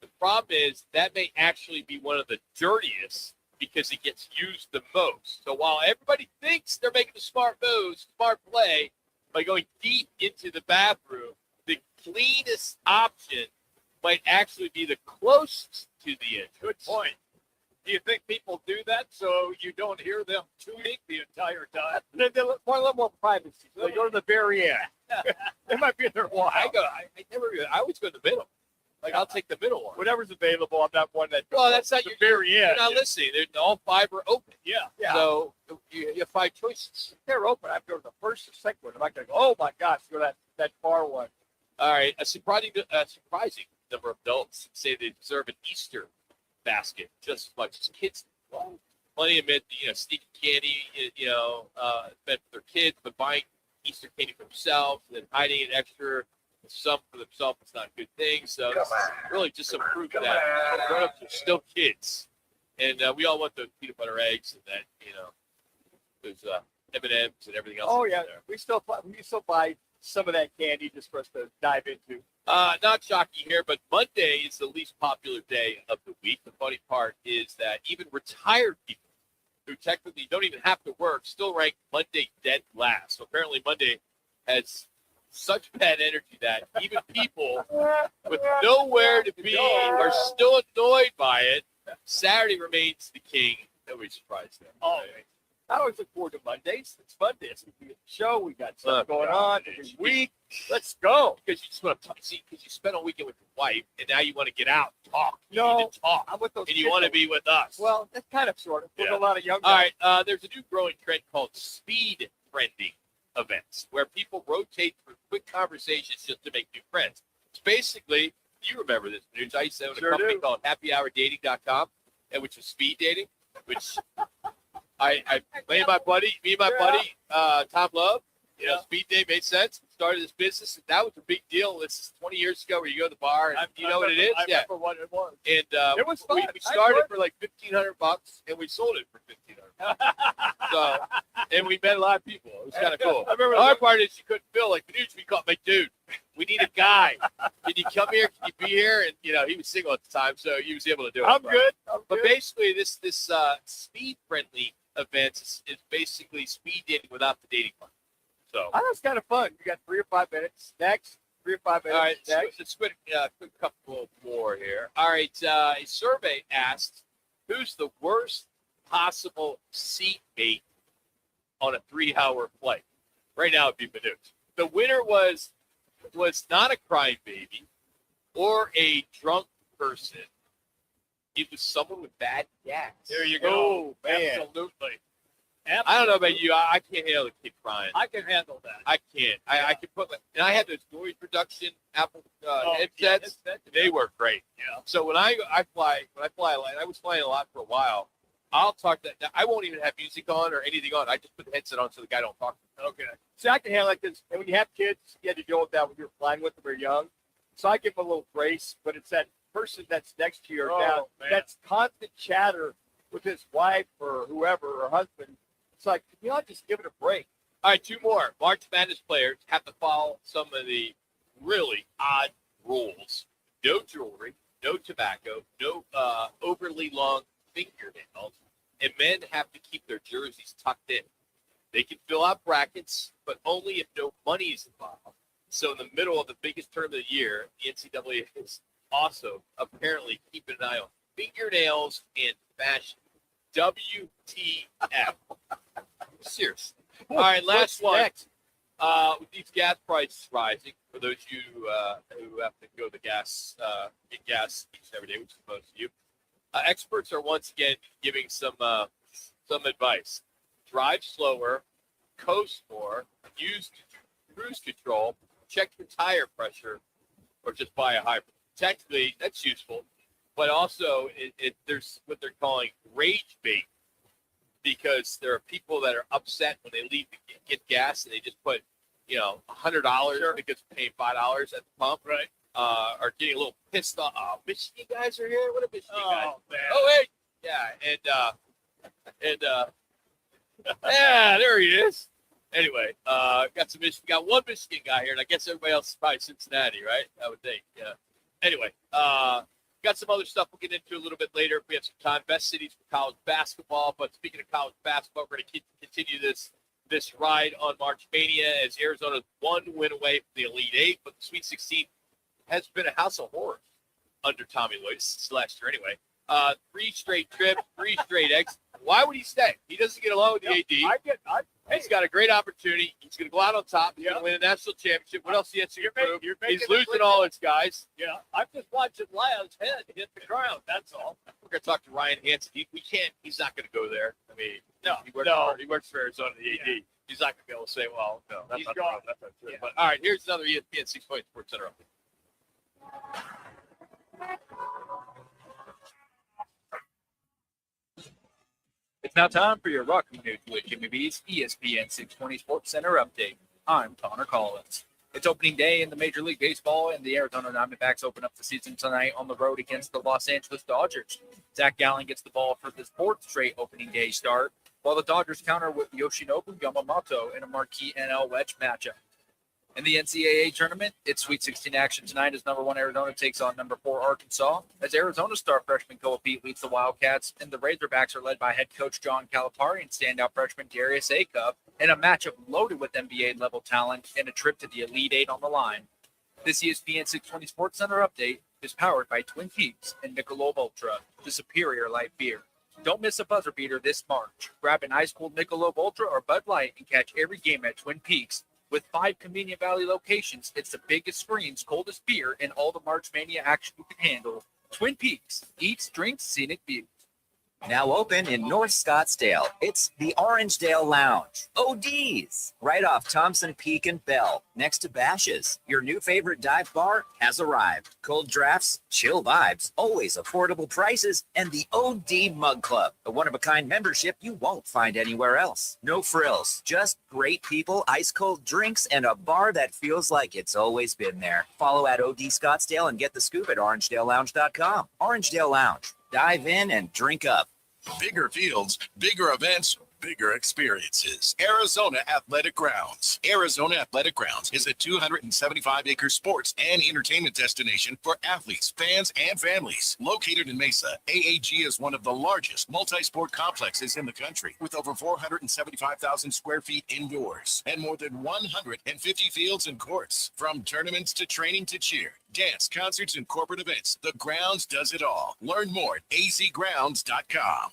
The problem is that may actually be one of the dirtiest because it gets used the most. So while everybody thinks they're making a smart move, smart play by going deep into the bathroom, the cleanest option might actually be the closest to the entrance. Good point. Do you think people do that so you don't hear them tooting the entire time? They want a little more privacy. So they go to the very end. They might be in there a while. I always go to the middle. Like, I'll take the middle one. Whatever's available, I'm not one that. Well, that's not the your very end. You're not listening. All 5 are open. Yeah. So you have 5 choices. If they're open, I have to go to the first or second one. I'm not going to go, oh my gosh, go to that far one. All right. A surprising number of adults say they deserve an Easter basket just as much as kids. Well, plenty admit, sneaking candy, meant for their kids, but buying Easter candy for themselves and then hiding an extra some for themselves is not a good thing. So it's really just some proof that grown-ups are still kids. And we all want those peanut butter eggs and that, those M&Ms and everything else. Oh, yeah. There. We still buy some of that candy just for us to dive into. Not shocking here, but Monday is the least popular day of the week. The funny part is that even retired people who technically don't even have to work still rank Monday dead last. So apparently Monday has such bad energy that even people with nowhere to be are still annoyed by it. Saturday remains the king. Nobody's surprised there. Oh, I always look forward to Mondays. It's Monday. It's the show. We got stuff going on every week. Let's go. Because you just want to because you spent a weekend with your wife, and now you want to get out and talk. You No, need to talk. I'm with those and you kids. want to be with us. Well, that's kind of sort of. With Yeah. a lot of young All guys. right. There's a new growing trend called speed friending events, where people rotate through quick conversations just to make new friends. It's basically, you remember this news. I used to own a Sure company do. called happyhourdating.com, and which was speed dating, which me and my buddy, Tom Love, speed date made sense. We started this business, and that was a big deal. This is 20 years ago where you go to the bar, and you know what it is? I remember what it was. And It was we fun. I started enjoyed for like $1,500, and we sold it for $1,500. So, and we met a lot of people. It was kind of cool. I remember The hard part is you couldn't fill. Like, we called my dude. We need a guy. Can you come here? Can you be here? And he was single at the time, so he was able to do it. I'm But- good. But basically, this speed friendly event is basically speed dating without the dating part. So. I know it's kind of fun. You got 3 or 5 minutes. Next, 3 or 5 minutes. All right, Next. let's put a quick couple more here. All right, a survey asked, who's the worst possible seatmate on a 3-hour flight? Right now, it'd be Manuch. The winner was not a crying baby or a drunk person. It was someone with bad gas. There you go. Oh, man. Absolutely. I don't know about you. I can't handle the kid crying. I can handle that. I can't. I can put and I had those noise reduction Apple headsets. headset, They work great. Yeah. So when I fly a lot, and I was flying a lot for a while, I'll talk that. I won't even have music on or anything on. I just put the headset on so the guy don't talk to me. Okay. See, I can handle like this. And when you have kids, you had to deal with that when you're flying with them or young. So I give them a little grace, but it's that person that's next to you or Oh, now man. that's constant chatter with his wife or whoever or husband. It's like, just give it a break. All right, 2 more. March Madness players have to follow some of the really odd rules. No jewelry, no tobacco, really long fingernails, and men have to keep their jerseys tucked in. They can fill out brackets, but only if no money is involved. So in the middle of the biggest tournament of the year, the NCAA is also apparently keeping an eye on fingernails and fashion. WTF. Seriously. All right, last one. Next? With these gas prices rising, for those of you who have to go to gas, get gas each and every day, which is most of you, experts are once again giving some advice. Drive slower, coast more, use cruise control, check your tire pressure, or just buy a hybrid. Technically, that's useful, but also there's what they're calling rage bait, because there are people that are upset when they leave to get gas and they just put, $100 because they're paying $5 at the pump, right? Are getting a little pissed off. Oh, Michigan guys are here. What a Michigan guys! Man. Oh wait, yeah, and yeah, there he is. Anyway, got one Michigan guy here, and I guess everybody else is probably Cincinnati, right? I would think. Yeah. Anyway, got some other stuff we'll get into a little bit later if we have some time. Best cities for college basketball. But speaking of college basketball, we're going to continue this ride on March Mania as Arizona's one win away from the Elite Eight, but the Sweet 16 has been a house of horrors under Tommy Lloyd since last year anyway. 3 straight trips, 3 straight eggs. Why would he stay? He doesn't get along with the AD. He's got a great opportunity. He's going to go out on top. He's going to win a national championship. What else he has to prove? He's losing all his guys. Yeah, I'm just watching Lyon's head hit the ground. That's all. We're going to talk to Ryan Hansen. We can't. He's not going to go there. I mean, he works for Arizona, the AD. Yeah. He's not going to be able to say, well, no, that's not gone. That's not true. Yeah. But all right, here's another ESPN 6 Point Sports Center update. It's now time for your Roc and Manuch with Jimmy B's ESPN 620 Sports Center update. I'm Connor Collins. It's opening day in the Major League Baseball, and the Arizona Diamondbacks open up the season tonight on the road against the Los Angeles Dodgers. Zach Gallen gets the ball for the 4th straight opening day start, while the Dodgers counter with Yoshinobu Yamamoto in a marquee NL West matchup. In the NCAA tournament, it's Sweet 16 action tonight as number 1 Arizona takes on number 4 Arkansas, as Arizona star freshman Koa Pete leads the Wildcats, and the Razorbacks are led by head coach John Calipari and standout freshman Darius Acuff in a matchup loaded with NBA-level talent and a trip to the Elite Eight on the line. This ESPN 620 Sports Center update is powered by Twin Peaks and Michelob Ultra, the superior light beer. Don't miss a buzzer beater this March. Grab an ice-cold Michelob Ultra or Bud Light and catch every game at Twin Peaks. With 5 convenient Valley locations, it's the biggest screens, coldest beer, and all the March Mania action you can handle. Twin Peaks. Eats, drinks, scenic views. Now open in North Scottsdale, it's the Orangedale Lounge. ODs, right off Thompson Peak and Bell, next to Bash's. Your new favorite dive bar has arrived. Cold drafts, chill vibes, always affordable prices, and the OD Mug Club, a one-of-a-kind membership you won't find anywhere else. No frills, just great people, ice-cold drinks, and a bar that feels like it's always been there. Follow at OD Scottsdale and get the scoop at orangedalelounge.com. Orangedale Lounge. Dive in and drink up. Bigger fields, bigger events, bigger experiences. Arizona Athletic Grounds. Arizona Athletic Grounds is a 275-acre sports and entertainment destination for athletes, fans, and families. Located in Mesa, AAG is one of the largest multi-sport complexes in the country, with over 475,000 square feet indoors and more than 150 fields and courts. From tournaments to training to cheer, dance, concerts, and corporate events, the grounds does it all. Learn more at azgrounds.com.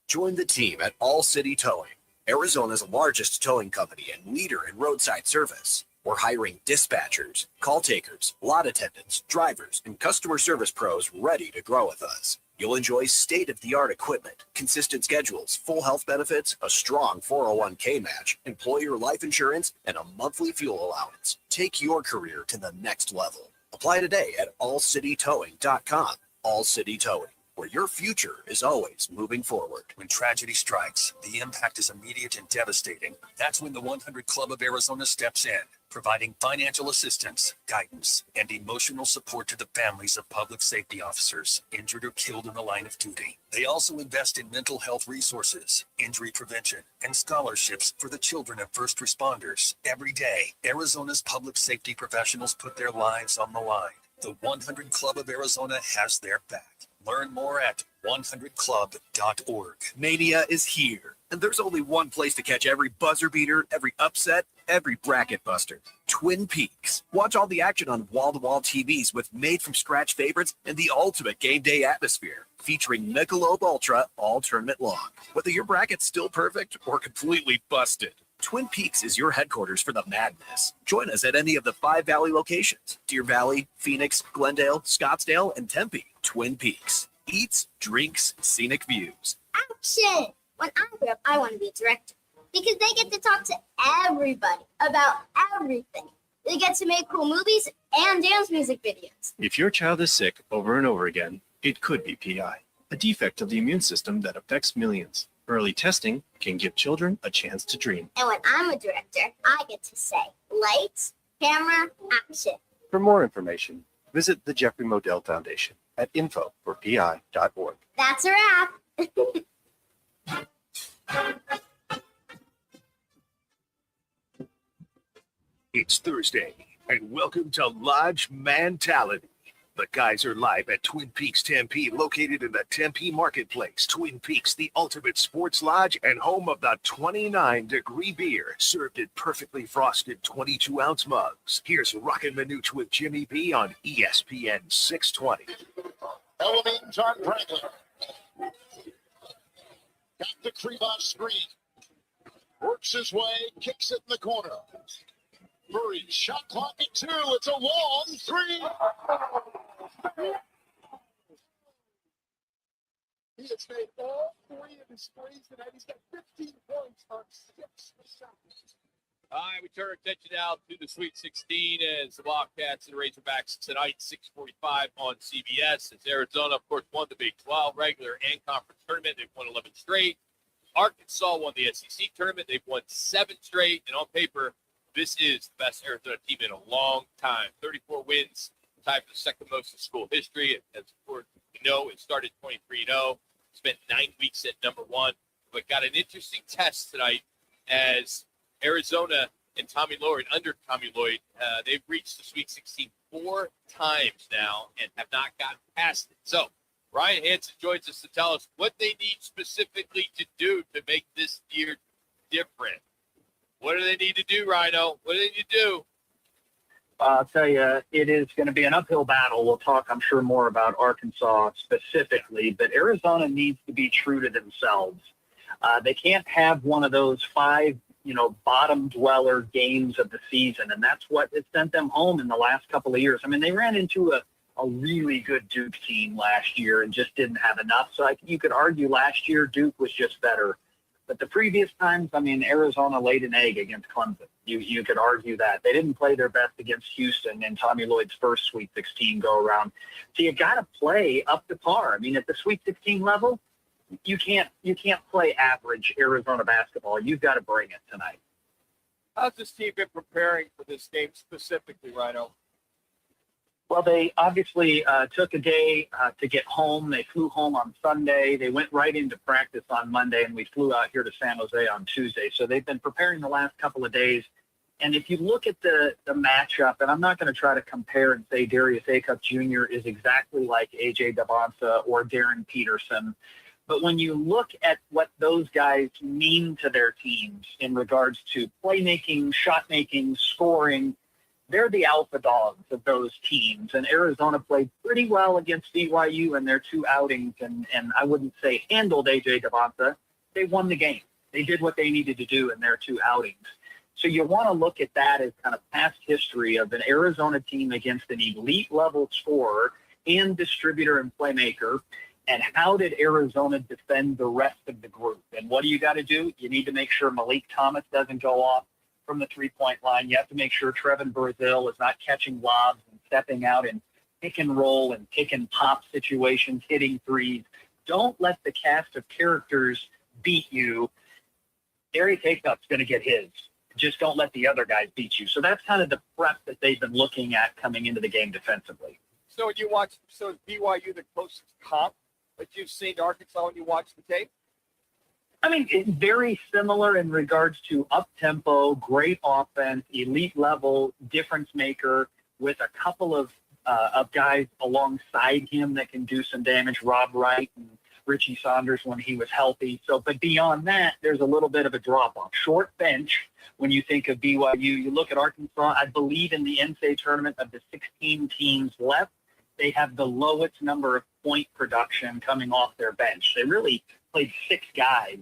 Join the team at All City Towing, Arizona's largest towing company and leader in roadside service. We're hiring dispatchers, call takers, lot attendants, drivers, and customer service pros ready to grow with us. You'll enjoy state-of-the-art equipment, consistent schedules, full health benefits, a strong 401k match, employer life insurance, and a monthly fuel allowance. Take your career to the next level. Apply today at allcitytowing.com. All City Towing, where your future is always moving forward. When tragedy strikes, the impact is immediate and devastating. That's when the 100 Club of Arizona steps in, providing financial assistance, guidance, and emotional support to the families of public safety officers injured or killed in the line of duty. They also invest in mental health resources, injury prevention, and scholarships for the children of first responders. Every day, Arizona's public safety professionals put their lives on the line. The 100 Club of Arizona has their back. Learn more at 100club.org. Mania is here, and there's only one place to catch every buzzer beater, every upset, every bracket buster. Twin Peaks. Watch all the action on wall-to-wall TVs with made-from-scratch favorites and the ultimate game day atmosphere, featuring Michelob Ultra all tournament long. Whether your bracket's still perfect or completely busted, Twin Peaks is your headquarters for the madness. Join us at any of the 5 Valley locations: Deer Valley, Phoenix, Glendale, Scottsdale, and Tempe. Twin Peaks. Eats, drinks, scenic views. Action! When I grow up, I want to be a director because they get to talk to everybody about everything. They get to make cool movies and dance music videos. If your child is sick over and over again, it could be PI, a defect of the immune system that affects millions. Early testing can give children a chance to dream. And when I'm a director, I get to say, lights, camera, action. For more information, visit the Jeffrey Modell Foundation at info4pi.org. That's a wrap. It's Thursday, and welcome to Lodge Mentality. The guys are live at Twin Peaks Tempe, located in the Tempe Marketplace. Twin Peaks, the ultimate sports lodge and home of the 29-degree beer, served in perfectly frosted 22-ounce mugs. Here's Roc and Manuch with Jimmy B on ESPN 620. Elevating John Franklin. Got the Krivas screen. Works his way, kicks it in the corner. Murray, shot clock at 2. It's a long 3. He has made all 3 of his threes tonight. He's got 15 points on 6 shots. All right, we turn our attention now to the Sweet 16 as the Wildcats and Razorbacks tonight, 6:45 on CBS. As Arizona, of course, won the Big 12 regular and conference tournament. They've won 11 straight. Arkansas won the SEC tournament. They've won 7 straight. And on paper, this is the best Arizona team in a long time. 34 wins, tied for the second most in school history. As of course we know, it started 23-0. Spent 9 weeks at number 1, but got an interesting test tonight as Arizona and Tommy Lloyd, under Tommy Lloyd, they've reached the Sweet 16 4 times now and have not gotten past it. So Ryan Hansen joins us to tell us what they need specifically to do to make this year different. What do they need to do, Rhino? What do they need to do? I'll tell you, it is going to be an uphill battle. We'll talk, I'm sure, more about Arkansas specifically, but Arizona needs to be true to themselves. They can't have one of those 5, bottom dweller games of the season, and that's what has sent them home in the last couple of years. I mean, they ran into a really good Duke team last year and just didn't have enough. So you could argue last year Duke was just better. But the previous times, Arizona laid an egg against Clemson. You could argue that. They didn't play their best against Houston in Tommy Lloyd's first Sweet 16 go-around. So you got to play up to par. At the Sweet 16 level, you can't play average Arizona basketball. You've got to bring it tonight. How's this team been preparing for this game specifically, Rhino? Well, they obviously took a day to get home. They flew home on Sunday. They went right into practice on Monday, and we flew out here to San Jose on Tuesday. So they've been preparing the last couple of days. And if you look at the matchup, and I'm not going to try to compare and say Darius Acup Jr. is exactly like A.J. Devonta or Darren Peterson, but when you look at what those guys mean to their teams in regards to playmaking, shot-making, scoring, they're the alpha dogs of those teams. And Arizona played pretty well against BYU in their 2 outings, and I wouldn't say handled A.J. Devonta. They won the game. They did what they needed to do in their 2 outings. So you want to look at that as kind of past history of an Arizona team against an elite-level scorer and distributor and playmaker, and how did Arizona defend the rest of the group? And what do you got to do? You need to make sure Malik Thomas doesn't go off from the 3-point line. You have to make sure Trevin Brazil is not catching lobs and stepping out in pick and roll and pick and pop situations, hitting threes. Don't let the cast of characters beat you. Darius Acup's going to get his. Just don't let the other guys beat you. So that's kind of the prep that they've been looking at coming into the game defensively. So when you watch, is BYU the closest comp that you've seen to Arkansas when you watch the tape? It's very similar in regards to up-tempo, great offense, elite level, difference maker with a couple of of guys alongside him that can do some damage. Rob Wright and Richie Saunders when he was healthy. So, but beyond that, there's a little bit of a drop off. Short bench. When you think of BYU, you look at Arkansas. I believe in the NCAA tournament of the 16 teams left, they have the lowest number of point production coming off their bench. They really played 6 guys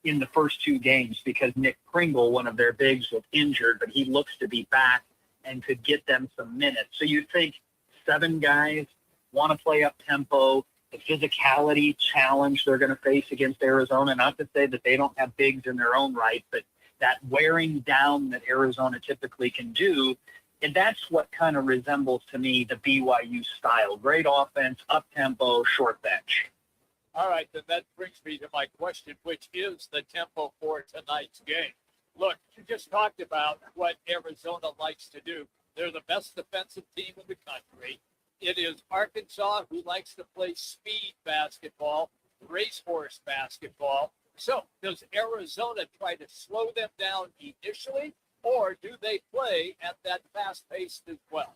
in the first 2 games because Nick Pringle, one of their bigs, was injured, but he looks to be back and could get them some minutes. So you think 7 guys want to play up tempo, the physicality challenge they're going to face against Arizona, not to say that they don't have bigs in their own right, but that wearing down that Arizona typically can do. And that's what kind of resembles to me the BYU style. Great offense, up-tempo, short bench. All right, then that brings me to my question, which is the tempo for tonight's game. Look, you just talked about what Arizona likes to do. They're the best defensive team in the country. It is Arkansas who likes to play speed basketball, racehorse basketball. So does Arizona try to slow them down initially, or do they play at that fast pace as well?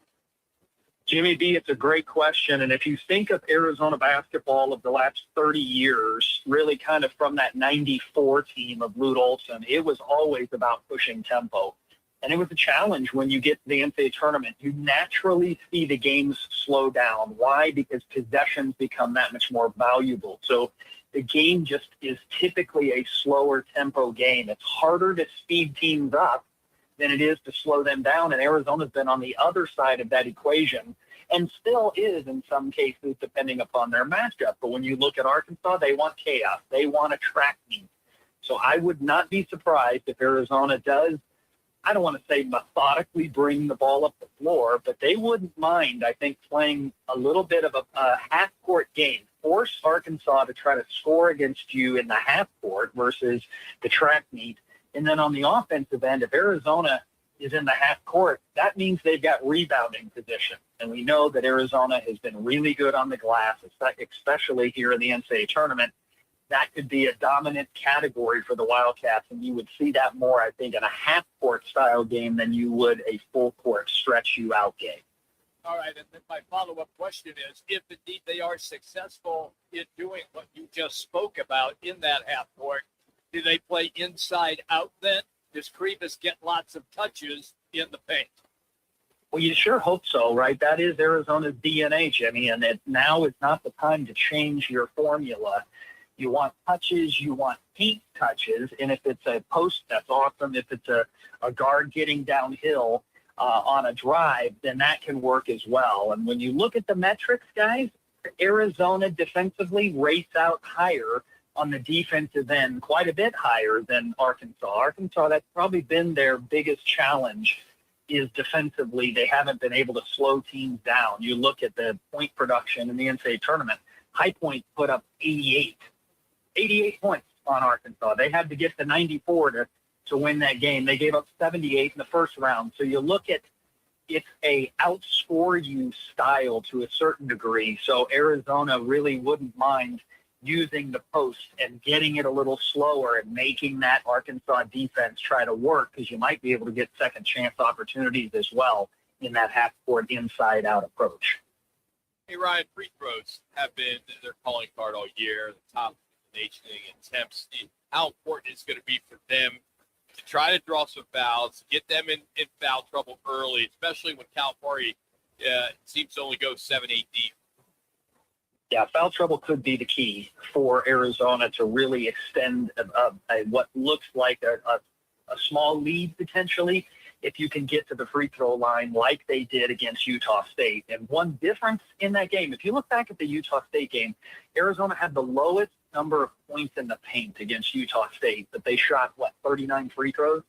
Jimmy B, it's a great question. And if you think of Arizona basketball of the last 30 years, really kind of from that 94 team of Lute Olson, it was always about pushing tempo. And it was a challenge when you get to the NCAA tournament. You naturally see the games slow down. Why? Because possessions become that much more valuable. So the game just is typically a slower tempo game. It's harder to speed teams up than it is to slow them down. And Arizona's been on the other side of that equation and still is in some cases, depending upon their matchup. But when you look at Arkansas, they want chaos. They want a track meet. So I would not be surprised if Arizona does, I don't want to say methodically bring the ball up the floor, but they wouldn't mind, I think, playing a little bit of a half-court game. Force Arkansas to try to score against you in the half-court versus the track meet. And then on the offensive end, if Arizona is in the half-court, that means they've got rebounding position. And we know that Arizona has been really good on the glass, especially here in the NCAA tournament. That could be a dominant category for the Wildcats, and you would see that more, I think, in a half-court style game than you would a full-court stretch-you-out game. All right, and then my follow-up question is, if indeed they are successful in doing what you just spoke about in that half-court, do they play inside out then? Does Krivas get lots of touches in the paint? Well, you sure hope so, right? That is Arizona's DNA, Jimmy, and now is not the time to change your formula. You want touches, you want paint touches, and if it's a post, that's awesome. If it's a guard getting downhill on a drive, then that can work as well. And when you look at the metrics, guys, Arizona defensively rates out higher on the defensive end, quite a bit higher than Arkansas. Arkansas, that's probably been their biggest challenge, is defensively. They haven't been able to slow teams down. You look at the point production in the NCAA tournament, High Point put up 88 points on Arkansas. They had to get to 94 to win that game. They gave up 78 in the first round. So you look at, it's a outscore you style to a certain degree. So Arizona really wouldn't mind using the post and getting it a little slower and making that Arkansas defense try to work, because you might be able to get second chance opportunities as well in that half-court inside-out approach. Hey, Ryan, free throws have been their calling card all year, the top of the nation in attempts. How important it's going to be for them to try to draw some fouls, get them in foul trouble early, especially when Calipari seems to only go 7-8 deep. Yeah, foul trouble could be the key for Arizona to really extend what looks like a small lead potentially if you can get to the free throw line like they did against Utah State. And one difference in that game, if you look back at the Utah State game, Arizona had the lowest number of points in the paint against Utah State, but they shot, 39 free throws?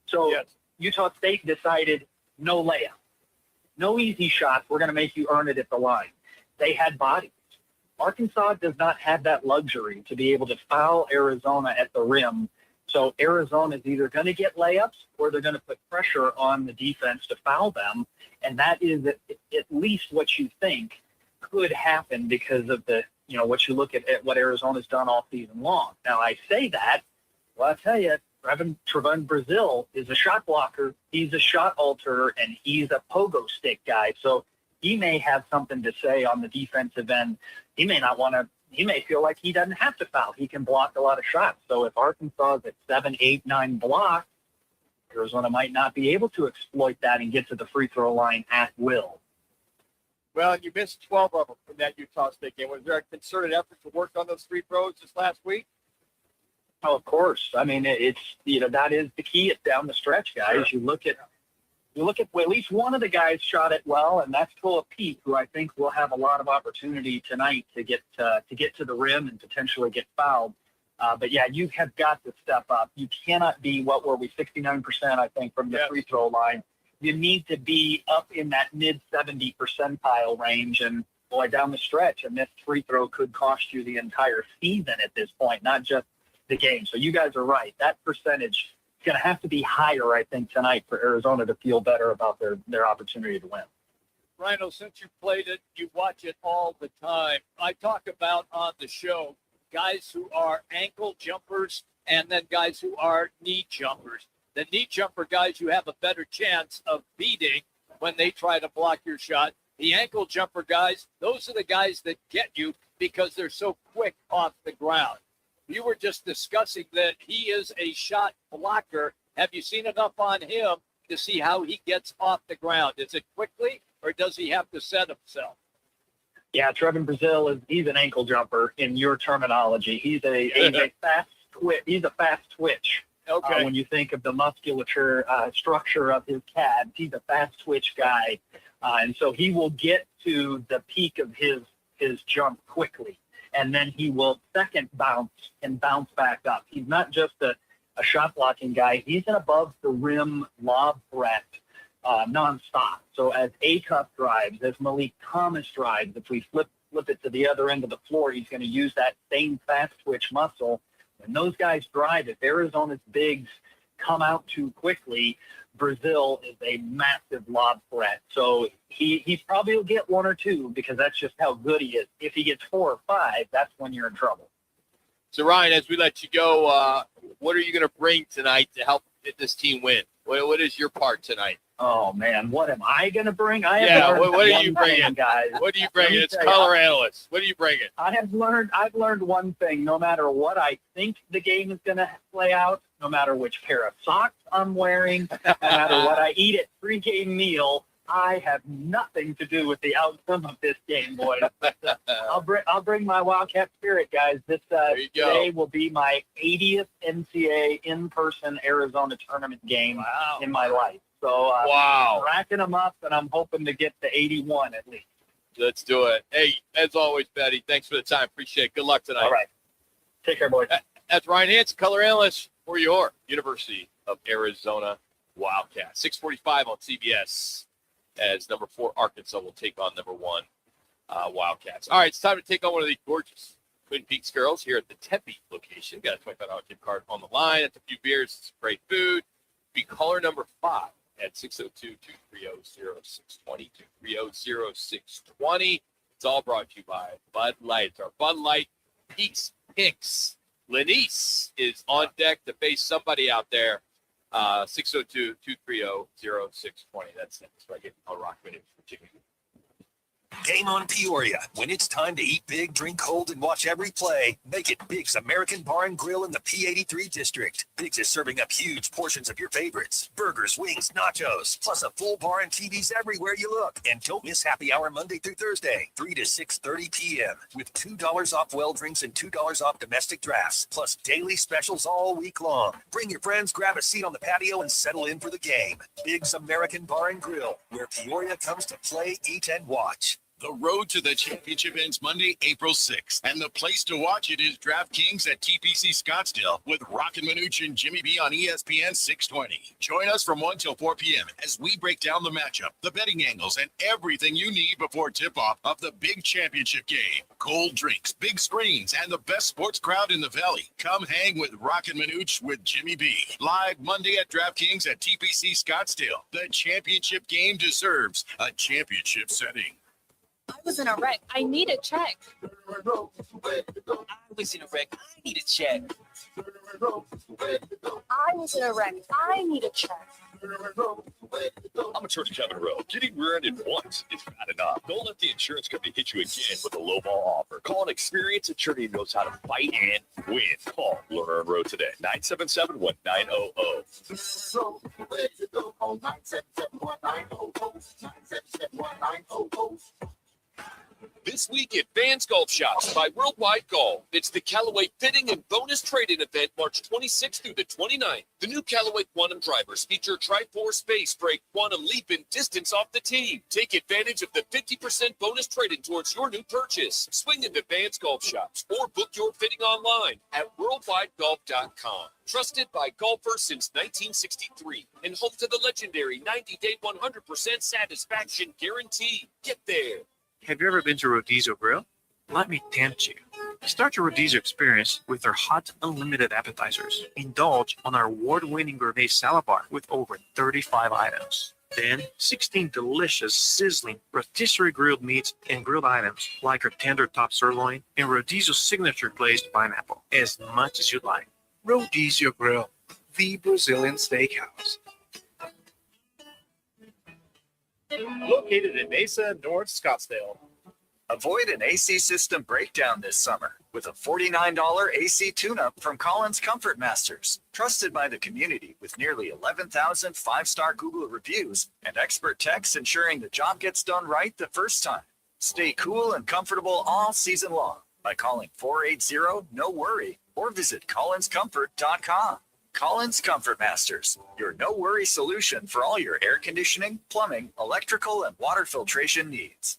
So yes. Utah State decided no layup, no easy shots. We're going to make you earn it at the line. They had bodies. Arkansas does not have that luxury to be able to foul Arizona at the rim. So Arizona is either going to get layups or they're going to put pressure on the defense to foul them. And that is at least what you think could happen because of what you look at what Arizona's done all season long. Now, I say that, well, I'll tell you, Trevon Brazil is a shot blocker. He's a shot alterer, and he's a pogo stick guy. So he may have something to say on the defensive end. He may not want to. He may feel like he doesn't have to foul. He can block a lot of shots. So if Arkansas is at 7, 8, 9 blocks, Arizona might not be able to exploit that and get to the free throw line at will. Well, you missed 12 of them from that Utah State game. Was there a concerted effort to work on those free throws this last week? Oh, of course. I mean, it's, that is the key. It's down the stretch, guys. Sure. You look at well, at least one of the guys shot it well, and that's Philip Peak, who I think will have a lot of opportunity tonight to get to the rim and potentially get fouled. But yeah, you have got to step up. You cannot be, 69%, I think, from the free throw line. You need to be up in that mid 70 percentile range. And boy, down the stretch, a missed free throw could cost you the entire season at this point, not just the game. So you guys are right. That percentage is going to have to be higher, I think, tonight for Arizona to feel better about their opportunity to win. Rhino, since you played it, you watch it all the time. I talk about on the show guys who are ankle jumpers and then guys who are knee jumpers. The knee jumper guys you have a better chance of beating when they try to block your shot. The ankle jumper guys, those are the guys that get you because they're so quick off the ground. You were just discussing that he is a shot blocker. Have you seen enough on him to see how he gets off the ground? Is it quickly or does he have to set himself? Yeah, Trevin Brazil he's an ankle jumper in your terminology. He's a fast twitch. He's a fast twitch. Okay. When you think of the musculature structure of his calves, he's a fast twitch guy, and so he will get to the peak of his jump quickly, and then he will second bounce and bounce back up. He's not just a shot blocking guy. He's an above the rim lob threat nonstop. So as Acuff drives, as Malik Thomas drives, if we flip it to the other end of the floor, he's going to use that same fast twitch muscle. When those guys drive, if Arizona's bigs come out too quickly, Brazil is a massive lob threat. So he probably will get one or two because that's just how good he is. If he gets 4 or 5, that's when you're in trouble. So, Ryan, as we let you go, what are you going to bring tonight to help this team win? What is your part tonight? Oh, man, what am I going to bring? What are you bringing, guys? What are you bringing? It's color analyst. What are you bringing? I've learned one thing. No matter what I think the game is going to play out, no matter which pair of socks I'm wearing, no matter what I eat at pregame meal, I have nothing to do with the outcome of this game, boys. But, I'll bring my Wildcat spirit, guys. This today will be my 80th NCAA in-person Arizona tournament game in my life. So racking them up, and I'm hoping to get to 81 at least. Let's do it. Hey, as always, Betty, thanks for the time. Appreciate it. Good luck tonight. All right. Take care, boys. That's Ryan Hansen, color analyst for your University of Arizona Wildcats. 6:45 on CBS as number 4 Arkansas will take on number 1 Wildcats. All right, it's time to take on one of the gorgeous Twin Peaks girls here at the Tempe location. Got a $25 gift card on the line. It's a few beers. It's great food. Be caller number 5 at 602-230-0620, 230-0620. It's all brought to you by Bud Light. It's our Bud Light Peaks Picks. Lenice is on deck to face somebody out there. 602-230-0620. That's next. So I get a Roc Manuch for Jimmy. Game on Peoria. When it's time to eat big, drink cold, and watch every play, make it Big's American Bar and Grill in the P83 district. Big's is serving up huge portions of your favorites. Burgers, wings, nachos, plus a full bar and TVs everywhere you look. And don't miss happy hour Monday through Thursday, 3 to 6:30 p.m. with $2 off well drinks and $2 off domestic drafts, plus daily specials all week long. Bring your friends, grab a seat on the patio, and settle in for the game. Big's American Bar and Grill, where Peoria comes to play, eat, and watch. The road to the championship ends Monday, April 6th, and the place to watch it is DraftKings at TPC Scottsdale with Roc and Manuch and Jimmy B on ESPN 620. Join us from 1 till 4 p.m. as we break down the matchup, the betting angles, and everything you need before tip-off of the big championship game. Cold drinks, big screens, and the best sports crowd in the Valley. Come hang with Roc and Manuch with Jimmy B. Live Monday at DraftKings at TPC Scottsdale. The championship game deserves a championship setting. I was in a wreck. I need a check. I was in a wreck. I need a check. I was in a wreck. I need a check. I'm Attorney Kevin Rowe. Getting rear-ended once is bad enough. Don't let the insurance company hit you again with a lowball offer. Call an experienced attorney who knows how to fight and win. Call Lerner and Rowe today. 977-1900. This week at Vans Golf Shops by Worldwide Golf, it's the Callaway Fitting and Bonus Trade-In event March 26th through the 29th. The new Callaway Quantum drivers feature Tri-Force Space Brake Quantum Leap and distance off the tee. Take advantage of the 50% bonus trade-in towards your new purchase. Swing into Vans Golf Shops or book your fitting online at worldwidegolf.com. Trusted by golfers since 1963 and home to the legendary 90-day 100% satisfaction guarantee. Get there. Have you ever been to Rodizo Grill? Let me tempt you. Start your Rodizo experience with our hot, unlimited appetizers. Indulge on our award-winning gourmet salad bar with over 35 items. Then, 16 delicious, sizzling, rotisserie grilled meats and grilled items like our tender top sirloin and Rodizo's signature glazed pineapple, as much as you'd like. Rodizo Grill, the Brazilian steakhouse. Located in Mesa, North Scottsdale. Avoid an AC system breakdown this summer with a $49 AC tune-up from Collins Comfort Masters. Trusted by the community with nearly 11,000 five-star Google reviews and expert techs ensuring the job gets done right the first time. Stay cool and comfortable all season long by calling 480-NO-WORRY or visit collinscomfort.com. Collins Comfort Masters, your no-worry solution for all your air conditioning, plumbing, electrical, and water filtration needs.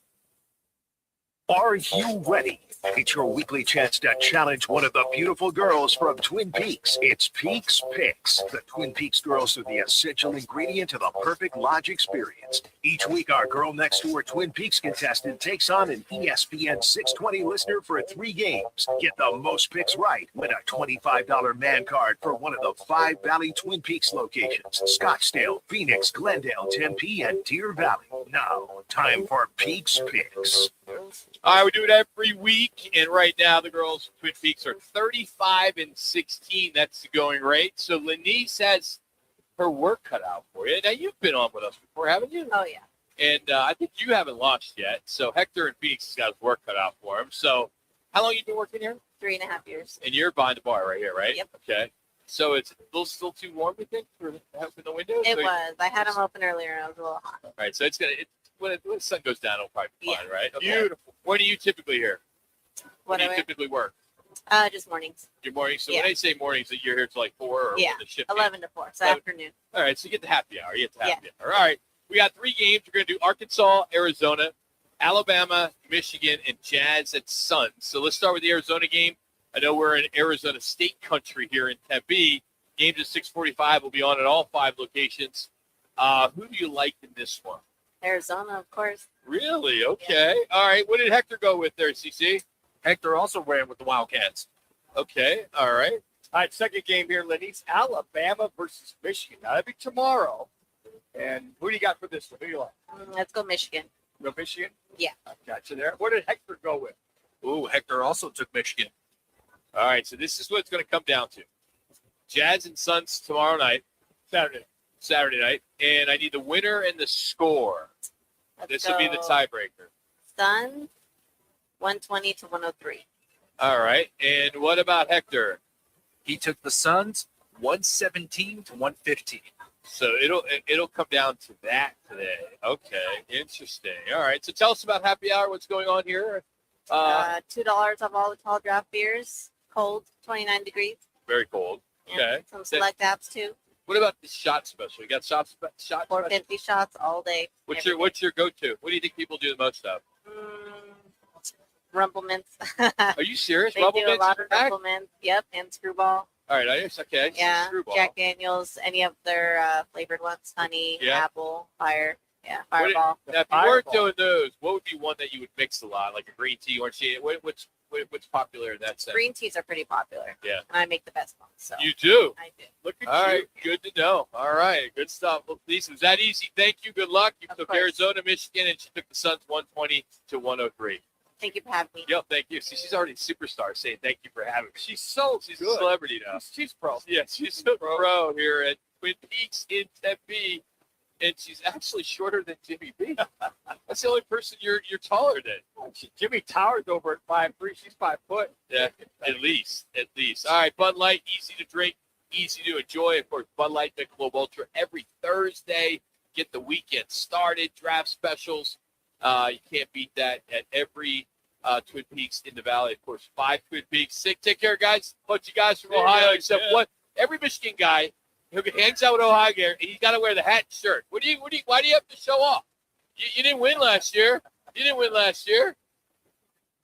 Are you ready? It's your weekly chance to challenge one of the beautiful girls from Twin Peaks. It's Peaks Picks. The Twin Peaks girls are the essential ingredient to the perfect lodge experience. Each week, our girl next door Twin Peaks contestant takes on an ESPN 620 listener for 3 games. Get the most picks right. Win a $25 man card for one of the 5 Valley Twin Peaks locations: Scottsdale, Phoenix, Glendale, Tempe, and Deer Valley. Now, time for Peaks Picks. All right, we do it every week, and right now the girls from Twin Peaks are 35-16. That's the going rate. So Lenice has her work cut out for you. Now, you've been on with us before, haven't you? Oh, yeah. And I think you haven't lost yet. So Hector in Phoenix has got his work cut out for him. So how long you been working here? 3.5 years. And you're behind the bar right here, right? Yep. Okay. So it's still too warm, you think, for open the windows? It was. I had them open earlier, and it was a little hot. All right, so when the sun goes down, it'll probably be fine, right? Okay. Beautiful. When are you typically here? When do you typically work? Just mornings. Your mornings. So Yeah. when they say mornings, that you're here till like 4 or Yeah, when the shift 11 to 4, so 11. afternoon. All right, so you get the happy hour. You get the happy hour. All right, we got 3 games. We're going to do Arkansas, Arizona, Alabama, Michigan, and Jazz at Suns. So let's start with the Arizona game. I know we're in Arizona State country here in Tempe. Games at 6:45 will be on at all 5 locations. Who do you like in this one? Arizona, of course. Really? Okay. Yeah. All right. What did Hector go with there, CC? Hector also ran with the Wildcats. Okay. All right. All right, second game here, Lenice. Alabama versus Michigan. Now, that'll be tomorrow. And who do you got for this one? Who do you like? Let's go Michigan. Go Michigan? Yeah. I got you there. What did Hector go with? Ooh, Hector also took Michigan. All right. So this is what it's going to come down to. Jazz and Suns tomorrow night. Saturday night. And I need the winner and the score. This will be the tiebreaker. Suns, 120 to 103. All right. And what about Hector? He took the Suns 117 to 115. So it'll come down to that today. Okay. Interesting. All right. So tell us about happy hour. What's going on here? $2 off all the tall draft beers. Cold, 29 degrees. Very cold. Yeah, Okay. some select apps too. What about the shot special? You got shot 450 shots all day. What's your go-to? What do you think people do the most of? Rumplements. Are you serious? They do a Rumplements lot is of back? rumplements. Yep, and screwball. All right, okay. Yeah, Screwball. Jack Daniels, any of their flavored ones, honey, Yeah. apple, fire. Yeah, What fireball. now, if you weren't doing those, what would be one that you would mix a lot, like a green tea, orange tea? What's popular in that sense? Green teas are pretty popular. Yeah. And I make the best ones. So. You do? I do. Look at All right, good to know. All right, good stuff. Well, Lisa, was that easy? Thank you. Good luck. You took Arizona, Michigan, and she took the Suns 120 to 103. Thank you for having me. Yep, thank you. See, she's already a superstar saying thank you for having me. She's a good. celebrity now. She's pro. Yeah, she's a pro here at Twin Peaks in Tempe, and she's actually shorter than Jimmy B. That's the only person you're taller than. Jimmy towers over at 5'3". She's 5 foot. Yeah, at least. All right, Bud Light, easy to drink, easy to enjoy. Of course, Bud Light, Michelob Ultra every Thursday. Get the weekend started. Draft specials. You can't beat that at every Twin Peaks in the Valley. Of course, 5 Twin Peaks. Take care, guys. Bunch of guys from Ohio, except one. Every Michigan guy who hangs out with Ohio gear, he's got to wear the hat and shirt. Why do you have to show off? You didn't win last year.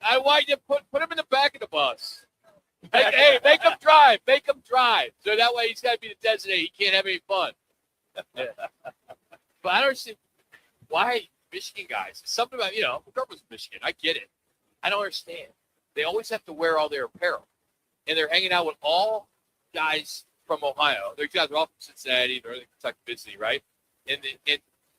Why you put him in the back of the bus? Make him drive. So that way he's got to be the designated. He can't have any fun. Yeah. But I don't understand why Michigan guys. Something about Ricardo's Michigan. I get it. I don't understand. They always have to wear all their apparel, and they're hanging out with all guys from Ohio. Their guys are all from Cincinnati, Northern Kentucky, visiting, right? And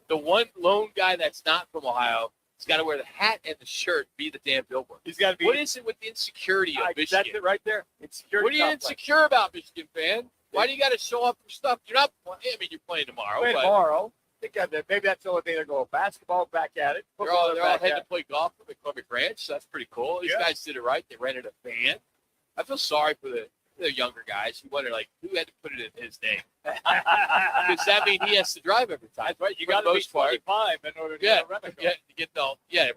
the one lone guy that's not from Ohio, he's got to wear the hat and the shirt, be the damn billboard. He's got to be. What is it with the insecurity of Michigan? That's it right there. Insecurity. What are you insecure about, Michigan fan? Why do you got to show off your stuff? You're not. You're playing tomorrow. Tomorrow. Maybe that's the only thing. They're going basketball back at it. They're all heading to play golf at McCormick Ranch. So that's pretty cool. These guys did it right. They rented a van. I feel sorry for the younger guys who wonder, who had to put it in his name? Because that means he has to drive every time. That's right. You got to be 25 in order to get a rental car.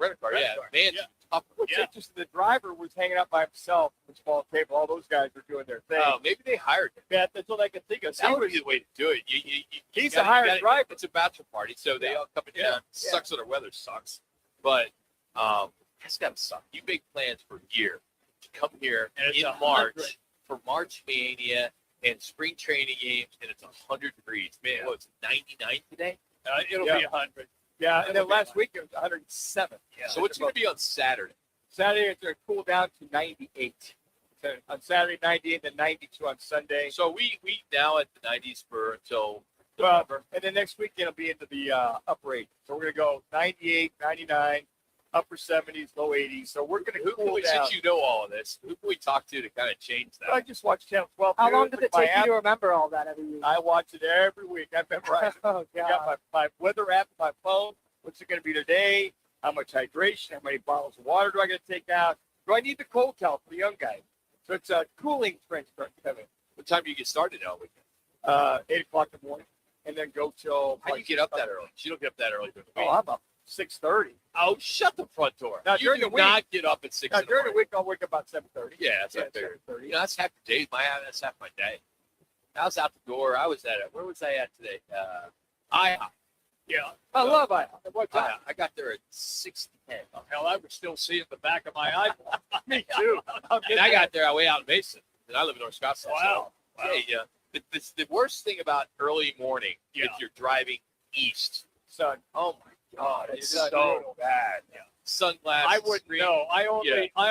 Rental car. Van's tough. What's interesting, the driver was hanging out by himself at the small table. All those guys were doing their thing. Oh, maybe they hired him. Yeah, that's all I can think of. That would be the way to do it. He's a hired driver. It's a bachelor party, so they all come down. Sucks when the weather sucks. But that's got to suck. You make plans for a year to come here in March for March Mania and spring training games, and it's 100 degrees. Man, what's it, 99 today? It'll be 100. Yeah, and then last week it was 107. Yeah. So what's going to be on Saturday? Saturday it's going to cool down to 98. So on Saturday, 98, then 92 on Sunday. So we now at the 90s for until November. And then next week it'll be into the upper 80s. So we're going to go 98, 99, upper 70s, low 80s. So we're going to cool down. Since you know all of this, who can we talk to kind of change that? I just watched Channel 12. How long does it take you to remember all that every week? I watch it every week. I memorize it. Oh, I got my weather app on my phone. What's it going to be today? How much hydration? How many bottles of water do I got to take out? Do I need the cold towel for the young guy? So it's a cooling trend starting to come in. What time do you get started now? 8 o'clock in the morning, and then go till. How do you get up that early? You don't get up that early. Oh, I'm up 6:30. Oh, shut the front door. Now, you do not get up at 6. Now, during the week, I'll wake up about 7:30. Yeah, that's what I figured. That's half your day. That's half my day. I was out the door. I was at it. Where was I at today? IHOP. Yeah, I love IHOP. At what time? I got there at 6:10. Oh, hell, I was still seeing the back of my iPhone. Me too. And I got there way out in Mason. And I live in North Scottsdale. Wow. So, yeah. The worst thing about early morning, if you're driving east, sun. Oh my God, it's so brutal. bad. Yeah. Sunglasses. I wouldn't know. I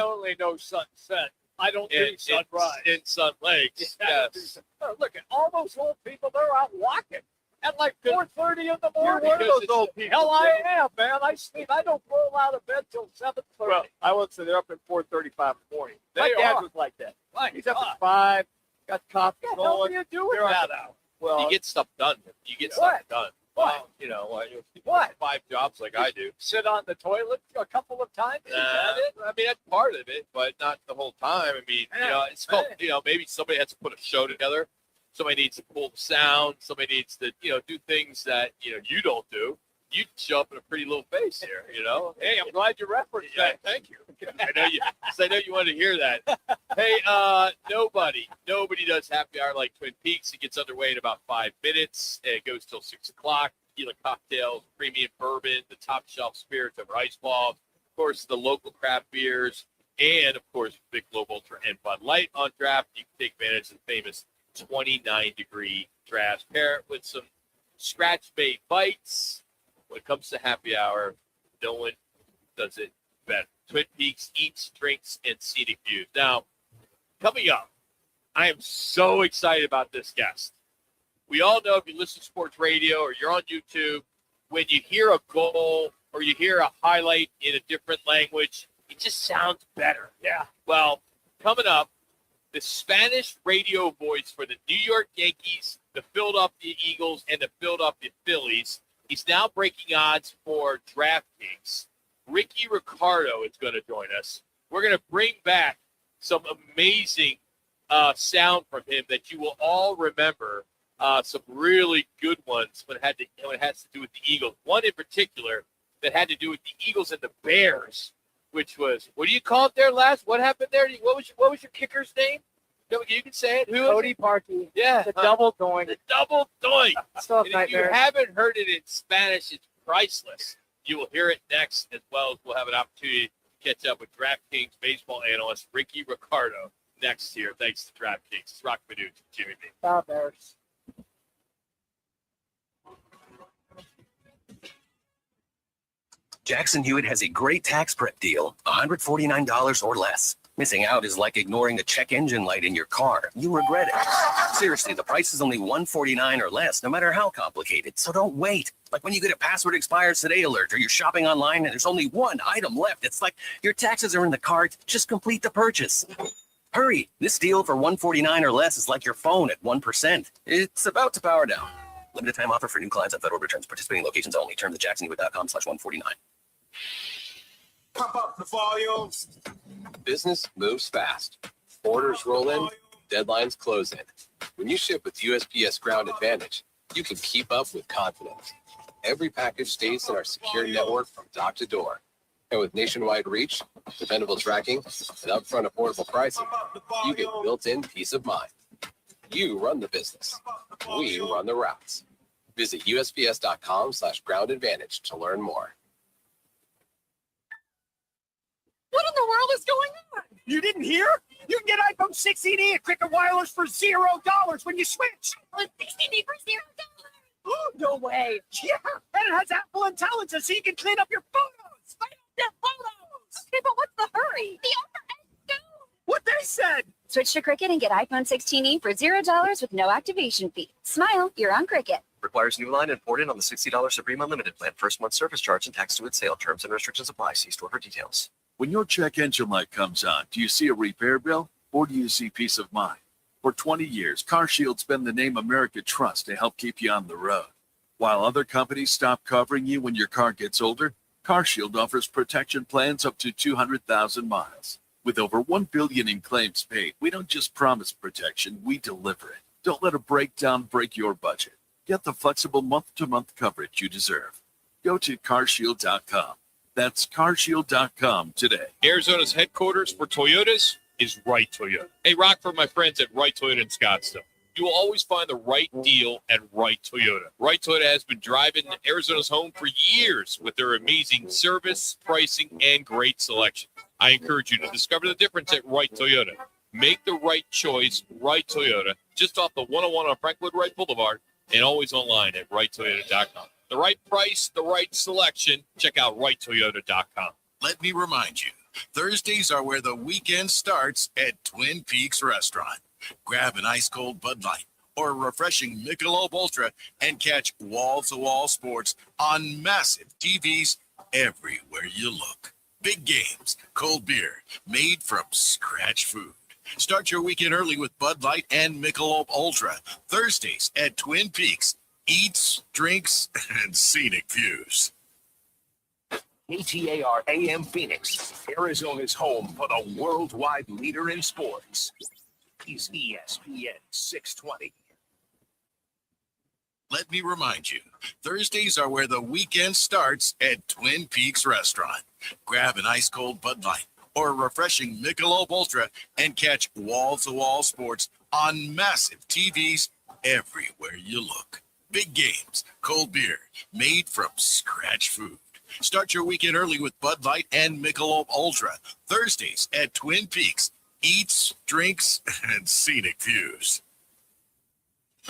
only know sunset. I don't do sunrise. In sun lakes. Yes. Look at all those old people. They're out walking at like 4:30 in the morning. You're one of those old people. Hell, I am, man. I don't roll out of bed till 7:30. Well, I won't say they're up at 4:35 in the morning. My dad was like that. He's up at 5. Got coffee What the going. hell are you doing that out? Well, you get stuff done. You get What? stuff done. What? Well, What? 5 jobs like I do. Sit on the toilet a couple of times. Is that it? I mean, that's part of it, but not the whole time. I mean, it's called, maybe somebody has to put a show together. Somebody needs to pull the sound. Somebody needs to, do things that, you don't do. You show up in a pretty little face here, Hey, I'm glad you referenced that. Thank you. I know you wanted to hear that. Hey, nobody does happy hour like Twin Peaks. It gets underway in about 5 minutes. It goes till 6 o'clock. Tequila cocktails, premium bourbon, the top shelf spirits over ice balls, of course, the local craft beers, and of course, Big Globe Ultra and Bud Light on draft. You can take advantage of the famous 29-degree drafts. Pair it with some scratch-made bites. When it comes to happy hour, no one does it better. Twin Peaks eats, drinks, and scenic views. Now, coming up, I am so excited about this guest. We all know if you listen to sports radio or you're on YouTube, when you hear a goal or you hear a highlight in a different language, it just sounds better. Yeah. Well, coming up, the Spanish radio voice for the New York Yankees the Philadelphia Eagles and the Philadelphia Phillies. He's now breaking odds for DraftKings. Rickie Ricardo is going to join us. We're going to bring back some amazing sound from him that you will all remember. Some really good ones when it has to do with the Eagles. One in particular that had to do with the Eagles and the Bears, which was, what do you call it there, last? What happened there? What was your kicker's name? You can say it. Who? Cody Parkey. Yeah. The double doink. The double doink. Still And if you haven't heard it in Spanish, it's priceless. You will hear it next, as well as we'll have an opportunity to catch up with DraftKings baseball analyst Rickie Ricardo next year. Thanks to DraftKings. It's Roc Manuch and Jimmy B. Bears. Jackson Hewitt has a great tax prep deal, $149 or less. Missing out is like ignoring a check engine light in your car. You'll regret it. Seriously, the price is only $149 or less, no matter how complicated. So don't wait. Like when you get a password expires today alert, or you're shopping online and there's only one item left. It's like your taxes are in the cart. Just complete the purchase. Hurry. This deal for $149 or less is like your phone at 1%. It's about to power down. Limited time offer for new clients on federal returns. Participating locations only. Terms at jacksonhewitt.com/149. Pump up the volume. Business moves fast. Orders roll in, deadlines close in. When you ship with USPS Ground Advantage, you can keep up with confidence. Every package stays in our secure network from dock to door. And with nationwide reach, dependable tracking, and upfront affordable pricing, you get built-in peace of mind. You run the business. We run the routes. Visit USPS.com/Ground Advantage to learn more. What in the world is going on? You didn't hear? You can get iPhone 16e at Cricket Wireless for $0 when you switch. iPhone 16e for $0? Oh, no way. Yeah, and it has Apple Intelligence so you can clean up your photos. Your photos. Okay, but what's the hurry? The offer ends soon. What they said. Switch to Cricket and get iPhone 16e for $0 with no activation fee. Smile, you're on Cricket. Requires new line and port in on the $60 Supreme Unlimited plan. First month service charge and tax to its sale. Terms and restrictions apply. See store for details. When your check engine light comes on, do you see a repair bill or do you see peace of mind? For 20 years, CarShield's been the name America trusts to help keep you on the road. While other companies stop covering you when your car gets older, CarShield offers protection plans up to 200,000 miles. With over $1 billion in claims paid, we don't just promise protection, we deliver it. Don't let a breakdown break your budget. Get the flexible month-to-month coverage you deserve. Go to carshield.com. That's carshield.com today. Arizona's headquarters for Toyotas is Wright Toyota. Hey, Rock, for my friends at Wright Toyota in Scottsdale. You will always find the right deal at Wright Toyota. Wright Toyota has been driving Arizona's home for years with their amazing service, pricing, and great selection. I encourage you to discover the difference at Wright Toyota. Make the right choice, Wright Toyota, just off the 101 on Franklin Wright Boulevard, and always online at WrightToyota.com. The right price, the right selection. Check out WrightToyota.com. Let me remind you, Thursdays are where the weekend starts at Twin Peaks Restaurant. Grab an ice-cold Bud Light or a refreshing Michelob Ultra and catch wall-to-wall sports on massive TVs everywhere you look. Big games, cold beer, made from scratch food. Start your weekend early with Bud Light and Michelob Ultra. Thursdays at Twin Peaks. Eats, drinks, and scenic views. ATAR AM Phoenix, Arizona's home for the worldwide leader in sports. He's ESPN 620. Let me remind you, Thursdays are where the weekend starts at Twin Peaks Restaurant. Grab an ice-cold Bud Light or a refreshing Michelob Ultra and catch wall-to-wall sports on massive TVs everywhere you look. Big games, cold beer, made from scratch food. Start your weekend early with Bud Light and Michelob Ultra. Thursdays at Twin Peaks. Eats, drinks, and scenic views.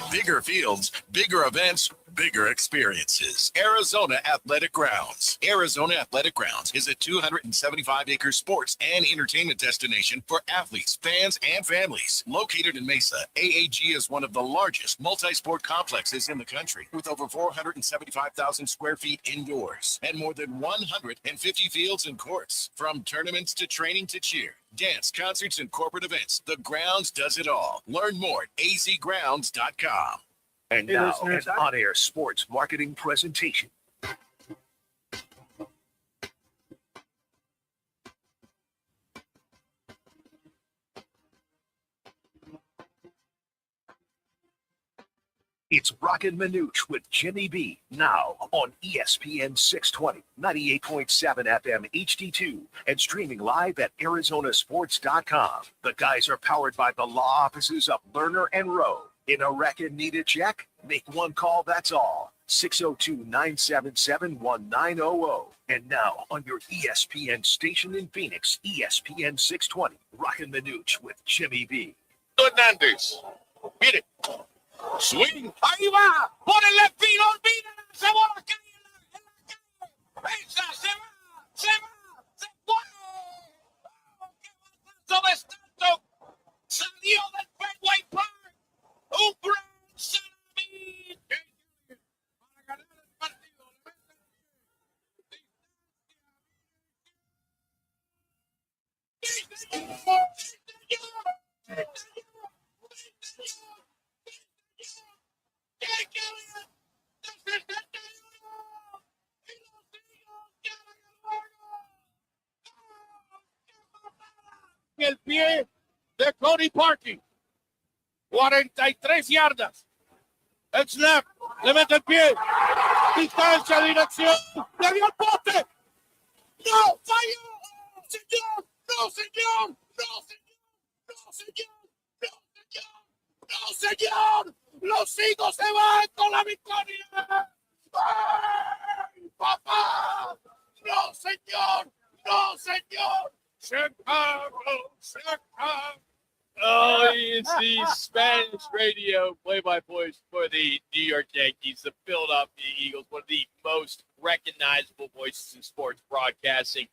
Bigger fields, bigger events, bigger experiences. Arizona Athletic Grounds. Arizona Athletic Grounds is a 275-acre sports and entertainment destination for athletes, fans, and families. Located in Mesa, AAG is one of the largest multi-sport complexes in the country, with over 475,000 square feet indoors and more than 150 fields and courts. From tournaments to training to cheer, dance, concerts, and corporate events, the Grounds does it all. Learn more at azgrounds.com. And Hey, now, listeners, an on-air sports marketing presentation. It's Roc and Manuch with Jimmy B. Now on ESPN 620, 98.7 FM HD-2, and streaming live at ArizonaSports.com. The guys are powered by the law offices of Lerner and Rowe. In a wreck and need a check? Make one call, that's all. 602-977-1900. And now on your ESPN station in Phoenix, ESPN 620, Roc and Manuch with Jimmy B. Hernández. Mire. Swing. Ahí va. Por el espino. Olvida. Se va a la calle. En la calle. Pensa. Se va. Se va. Se fue. Oh, qué batazo de Stanton. Salió del Fenway Park. Un gran salami. Para ganar el partido. El pie de Cody Parkey. 43 yardas. El snap. Le mete el pie. Distancia, dirección. Le dio el poste. No, falló. No, señor. No, señor. No, señor. No, señor. No, señor. No, señor. Los Eagles se van con la victoria. ¡Ay, papá! No, señor. No, señor. Chicago, Chicago. Oh, it's the Spanish radio play-by-play for the New York Yankees, the Philadelphia Eagles, one of the most recognizable voices in sports broadcasting.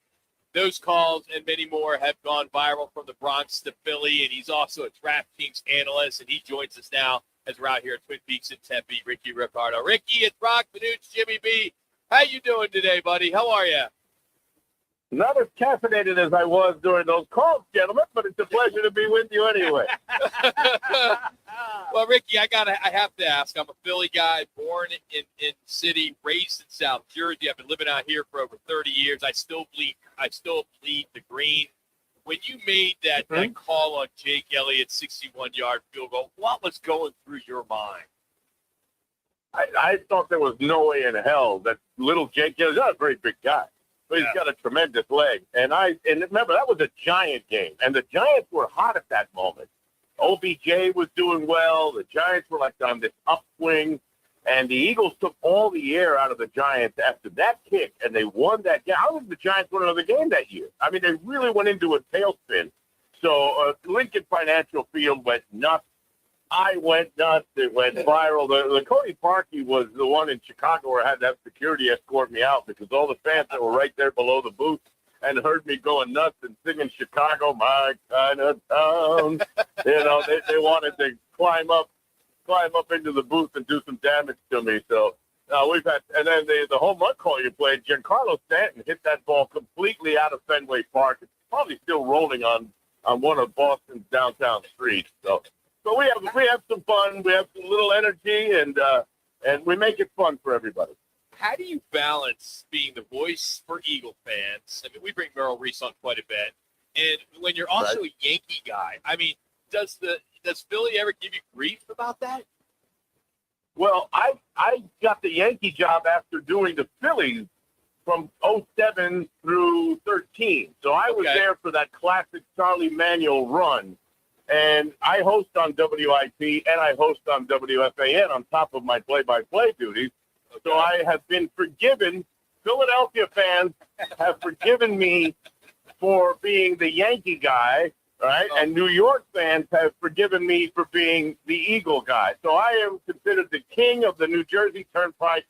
Those calls and many more have gone viral from the Bronx to Philly, and he's also a DraftKings analyst, and he joins us now as we're out here at Twin Peaks in Tempe, Rickie Ricardo. Rickie, it's Roc Manuch, Jimmy B. How you doing today, buddy? How are you? Not as caffeinated as I was during those calls, gentlemen, but it's a pleasure to be with you anyway. Well, Rickie, I have to ask. I'm a Philly guy, born in the city, raised in South Jersey. I've been living out here for over 30 years. I still bleed the green. When you made that call on Jake Elliott's 61-yard field goal, what was going through your mind? I thought there was no way in hell that little Jake, he's not a very big guy, but he's got a tremendous leg. And remember, that was a Giant game, and the Giants were hot at that moment. OBJ was doing well. The Giants were like on this upswing, and the Eagles took all the air out of the Giants after that kick, and they won that game. I don't think the Giants won another game that year. I mean, they really went into a tailspin. So Lincoln Financial Field went nuts. I went nuts. It went viral. The Cody Parkey was the one in Chicago where I had to have security escort me out because all the fans that were right there below the booth and heard me going nuts and singing Chicago, my kind of town. They wanted to climb up into the booth and do some damage to me. So we've had, and then the home run call you played, Giancarlo Stanton hit that ball completely out of Fenway Park. It's probably still rolling on one of Boston's downtown streets. So we have some fun. We have some little energy, and we make it fun for everybody. How do you balance being the voice for Eagle fans? I mean, we bring Merrill Reese on quite a bit, and when you're also a Yankee guy, I mean, does Philly ever give you grief about that? Well, I got the Yankee job after doing the Phillies from 07 through 13, so I was there for that classic Charlie Manuel run. And I host on WIP and I host on WFAN on top of my play-by-play duties. So I have been forgiven. Philadelphia fans have forgiven me for being the Yankee guy, right? And New York fans have forgiven me for being the Eagle guy. So I am considered the king of the New Jersey Turnpike.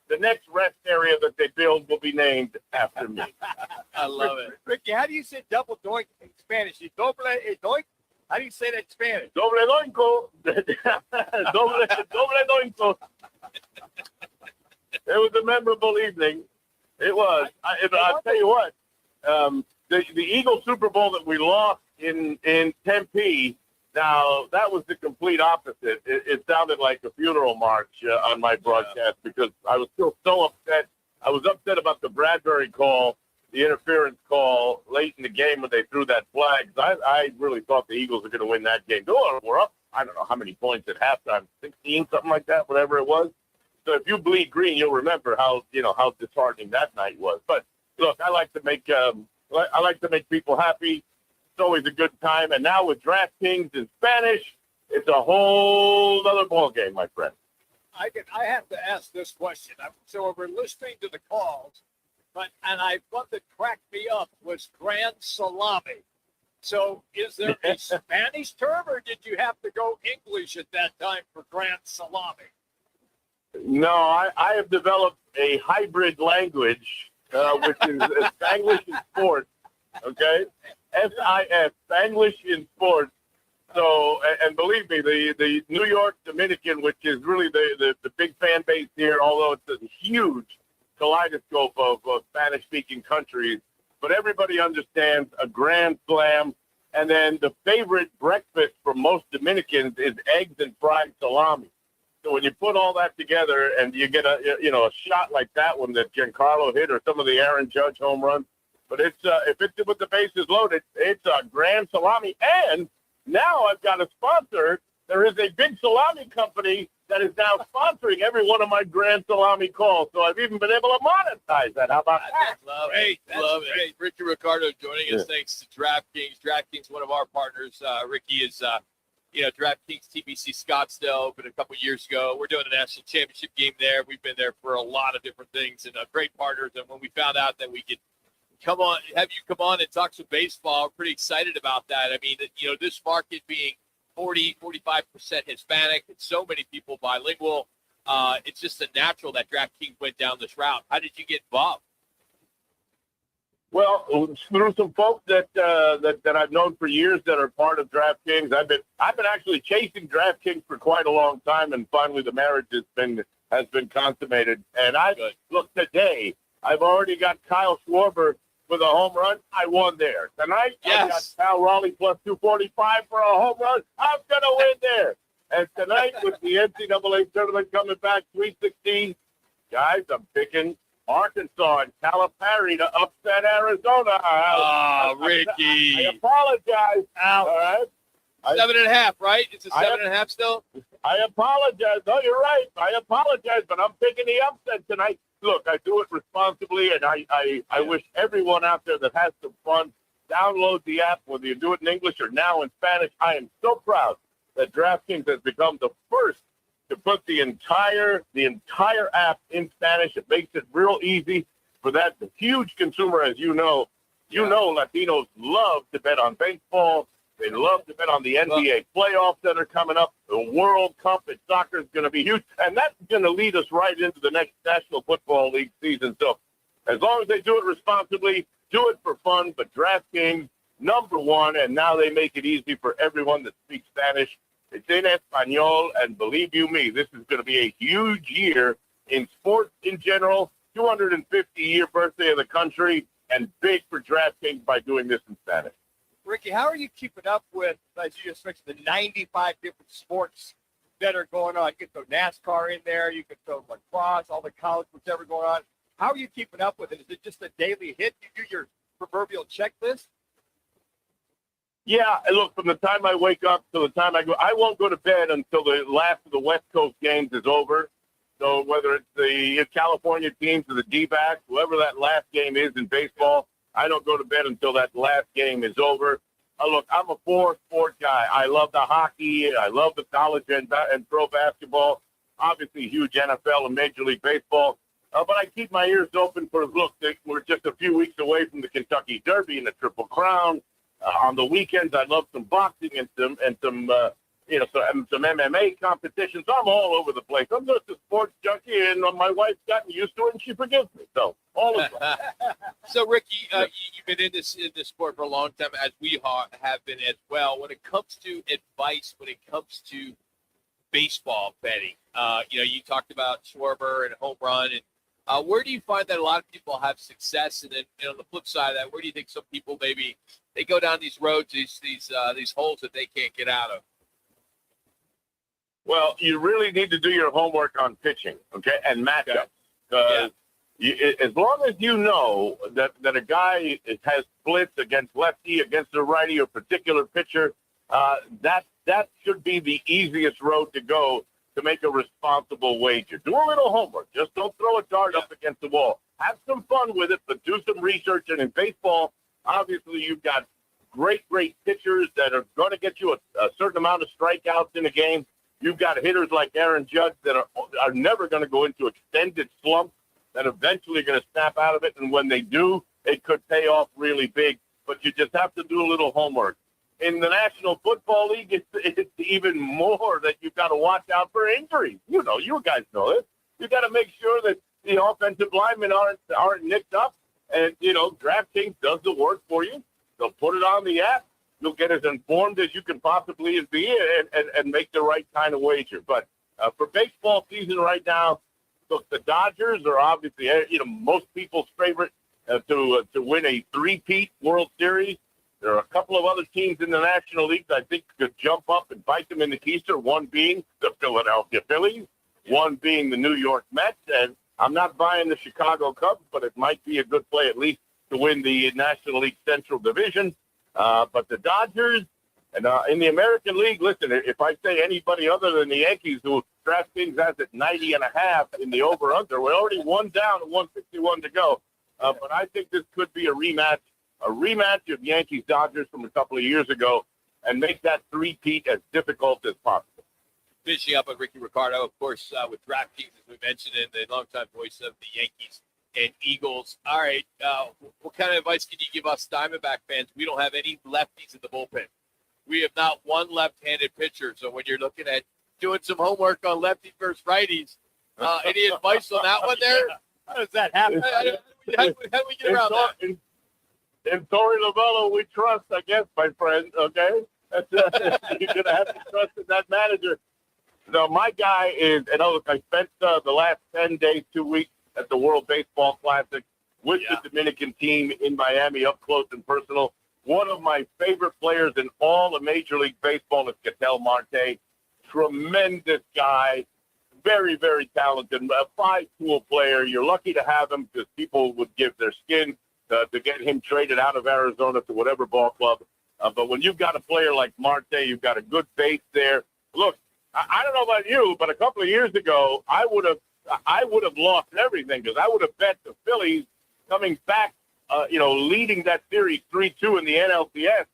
The next rest area that they build will be named after me. I love it. Rickie, how do you say double doink in Spanish? You doble doink? How do you say that in Spanish? Doble doinco. doble doinco. It was a memorable evening. It was. I'll tell you what. The Eagle Super Bowl that we lost in Tempe, Now, that was the complete opposite. It sounded like a funeral march on my broadcast because I was still so upset. I was upset about the Bradbury call, the interference call late in the game when they threw that flag. I really thought the Eagles were going to win that game. We're up, I don't know how many points at halftime, 16, something like that, whatever it was. So if you bleed green, you'll remember how disheartening that night was. But look, I like to make people happy. It's always a good time. And now with DraftKings in Spanish, it's a whole other ball game, my friend. I have to ask this question. So we're listening to the calls, and what that cracked me up was Grand Salami. So is there a Spanish term, or did you have to go English at that time for Grand Salami? No, I have developed a hybrid language, which is Spanglish in sports, okay? SIS, Spanglish in sports. So, and believe me, the New York Dominican, which is really the big fan base here, although it's a huge kaleidoscope of Spanish-speaking countries, but everybody understands a grand slam. And then the favorite breakfast for most Dominicans is eggs and fried salami. So when you put all that together and you get a shot like that one that Giancarlo hit or some of the Aaron Judge home runs, but it's if it's with the bases loaded, it's a grand salami. And now I've got a sponsor. There is a big salami company that is now sponsoring every one of my grand salami calls. So I've even been able to monetize that. How about that? Love it. Rickie Ricardo joining us thanks to DraftKings. DraftKings, one of our partners. Rickie is, DraftKings TBC Scottsdale opened a couple years ago. We're doing a national championship game there. We've been there for a lot of different things and great partners. And when we found out that we could have you come on and talk some baseball, we're pretty excited about that. I mean, this market being 45% Hispanic and so many people bilingual, it's just a natural that DraftKings went down this route. How did you get involved? Well, through some folks that I've known for years that are part of DraftKings. I've been actually chasing DraftKings for quite a long time, and finally the marriage has been consummated. And look, today I've already got Kyle Schwarber with a home run. I won there. Tonight, I got Cal Raleigh plus 245 for a home run. I'm going to win there. And tonight, with the NCAA tournament coming back, Sweet 16, guys, I'm picking Arkansas and Calipari to upset Arizona. Rickie. I apologize. Ouch. All right. 7.5, right? It's a 7.5 still? I apologize. No, you're right. I apologize, but I'm picking the upset tonight. Look, I do it responsibly, and I wish everyone out there that has some fun, download the app, whether you do it in English or now in Spanish. I am so proud that DraftKings has become the first to put the entire app in Spanish. It makes it real easy for that huge consumer, as you know. Latinos love to bet on baseball. They love to bet on the NBA playoffs that are coming up. The World Cup in soccer is going to be huge. And that's going to lead us right into the next National Football League season. So as long as they do it responsibly, do it for fun. But DraftKings, number one, and now they make it easy for everyone that speaks Spanish. It's in Espanol, and believe you me, this is going to be a huge year in sports in general, 250-year birthday of the country, and big for DraftKings by doing this in Spanish. Rickie, how are you keeping up with, as you just mentioned, the 95 different sports that are going on? You can throw NASCAR in there. You can throw lacrosse, all the college sports ever going on. How are you keeping up with it? Is it just a daily hit? You do your proverbial checklist? Yeah, look, from the time I wake up to the time I won't go to bed until the last of the West Coast games is over. So whether it's the California teams or the D-backs, whoever that last game is in baseball, I don't go to bed until that last game is over. Look, I'm a four-sport guy. I love the hockey. I love the college and pro basketball. Obviously, huge NFL and Major League Baseball. But I keep my ears open for, look, we're just a few weeks away from the Kentucky Derby and the Triple Crown. On the weekends, I love some boxing and some MMA competitions. I'm all over the place. I'm just a sports junkie, and my wife's gotten used to it, and she forgives me. So all is well. So, Rickie, you've been in this sport for a long time, as we have been as well. When it comes to advice, when it comes to baseball betting, you talked about Schwarber and home run, and Where do you find that a lot of people have success, and then on the flip side of that, where do you think some people maybe they go down these roads, these holes that they can't get out of? Well, you really need to do your homework on pitching, okay, and matchups. As long as you know that a guy has splits against lefty, against a righty, or particular pitcher, that should be the easiest road to go to make a responsible wager. Do a little homework. Just don't throw a dart up against the wall. Have some fun with it, but do some research. And in baseball, obviously, you've got great pitchers that are going to get you a certain amount of strikeouts in a game. You've got hitters like Aaron Judge that are never going to go into extended slumps, that eventually going to snap out of it. And when they do, it could pay off really big. But you just have to do a little homework. In the National Football League, it's even more that you've got to watch out for injuries. You guys know this. You've got to make sure that the offensive linemen aren't nicked up. And, DraftKings does the work for you. They'll put it on the app. You'll get as informed as you can possibly be and make the right kind of wager. But for baseball season right now, look, the Dodgers are obviously, most people's favorite to win a three-peat World Series. There are a couple of other teams in the National League that I think could jump up and bite them in the keister, one being the Philadelphia Phillies, one being the New York Mets. And I'm not buying the Chicago Cubs, but it might be a good play at least to win the National League Central Division. But the Dodgers, and in the American League, listen, if I say anybody other than the Yankees, who DraftKings has at 90.5 in the over-under, we're already one down and 161 to go. But I think this could be a rematch of Yankees-Dodgers from a couple of years ago, and make that three-peat as difficult as possible. Finishing up with Rickie Ricardo, of course, with DraftKings, as we mentioned, and the longtime voice of the Yankees and Eagles. All right, what kind of advice can you give us Diamondback fans? We don't have any lefties in the bullpen. We have not one left-handed pitcher. So when you're looking at doing some homework on lefty versus righties, any advice on that one there? How does that happen? How do we get around that? In Torey Lovello, we trust, I guess, my friend, okay? You're going to have to trust in that manager. No, my guy is, and look, I spent the last 10 days, 2 weeks at the World Baseball Classic with the Dominican team in Miami, up close and personal. One of my favorite players in all of Major League Baseball is Ketel Marte. Tremendous guy, very, very talented, a five-tool player. You're lucky to have him because people would give their skin to get him traded out of Arizona to whatever ball club. But when you've got a player like Marte, you've got a good base there. Look, I don't know about you, but a couple of years ago, I would have lost everything because I would have bet the Phillies coming back, leading that series 3-2 in the NLCS,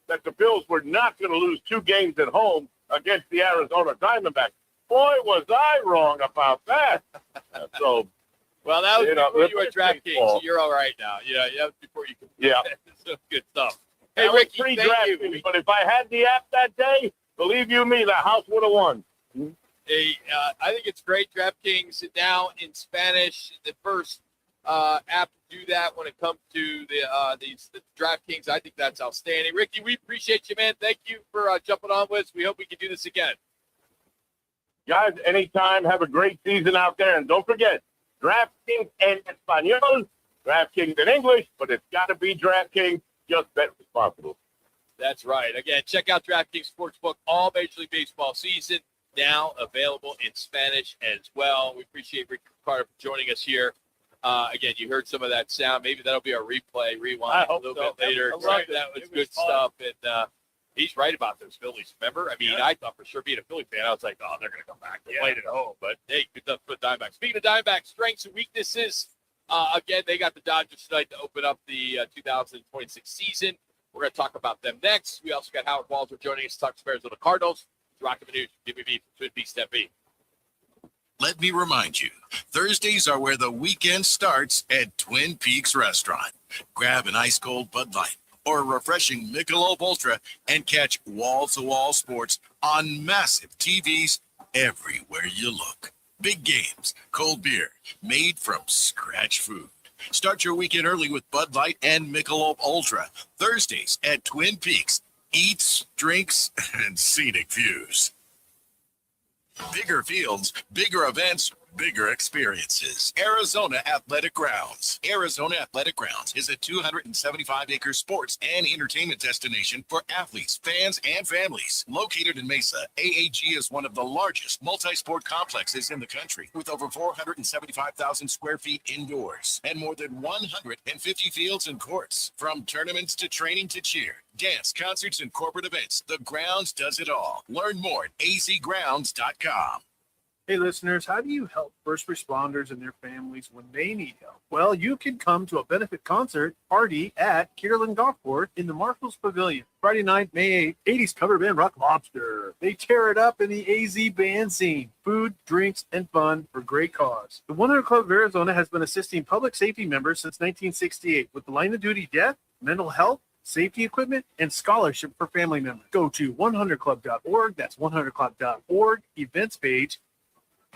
that the Bills were not going to lose two games at home against the Arizona Diamondbacks. Boy, was I wrong about that. Well, that was before you were DraftKings, so you're all right now. Yeah, that was before you could. Yeah. So good stuff. Hey, Rickie, thank you. But if I had the app that day, believe you me, the house would have won. Hey, I think it's great. DraftKings now in Spanish, the first app to do that when it comes to the DraftKings. I think that's outstanding. Rickie, we appreciate you, man. Thank you for jumping on with us. We hope we can do this again. Guys, anytime. Have a great season out there. And don't forget, DraftKings en Español, DraftKings in English, but it's got to be DraftKings. Just bet responsible. That's right. Again, check out DraftKings Sportsbook all Major League Baseball season, now available in Spanish as well. We appreciate Rickie Ricardo for joining us here. Again, you heard some of that sound. Maybe that'll be a rewind a little bit later. That was good stuff. And he's right about those Phillies. Remember? I mean, I thought for sure being a Philly fan, I was like, oh, they're going to come back. They played at home. But, hey, good stuff for the Diamondbacks. Speaking of Diamondbacks, strengths and weaknesses, again, they got the Dodgers tonight to open up the 2026 season. We're going to talk about them next. We also got Howard Balzer joining us to talk Bears with the Cardinals. Roc and Manuch, Jimmy B from Twin Peaks Tempe. Let me remind you, Thursdays are where the weekend starts at Twin Peaks Restaurant. Grab an ice-cold Bud Light or a refreshing Michelob Ultra and catch wall-to-wall sports on massive TVs everywhere you look. Big games, cold beer, made from scratch food. Start your weekend early with Bud Light and Michelob Ultra. Thursdays at Twin Peaks. Eats, drinks, and scenic views. Bigger fields, bigger events, bigger experiences. Arizona Athletic Grounds. Arizona Athletic Grounds is a 275-acre sports and entertainment destination for athletes, fans, and families. Located in Mesa, AAG is one of the largest multi-sport complexes in the country, with over 475,000 square feet indoors and more than 150 fields and courts. From tournaments to training to cheer, dance, concerts, and corporate events, the grounds does it all. Learn more at azgrounds.com. Hey listeners, how do you help first responders and their families when they need help? Well, you can come to a benefit concert party at Kierland Golf Course in the Marshalls Pavilion. Friday night, May 8th, 80s cover band Rock Lobster. They tear it up in the AZ band scene. Food, drinks, and fun for great cause. The 100 Club of Arizona has been assisting public safety members since 1968 with the line of duty death, mental health, safety equipment, and scholarship for family members. Go to 100club.org. That's 100club.org events page.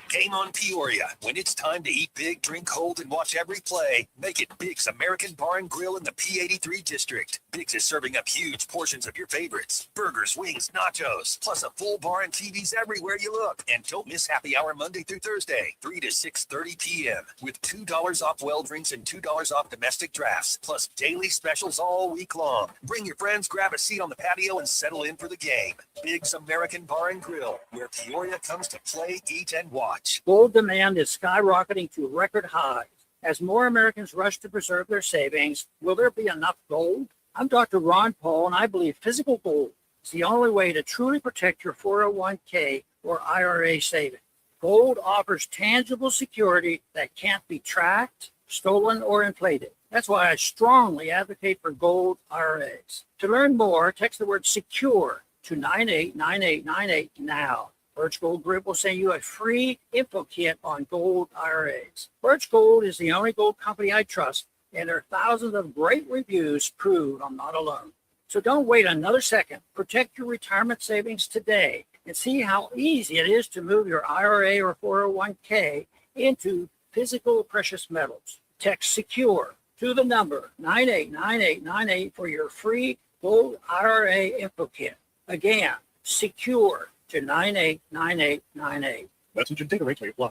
Game on Peoria. When it's time to eat big, drink cold, and watch every play, make it Big's American Bar and Grill in the P83 district. Big's is serving up huge portions of your favorites. Burgers, wings, nachos, plus a full bar and TVs everywhere you look. And don't miss happy hour Monday through Thursday, 3 to 6:30 p.m. with $2 off well drinks and $2 off domestic drafts, plus daily specials all week long. Bring your friends, grab a seat on the patio, and settle in for the game. Big's American Bar and Grill, where Peoria comes to play, eat, and watch. Gold demand is skyrocketing to record highs. As more Americans rush to preserve their savings, will there be enough gold? I'm Dr. Ron Paul, and I believe physical gold is the only way to truly protect your 401k or IRA savings. Gold offers tangible security that can't be tracked, stolen, or inflated. That's why I strongly advocate for gold IRAs. To learn more, text the word SECURE to 989898 now. Birch Gold Group will send you a free info kit on gold IRAs. Birch Gold is the only gold company I trust, and their thousands of great reviews prove I'm not alone. So don't wait another second. Protect your retirement savings today and see how easy it is to move your IRA or 401k into physical precious metals. Text SECURE to the number 989898 for your free gold IRA info kit. Again, SECURE to 989898. Message and data rates may apply.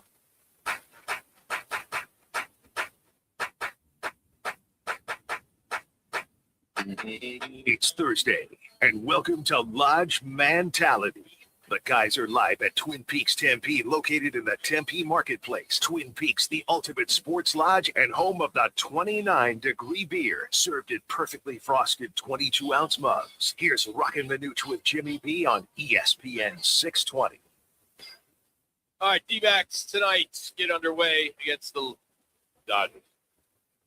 It's Thursday, and welcome to Lodge Mentality. The guys are live at Twin Peaks Tempe, located in the Tempe Marketplace. Twin Peaks, the ultimate sports lodge and home of the 29-degree beer, served in perfectly frosted 22-ounce mugs. Here's Roc and Manuch with Jimmy B on ESPN 620. All right, D-backs tonight get underway against the Dodgers.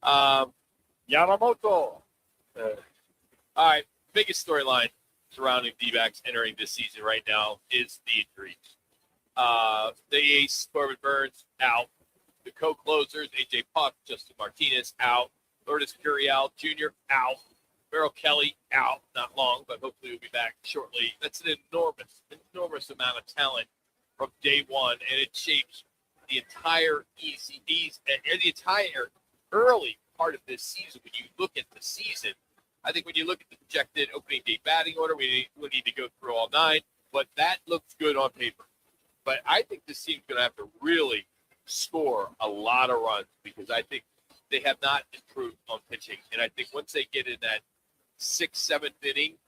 Yamamoto. All right, biggest storyline surrounding D-backs entering this season right now is the injuries. The ace, Corbin Burns, out. The co-closers, A.J. Puck, Justin Martinez, out. Lourdes Gurriel Jr., out. Merrill Kelly, out. Not long, but hopefully he'll be back shortly. That's an enormous amount of talent from day one, and it shapes the entire the entire early part of this season. When you look at the season, I think when you look at the projected opening day batting order, we need to go through all 9, but that looks good on paper. But I think this team's going to have to really score a lot of runs because I think they have not improved on pitching. And I think once they get in that 6th, 7th inning,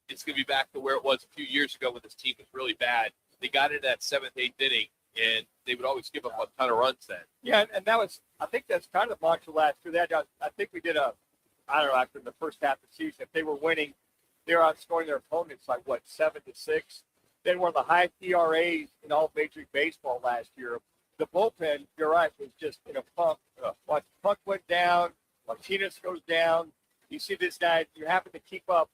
it's going to be back to where it was a few years ago when this team was really bad. They got into that 7th, 8th inning, and they would always give up a ton of runs then. Yeah, and that was, I think that's kind of the mantra last year. I think we did I don't know, after the first half of the season, if they were winning, they were outscoring their opponents like, 7-6? They were one of the highest ERAs in all Major League Baseball last year. The bullpen, you're right, was just in a funk. Puck went down, Martinez goes down. You see this guy, you happen to keep up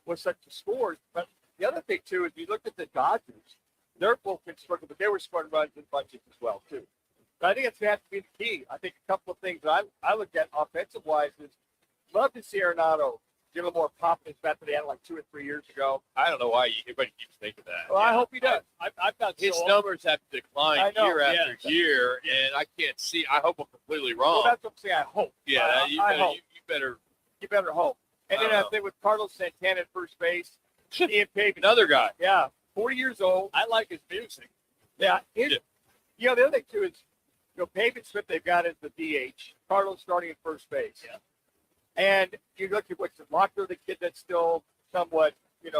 with such a scores. But the other thing, too, is you look at the Dodgers, their bullpen struggled, but they were scoring runs in bunches as well, too. But I think that's going to have to be the key. I think a couple of things that I look at offensive-wise is love to see Arenado get a little more pop in his bat than they had like 2 or 3 years ago. I don't know why everybody keeps thinking that. Well, I hope he does. I've got his numbers have declined year after yeah. year, and I can't see. I hope I'm completely wrong. Well, that's what I'm saying. I hope. Yeah, you better hope. And then I think with Carlos Santana at first base, Ian Pavey, another guy. Yeah, 40 years old. I like his music. Yeah, You know, the other thing too is, Pavin Smith they've got as the DH. Ricardo starting at first base. Yeah. And you look at what's the Locker, the kid that's still somewhat, he's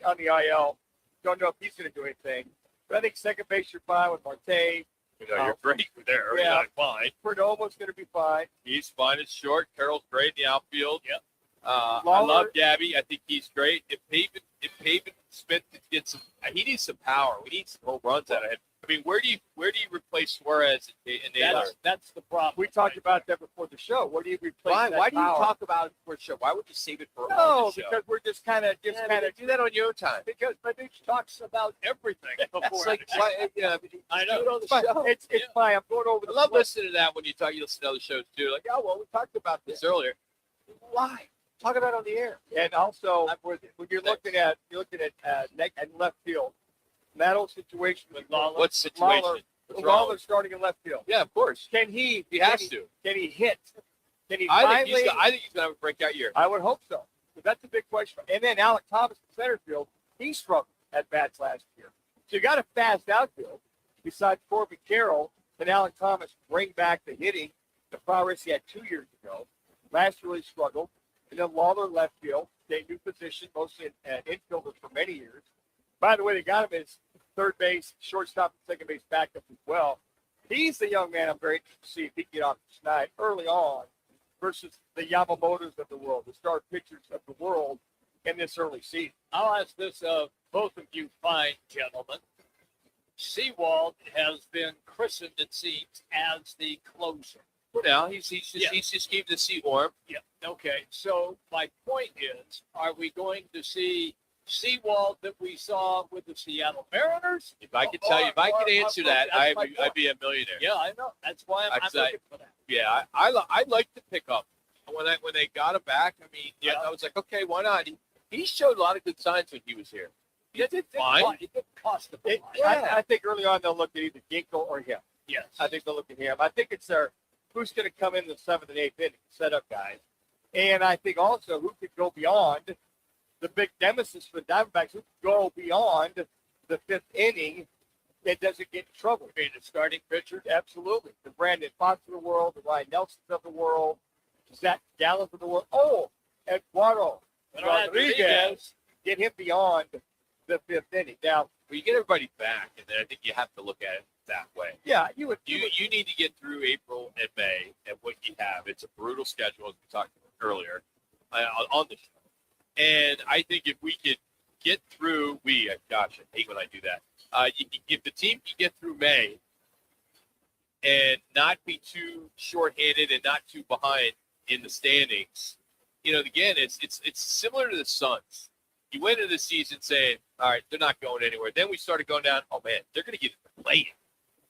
on the IL. Don't know if he's going to do anything. But I think second base you're fine with Marte. You're great there. Yeah. You're fine. Perdomo's going to be fine. He's fine at short. Carroll's great in the outfield. Yep. I Lawler- love Gabby. I think he's great. If Pavin Smith gets some, he needs some power. We need some home runs out of him. I mean, where do you replace Suarez in the That's the problem. We talked about that before the show. Where do you replace that Why do you power? talk about it for a show? Why would you save it for No, on the show? because we're just kind of do that on your own time. Because Manuch talks about everything before. It's like, the show. why, I know. do it on the Fine. show. It's fine. I'm going over I the love floor. listening to that when you listen to other shows too. Like, oh well, we talked about this earlier. Why? Talk about it on the air. And also, when you're looking at neck and left field, that whole situation with Lawler. What situation? What's wrong? Lawler starting in left field. Yeah, of course. Can he? He has can to. Can he hit? Can he I finally? think he's gonna have a breakout year. I would hope so. But that's a big question. And then Alec Thomas in center field, he struggled at bats last year. So you got a fast outfield besides Corbin Carroll and Alec Thomas bring back the hitting, the progress he had 2 years ago. Last year really struggled. And then Lawler left field, a new position, mostly an infielder for many years. By the way, they got him as third base, shortstop, and second base backup as well. He's the young man I'm very interested to see if he can get off the schneid early on versus the Yamamotos of the world, the star pitchers of the world in this early season. I'll ask this of both of you fine gentlemen. Seawald has been christened, it seems, as the closer. For now, he's just keeping the seat warm. Yeah. Okay. So my point is, are we going to see Seawald that we saw with the Seattle Mariners? If I could tell you, if I could answer that, I'd be a millionaire. Yeah, I know. That's why I'm looking for that. Yeah, I like to pick up when they got him back. I mean, I was like, okay, why not? He showed a lot of good signs when he was here. He did fine. It did cost them. I think early on they'll look at either Ginkle or him. Yes. I think they'll look at him. I think it's who's going to come in the 7th and 8th inning, set up guys. And I think also who could go beyond the big nemesis for the Diamondbacks, who could go beyond the 5th inning that doesn't get in trouble. I mean, the starting pitcher? Absolutely. The Brandon Fox of the world, the Ryan Nelsons of the world, Zach Gallen of the world. Oh, Eduardo Rodriguez. Get him beyond the 5th inning. Now, you get everybody back, and then I think you have to look at it that way. Yeah, you need to get through April and May and what you have. It's a brutal schedule, as we talked about earlier on the show. And I think if we could get through, I hate when I do that. If the team can get through May and not be too shorthanded and not too behind in the standings, again, it's similar to the Suns. You went into the season saying, all right, they're not going anywhere. Then we started going down, oh, man, they're going to get in the play-in.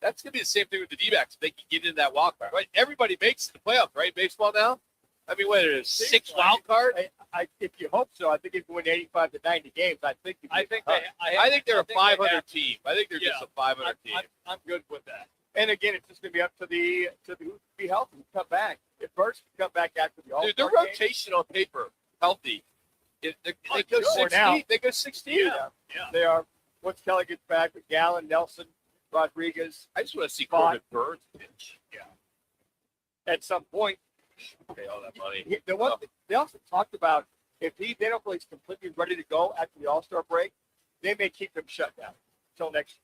That's going to be the same thing with the D-backs. If they can get into that wild card, right? Everybody makes the playoffs, right? Baseball now? I mean, what, there's 6 wild cards? If you hope so, I think if you win 85 to 90 games, I think they're a 500 team. I think they're just a 500 team. I'm good with that. And again, it's just going to be up to the who can be healthy and come back. If first come back after the All-Star Dude, their game, rotation on paper, healthy. They go sure 16. now. They go 16. Yeah. They are. Once Kelly gets back with Gallen, Nelson, Rodriguez. I just want to see Corbin Burns pitch. Yeah. At some point, pay all that money. They also talked about if they don't feel he's completely ready to go after the All-Star break, they may keep him shut down until next year.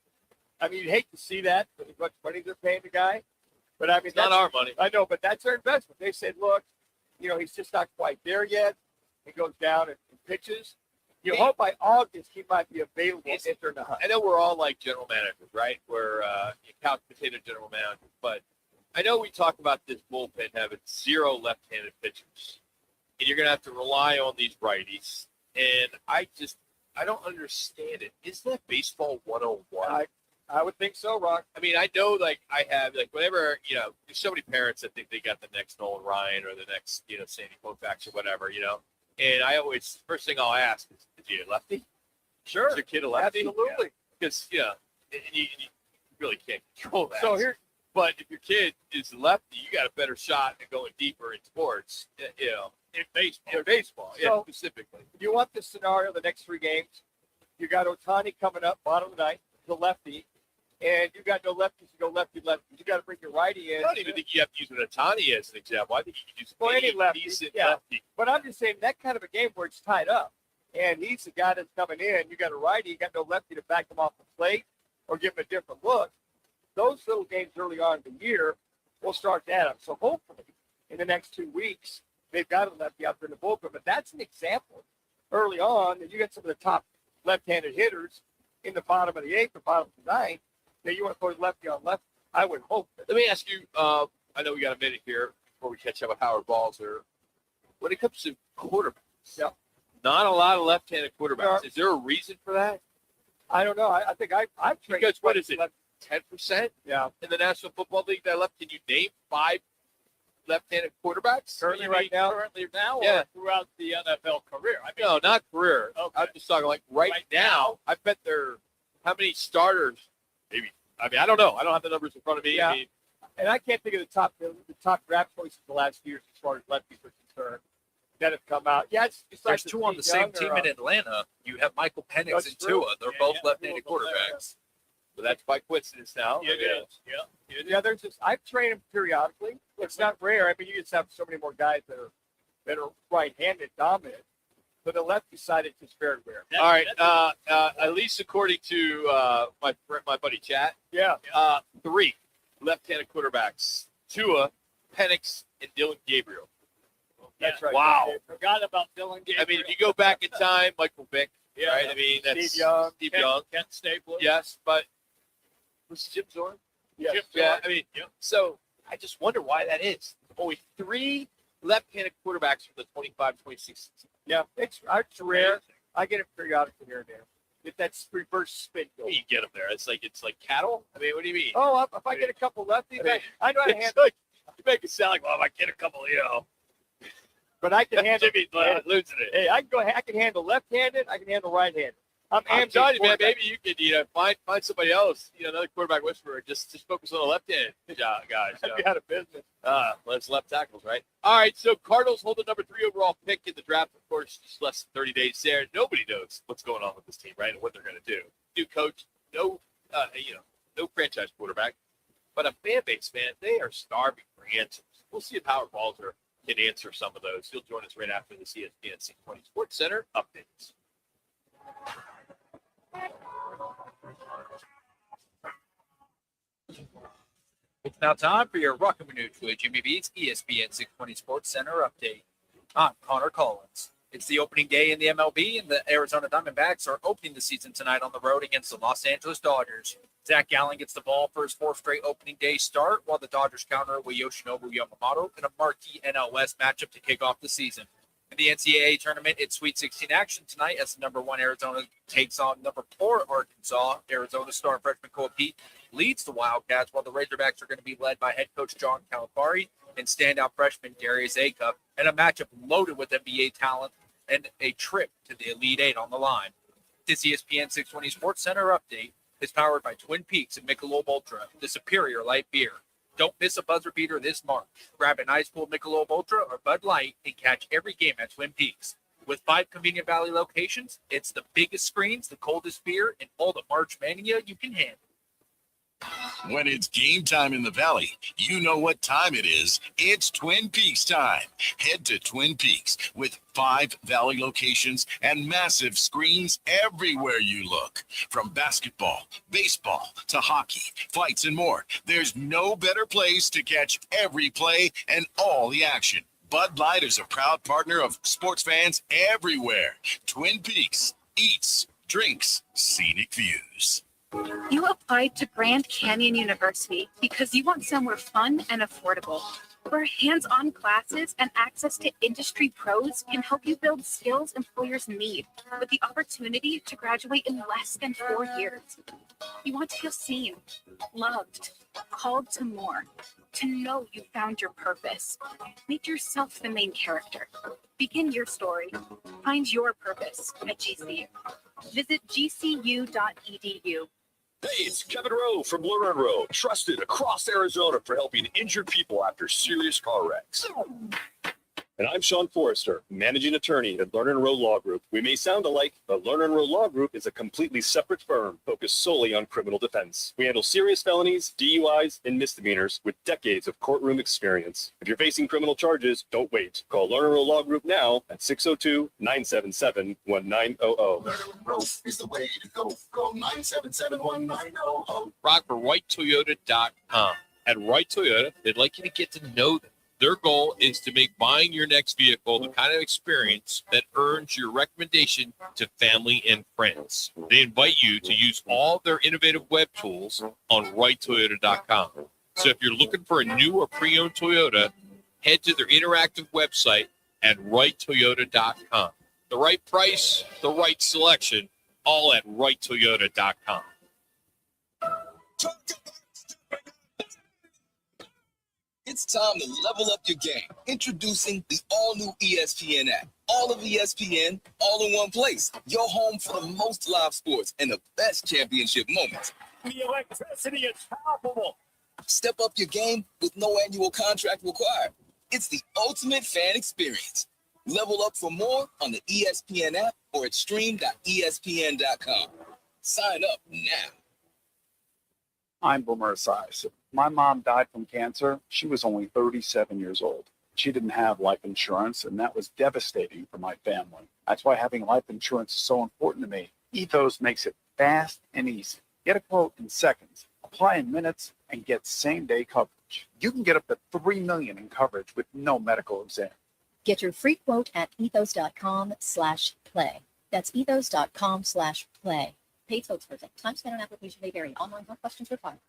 I mean, you'd hate to see that with as much money they're paying the guy, but I mean, It's not our money. I know, but that's their investment. They said, look, he's just not quite there yet. He goes down and pitches. You hope by August he might be available if they're not. I know we're all like general managers, right? We're couch potato general managers, but I know we talk about this bullpen having 0 left-handed pitchers, and you're going to have to rely on these righties. And I don't understand it. Isn't that baseball 101? I would think so, Rock. I mean, I know, I have, whenever, there's so many parents that think they got the next Nolan Ryan or the next, Sandy Koufax or whatever, And I always, first thing I'll ask is he a lefty? Sure. Is your kid a lefty? Absolutely. Because, you really can't control that. So here, but if your kid is a lefty, you got a better shot at going deeper in sports, in baseball. So, specifically. You want this scenario the next 3 games. You got Ohtani coming up, bottom of the ninth, the lefty. and you got no lefties to go lefty. You got to bring your righty in. I don't even think you have to use Ohtani as an example. I think you can use any lefty. decent Yeah. lefty. But I'm just saying that kind of a game where it's tied up, and he's the guy that's coming in. You got a righty, you got no lefty to back him off the plate or give him a different look. Those little games early on in the year will start to add up. So hopefully in the next 2 weeks, they've got a lefty out there in the bullpen. But that's an example early on that you got some of the top left-handed hitters in the bottom of the eighth or bottom of the ninth that you want to put lefty on left. I would hope that. Let me ask you, I know we got a minute here before we catch up with Howard Balzer. When it comes to quarterbacks, not a lot of left-handed quarterbacks. Is there a reason for that? I don't know. I think I've trained. Because what is it, 10%? Yeah. In the National Football League that left, can you name 5 left-handed quarterbacks? Currently You mean now? Currently now Yeah. or throughout the NFL career? I mean, No, not career. Okay. I'm just talking like right now. I bet how many starters? Maybe. I mean, I don't know. I don't have the numbers in front of me. Yeah. I mean, And I can't think of the top draft choices the last years as far as lefties are concerned that have come out. Yeah, it's There's like 2 on the same team in Atlanta. You have Michael Penix That's and true. Tua. They're Yeah, both yeah. left-handed quarterbacks. but that's by coincidence now. it is. Yeah. Yeah, there's just I've trained them periodically. It's not rare. I mean, you just have so many more guys that are right-handed dominant, but the lefty side is just very rare. All right. At least according to my buddy Chat, Yeah. 3 left-handed quarterbacks: Tua, Penix, and Dylan Gabriel. That's right. Wow. Yeah. Forgot about Dylan Gabriel. I mean, if you go back in time, Michael Vick, Yeah. right? I mean, that's Steve Young. Kent Stapler. Yes, but was Jim Zorn? Yes. Jim Yeah, Zorn. I mean, so I just wonder why that is. Only 3 left-handed quarterbacks from the 25-26 season. Yeah, it's rare. I get it periodically here and there. Get that reverse spin goal. You get them there. It's like cattle. I mean, what do you mean? Oh, if I get a couple lefties, I know how to It's handle. like, you make it sound like, well, if I get a couple, But I can handle. Jimmy's losing it. Hey, I can handle left-handed. I can handle right-handed. I'm ambient telling you, man, quarterback. maybe you could, find somebody else, another quarterback whisperer. Just focus on the left-handed guys. I'd be out of business. Well, it's left tackles, right? All right, so Cardinals hold the number 3 overall pick in the draft. Of course, just less than 30 days there. Nobody knows what's going on with this team, right, and what they're going to do. New coach, no franchise quarterback, but a fan base, man, they are starving for answers. We'll see if Howard Balzer can answer some of those. He'll join us right after the ESPN 620 Sports Center updates. It's now time for your Roc and Manuch with Jimmy B's ESPN 620 Sports Center update. I'm Connor Collins. It's the opening day in the MLB, and the Arizona Diamondbacks are opening the season tonight on the road against the Los Angeles Dodgers. Zach Gallen gets the ball for his 4th straight opening day start, while the Dodgers counter with Yoshinobu Yamamoto in a marquee NL West matchup to kick off the season. In the NCAA tournament, it's Sweet 16 action tonight as the number 1 Arizona takes on number 4 Arkansas. Arizona star freshman Cole Pete leads the Wildcats, while the Razorbacks are going to be led by head coach John Calipari and standout freshman Darius Acup, and a matchup loaded with NBA talent and a trip to the Elite Eight on the line. This ESPN 620 Sports Center update is powered by Twin Peaks and Michelob Ultra, the superior light beer. Don't miss a buzzer beater this March. Grab an ice cold Michelob Ultra or Bud Light and catch every game at Twin Peaks. With 5 convenient Valley locations, it's the biggest screens, the coldest beer, and all the March mania you can handle. When it's game time in the Valley, you know what time it is. It's Twin Peaks time. Head to Twin Peaks with 5 Valley locations and massive screens everywhere you look. From basketball, baseball, to hockey, fights, and more, there's no better place to catch every play and all the action. Bud Light is a proud partner of sports fans everywhere. Twin Peaks, eats, drinks, scenic views. You applied to Grand Canyon University because you want somewhere fun and affordable, where hands-on classes and access to industry pros can help you build skills employers need, with the opportunity to graduate in less than 4 years. You want to feel seen, loved, called to more, to know you found your purpose. Make yourself the main character. Begin your story. Find your purpose at GCU. Visit gcu.edu. Hey, it's Kevin Rowe from Lure and Rowe, trusted across Arizona for helping injured people after serious car wrecks. And I'm Sean Forrester, managing attorney at Lerner and Rowe Law Group. We may sound alike, but Lerner and Rowe Law Group is a completely separate firm focused solely on criminal defense. We handle serious felonies, DUIs, and misdemeanors with decades of courtroom experience. If you're facing criminal charges, don't wait. Call Lerner and Rowe Law Group now at 602-977-1900. Lerner and Rowe is the way to go. Call 977-1900. Rock for WrightToyota.com. At Wright Toyota, they'd like you to get to know them. Their goal is to make buying your next vehicle the kind of experience that earns your recommendation to family and friends. They invite you to use all their innovative web tools on WrightToyota.com. So if you're looking for a new or pre-owned Toyota, head to their interactive website at WrightToyota.com. The right price, the right selection, all at WrightToyota.com. It's time to level up your game. Introducing the all-new ESPN app. All of ESPN, all in one place. Your home for the most live sports and the best championship moments. The electricity is palpable. Step up your game with no annual contract required. It's the ultimate fan experience. Level up for more on the ESPN app or at stream.espn.com. Sign up now. I'm Boomer Esiason. My mom died from cancer. She was only 37 years old. She didn't have life insurance, and that was devastating for my family. That's why having life insurance is so important to me. Ethos makes it fast and easy. Get a quote in seconds, apply in minutes, and get same-day coverage. You can get up to $3 million in coverage with no medical exam. Get your free quote at ethos.com/play. That's ethos.com/play. Paid spokesperson. Time spent on application may vary. Online help questions required.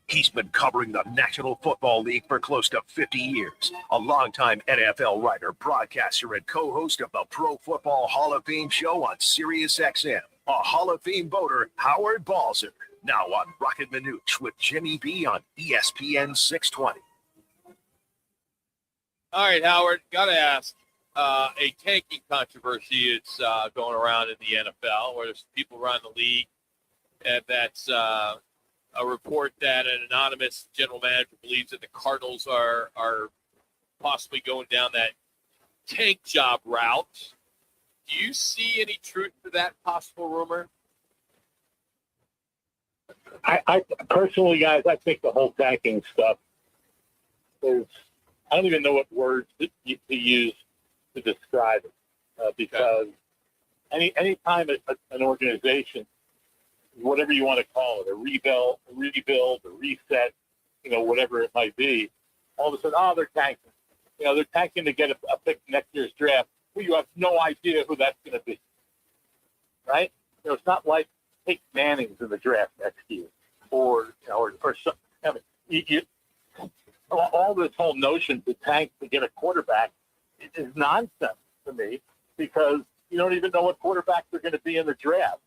He's been covering the National Football League for close to 50 years. A longtime NFL writer, broadcaster, and co-host of the Pro Football Hall of Fame show on SiriusXM. A Hall of Fame voter, Howard Balzer. Now on Roc and Manuch with Jimmy B on ESPN 620. All right, Howard, got to ask. A tanking controversy is going around in the NFL, where there's people around the league, and that's a report that an anonymous general manager believes that the Cardinals are possibly going down that tank job route. Do you see any truth to that possible rumor? I personally, guys, I think the whole tanking stuff is, I don't even know what words to use to describe it, because any time an organization, whatever you want to call it, a rebuild, a reset, whatever it might be, all of a sudden, they're tanking. They're tanking to get a pick next year's draft. Well, you have no idea who that's going to be, right? It's not like take Manning's in the draft next year, or some. I mean, all this whole notion to tank to get a quarterback is nonsense to me, because you don't even know what quarterbacks are going to be in the draft.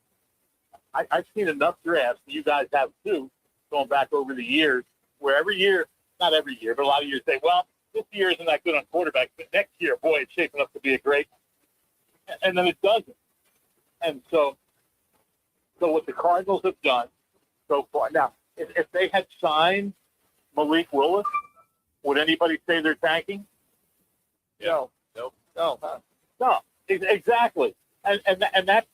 I've seen enough drafts, and you guys have too, going back over the years, where every year, not every year, but a lot of years say, well, this year isn't that good on quarterback, but next year, boy, it's shaping up to be a great, and then it doesn't. And so what the Cardinals have done so far, now, if they had signed Malik Willis, would anybody say they're tanking? No, exactly. And that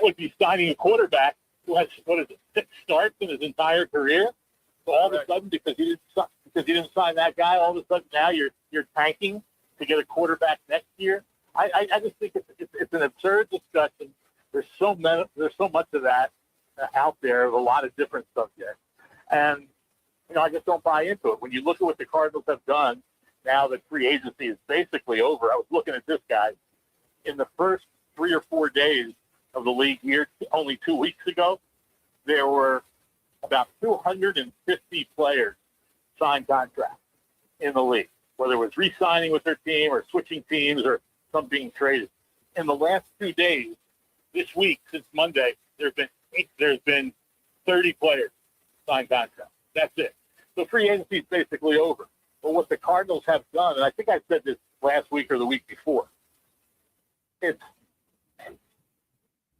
would be signing a quarterback who has 6 starts in his entire career. So all of a sudden, because you didn't sign that guy, all of a sudden now you're tanking to get a quarterback next year. I just think it's an absurd discussion. There's so much of that out there of a lot of different subjects, and I just don't buy into it. When you look at what the Cardinals have done now that free agency is basically over, I was looking at this guy in the first 3 or 4 days of the league year, only 2 weeks ago, there were about 250 players signed contracts in the league, whether it was re-signing with their team or switching teams or some being traded. In the last 2 days, this week, since Monday, there's been 30 players signed contracts. That's it. So free agency is basically over. But what the Cardinals have done, and I think I said this last week or the week before, it's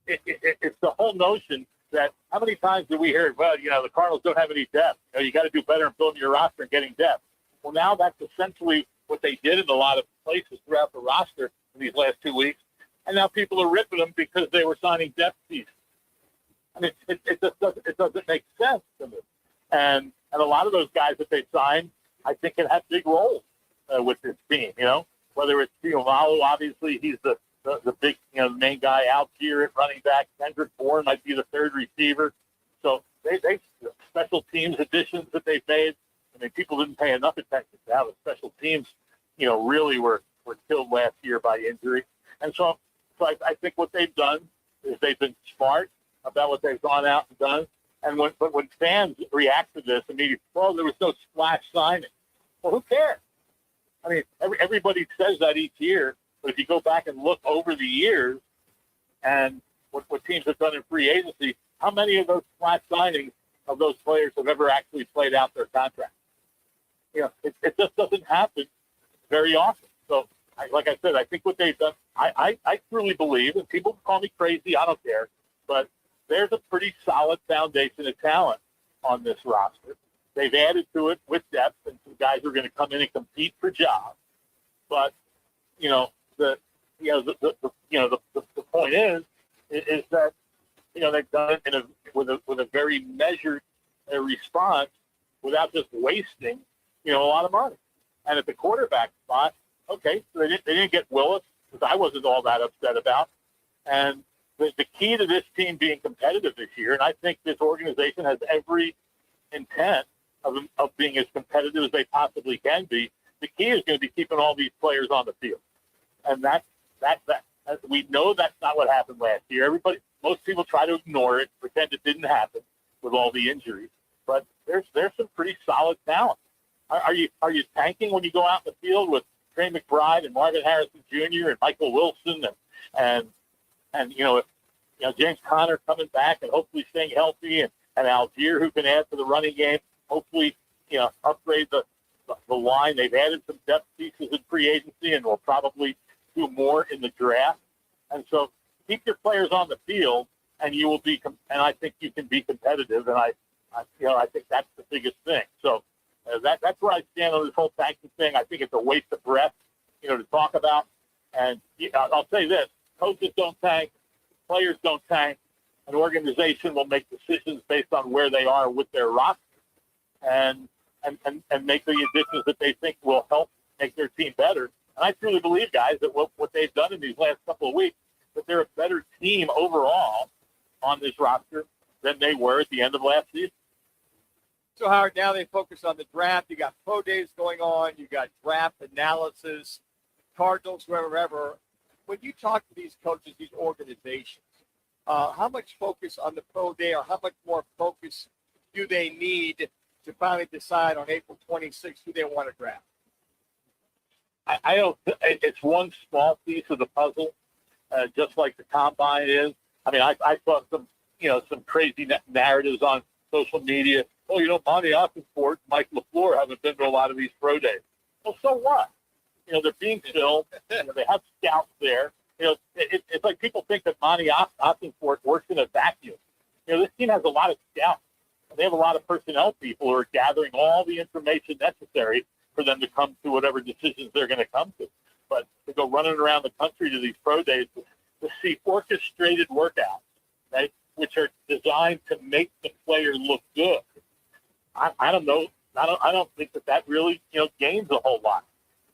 the whole notion that how many times do we hear, well, the Cardinals don't have any depth. You got to do better in building your roster and getting depth. Well, now that's essentially what they did in a lot of places throughout the roster in these last 2 weeks. And now people are ripping them because they were signing depth pieces. I mean, it doesn't make sense to me. And a lot of those guys that they signed, I think can have big roles with this team, whether it's Malo, obviously he's the big, main guy out here at running back. Kendrick Bourne might be the third receiver. So they special teams additions that they've made. I mean, people didn't pay enough attention to how the special teams, really were killed last year by injury. And so I think what they've done is they've been smart about what they've gone out and done. And when fans react to this, immediately, well, there was no splash signing. Well, who cares? I mean, everybody says that each year, but if you go back and look over the years and what teams have done in free agency, how many of those splash signings of those players have ever actually played out their contract? It just doesn't happen very often. So, like I said, I think what they've done, I truly believe, and people call me crazy, I don't care, but there's a pretty solid foundation of talent on this roster. They've added to it with depth and some guys who are going to come in and compete for jobs. But the point is that they've done it with a very measured response without just wasting a lot of money. And at the quarterback spot, okay, so they didn't get Willis, which I wasn't all that upset about. And the key to this team being competitive this year, and I think this organization has every intent of being as competitive as they possibly can be, the key is going to be keeping all these players on the field. And that we know that's not what happened last year. Most people try to ignore it, pretend it didn't happen with all the injuries. But there's some pretty solid talent. Are you tanking when you go out in the field with Trey McBride and Marvin Harrison Jr. and Michael Wilson and James Conner coming back and hopefully staying healthy and Algier who can add to the running game, hopefully upgrade the line. They've added some depth pieces in free agency and will probably do more in the draft. And so keep your players on the field and you will be and I think you can be competitive, and I think that's the biggest thing. So that's where I stand on this whole tanking thing. I think it's a waste of breath, to talk about. And I'll say this: coaches don't tank, players don't tank. An organization will make decisions based on where they are with their roster, and make the additions that they think will help make their team better. And I truly believe, guys, that what they've done in these last couple of weeks, that they're a better team overall on this roster than they were at the end of last season. So, Howard, now they focus on the draft. You got pro days going on. You got draft analysis, Cardinals, wherever. When you talk to these coaches, these organizations, how much focus on the pro day, or how much more focus do they need to finally decide on April 26th who they want to draft? I don't. It's one small piece of the puzzle, just like the combine is. I mean, I saw some crazy narratives on social media. Oh, Monty Ossenfort, Mike LaFleur haven't been to a lot of these pro days. Well, so what? They're being filmed. They have scouts there. It's like people think that Monty Ossenfort works in a vacuum. This team has a lot of scouts. They have a lot of personnel people who are gathering all the information necessary for them to come to whatever decisions they're going to come to. But to go running around the country to these pro days to see orchestrated workouts, right, which are designed to make the player look good, I don't know. I don't think that really gains a whole lot.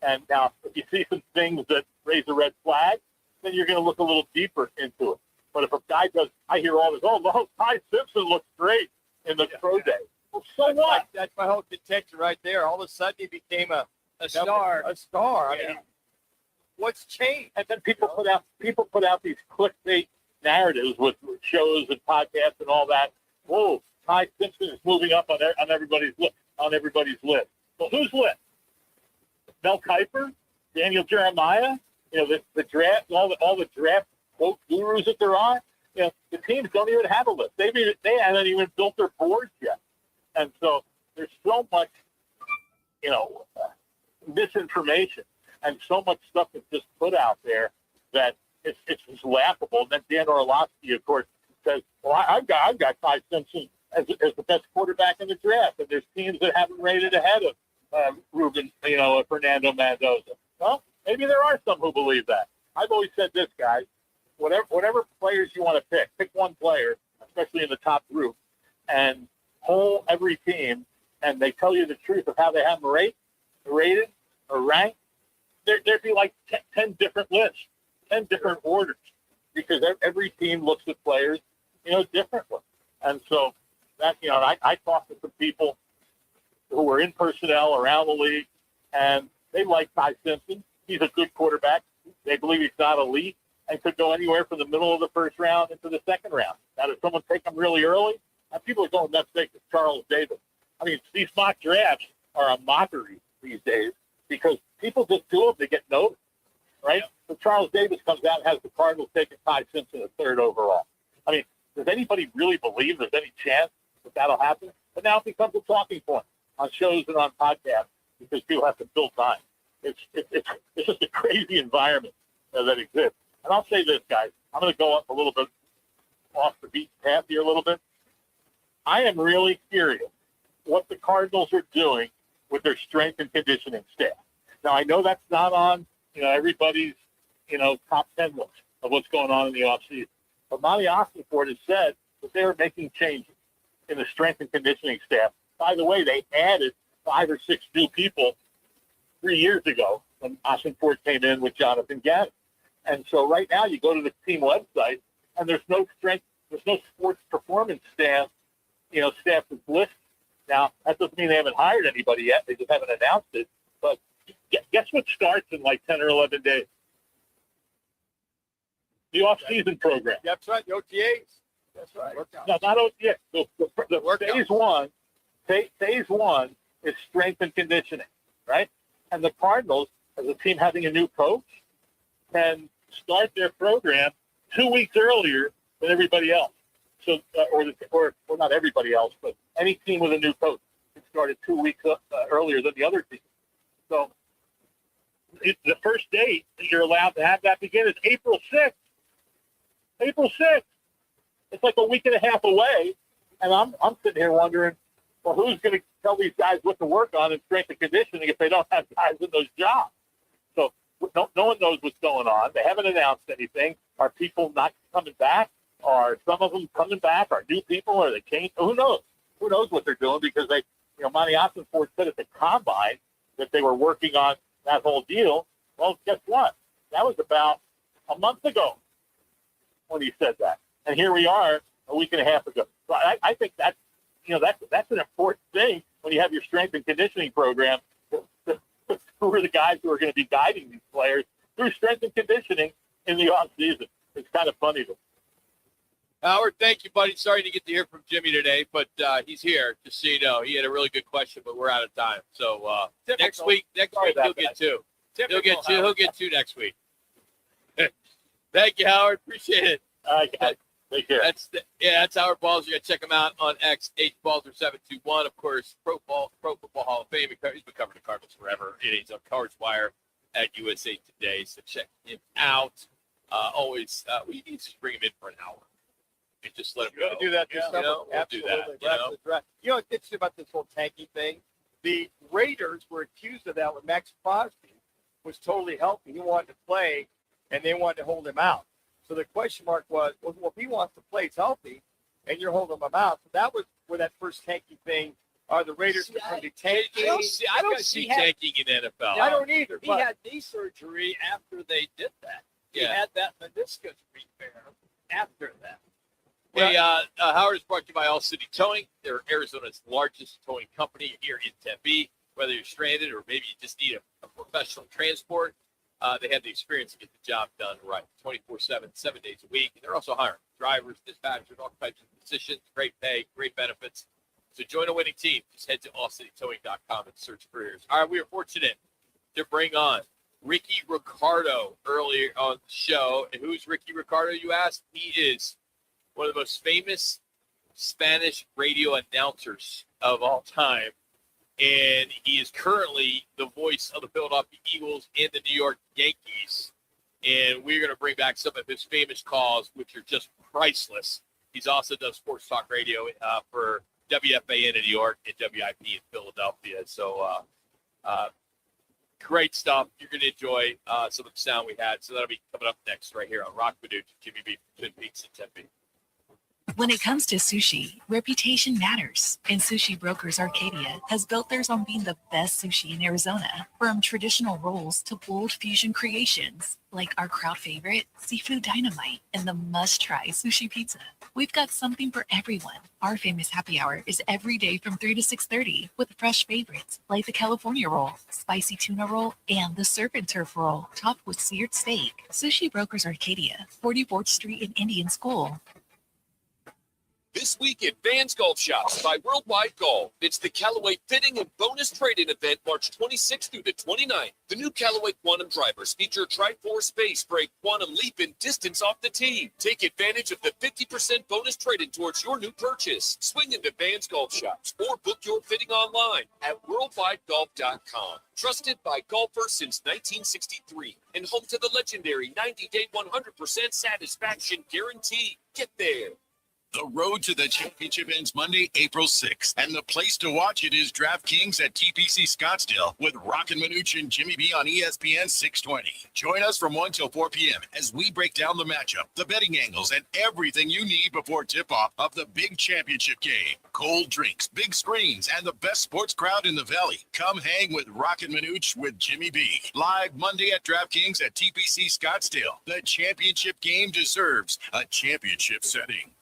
And now, if you see some things that raise a red flag, then you're going to look a little deeper into it. But if a guy does, I hear all this, no, Ty Simpson looks great in the pro day. Well, so what? That's my whole contention right there. All of a sudden, he became a star. A star. I mean, what's changed? And then people put out these clickbait narratives with shows and podcasts and all that. Whoa, Ty Simpson is moving up on everybody's list. Well, whose list? Mel Kiper, Daniel Jeremiah, the draft, all the draft quote gurus that they're on. The teams don't even have a list. They haven't even built their boards yet, and so there's so much, misinformation and so much stuff that's just put out there that it's just laughable. And then Dan Orlovsky, of course, says, "Well, I've got Ty Simpson as the best quarterback in the draft," and there's teams that haven't rated ahead Ruben, Fernando Mendoza. Well, maybe there are some who believe that. I've always said this, guys. Whatever players you want to pick one player, especially in the top group, and poll every team, and they tell you the truth of how they have them rated or ranked. There'd be like 10 different lists, 10 different orders, because every team looks at players, differently. And so that, I talked to some people who were in personnel around the league, and they like Ty Simpson. He's a good quarterback. They believe he's not elite and could go anywhere from the middle of the first round into the second round. Now, if someone take him really early, and people are going nuts to Charles Davis. I mean, these mock drafts are a mockery these days because people just do them to get noticed, right? So Charles Davis comes out and has the Cardinals taking Ty Simpson at 3rd overall. I mean, does anybody really believe there's any chance that that'll happen? But now it becomes a talking point on shows and on podcasts because people have to fill time. It's just a crazy environment that exists. And I'll say this, guys. I'm going to go up a little bit off the beaten path here a little bit. I am really curious what the Cardinals are doing with their strength and conditioning staff. Now, I know that's not on, everybody's, top 10 list of what's going on in the offseason. But Monty Ossenford has said that they are making changes in the strength and conditioning staff. By the way, they added 5 or 6 new people 3 years ago when Ossenford came in with Jonathan Gannon. And so right now you go to the team website and there's no sports performance staff, staff that's listed. Now, that doesn't mean they haven't hired anybody yet. They just haven't announced it. But guess what starts in like 10 or 11 days? The off-season program. That's right, the OTAs. That's right. No, not OTAs. The phase one is strength and conditioning, right? And the Cardinals, as a team having a new coach, can start their program 2 weeks earlier than everybody else. So, or not everybody else, but any team with a new coach can start it 2 weeks earlier than the other team. So, the first date that you're allowed to have that begin is April 6th. April 6th. It's like a week and a half away, and I'm sitting here wondering, well, who's going to tell these guys what to work on in strength and conditioning if they don't have guys in those jobs? So no one knows what's going on. They haven't announced anything. Are people not coming back? Are some of them coming back? Are new people? Are they changed? Who knows? Who knows what they're doing? Because Monty Ossenford said at the combine that they were working on that whole deal. Well, guess what? That was about a month ago when he said that, and here we are a week and a half ago. So I think that's an important thing when you have your strength and conditioning program. Who are the guys who are going to be guiding these players through strength and conditioning in the off season? It's kind of funny to. Howard, thank you, buddy. Sorry to get to hear from Jimmy today, but he's here. Just so you know, he had a really good question, but we're out of time. So next week he'll get 2. He'll get 2 next week. Thank you, Howard. Appreciate it. All right, guys. Take care. That's Howard Balzer. You got to check him out on X, HBalzer721. Of course, Pro Football Hall of Fame. He's been covering the Cardinals forever. He's on CardsWire at USA Today. So check him out. Always, we need to bring him in for an hour and just let him go. Do that this summer. We'll do that. What's interesting about this whole tanking thing? The Raiders were accused of that when Max Crosby was totally healthy. He wanted to play, and they wanted to hold him out. So the question mark was, well, if he wants to play, he's healthy, and you're holding him out. So that was where that first tanking thing, are the Raiders going to be tanking? I don't see tanking in NFL. I don't either. He had knee surgery after they did that. He had that meniscus repair after that. Hey, Howard is brought to you by All City Towing. They're Arizona's largest towing company here in Tempe. Whether you're stranded or maybe you just need a professional transport, they have the experience to get the job done right 24/7, 7 days a week. And they're also hiring drivers, dispatchers, all types of positions, great pay, great benefits. So join a winning team. Just head to allcitytowing.com and search careers. All right, we are fortunate to bring on Rickie Ricardo earlier on the show. And who's Rickie Ricardo, you ask? He is one of the most famous Spanish radio announcers of all time. And he is currently the voice of the Philadelphia Eagles and the New York Yankees. And we're going to bring back some of his famous calls, which are just priceless. He's also done sports talk radio for WFAN in New York and WIP in Philadelphia. So Great stuff. You're going to enjoy some of the sound we had. So that'll be coming up next right here on Roc Manuch, Jimmy B, Twin Peaks and Tempe. When it comes to sushi, reputation matters, and Sushi Brokers Arcadia has built theirs on being the best sushi in Arizona. From traditional rolls to bold fusion creations, like our crowd favorite, Seafood Dynamite, and the must-try sushi pizza. We've got something for everyone. Our famous happy hour is every day from 3 to 6:30 with fresh favorites like the California roll, spicy tuna roll, and the surf and turf roll topped with seared steak. Sushi Brokers Arcadia, 44th Street in Indian School. This week at Vans Golf Shops by Worldwide Golf, it's the Callaway Fitting and Bonus Trade-In event March 26th through the 29th. The new Callaway Quantum drivers feature Tri-Force Space Brake Quantum Leap and distance off the tee. Take advantage of the 50% bonus trade-in towards your new purchase. Swing into Vans Golf Shops or book your fitting online at worldwidegolf.com. Trusted by golfers since 1963 and home to the legendary 90-day 100% satisfaction guarantee. Get there. The road to the championship ends Monday, April 6th, and the place to watch it is DraftKings at TPC Scottsdale with Roc and Manuch and Jimmy B on ESPN 620. Join us from 1 till 4 p.m. as we break down the matchup, the betting angles, and everything you need before tip-off of the big championship game. Cold drinks, big screens, and the best sports crowd in the Valley. Come hang with Roc and Manuch with Jimmy B. Live Monday at DraftKings at TPC Scottsdale. The championship game deserves a championship setting.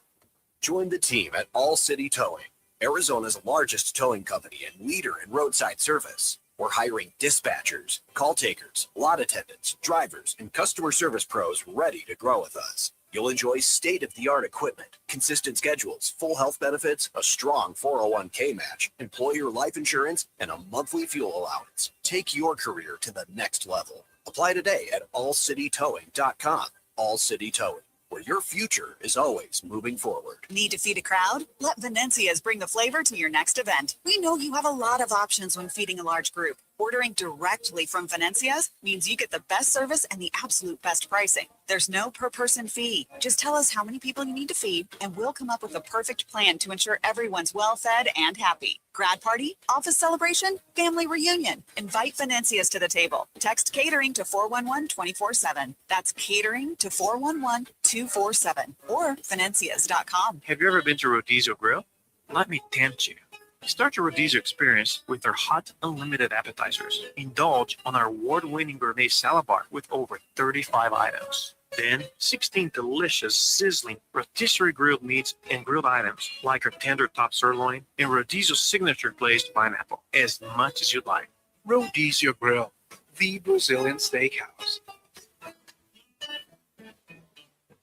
Join the team at All City Towing, Arizona's largest towing company and leader in roadside service. We're hiring dispatchers, call takers, lot attendants, drivers, and customer service pros ready to grow with us. You'll enjoy state-of-the-art equipment, consistent schedules, full health benefits, a strong 401k match, employer life insurance, and a monthly fuel allowance. Take your career to the next level. Apply today at allcitytowing.com. All City Towing, where your future is always moving forward. Need to feed a crowd? Let Venencia's bring the flavor to your next event. We know you have a lot of options when feeding a large group. Ordering directly from Venencia's means you get the best service and the absolute best pricing. There's no per-person fee. Just tell us how many people you need to feed, and we'll come up with a perfect plan to ensure everyone's well-fed and happy. Grad party, office celebration, family reunion. Invite Venencia's to the table. Text catering to 411-24/7. That's catering to 411-247 or Venencias.com. Have you ever been to Rodizio Grill? Let me tempt you. Start your Rodizio experience with our hot, unlimited appetizers. Indulge on our award-winning gourmet salad bar with over 35 items. Then, 16 delicious, sizzling rotisserie grilled meats and grilled items like our tender top sirloin and Rodizio's signature glazed pineapple, as much as you'd like. Rodizio Grill, the Brazilian steakhouse.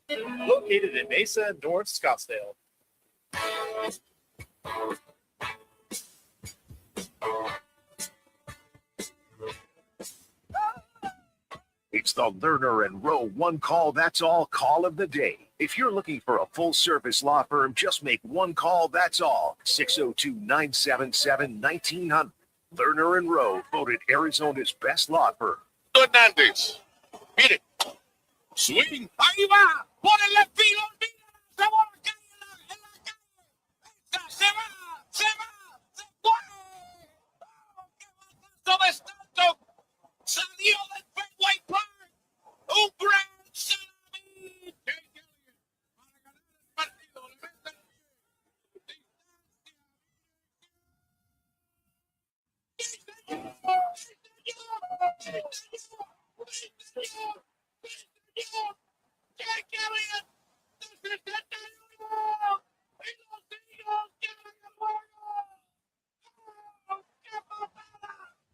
Located in Mesa, North Scottsdale. It's the Lerner and Rowe one call, that's all call of the day. If you're looking for a full-service law firm, just make one call, that's all. 602-977-1900. Lerner and Rowe, voted Arizona's best law firm. Hernández. Mire. Swing. Ahí va. Por el filo. Se va a caer en la calle. Se va. Se fue. ¡Qué batazo de tanto! Salió del Fenway Park. Un grand slam. Para ganar el partido.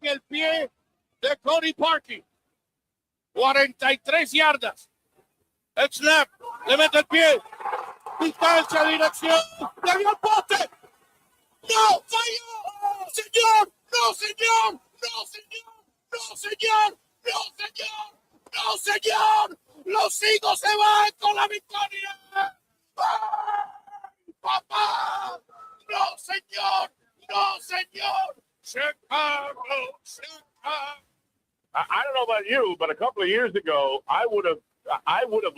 Le mete el pie de Cody Parkey. 43 yardas. El snap. Le mete el pie. Distancia, dirección. Le dio el poste. ¡No! ¡Falló! ¡Señor! ¡No, señor! ¡No, señor! ¡No, señor! ¡No, señor! ¡No, señor! ¡Los Eagles se van con la victoria! ¡Ay, papá! ¡No, señor! ¡No, señor! Chicago! Chicago! I don't know about you, but a couple of years ago, I would have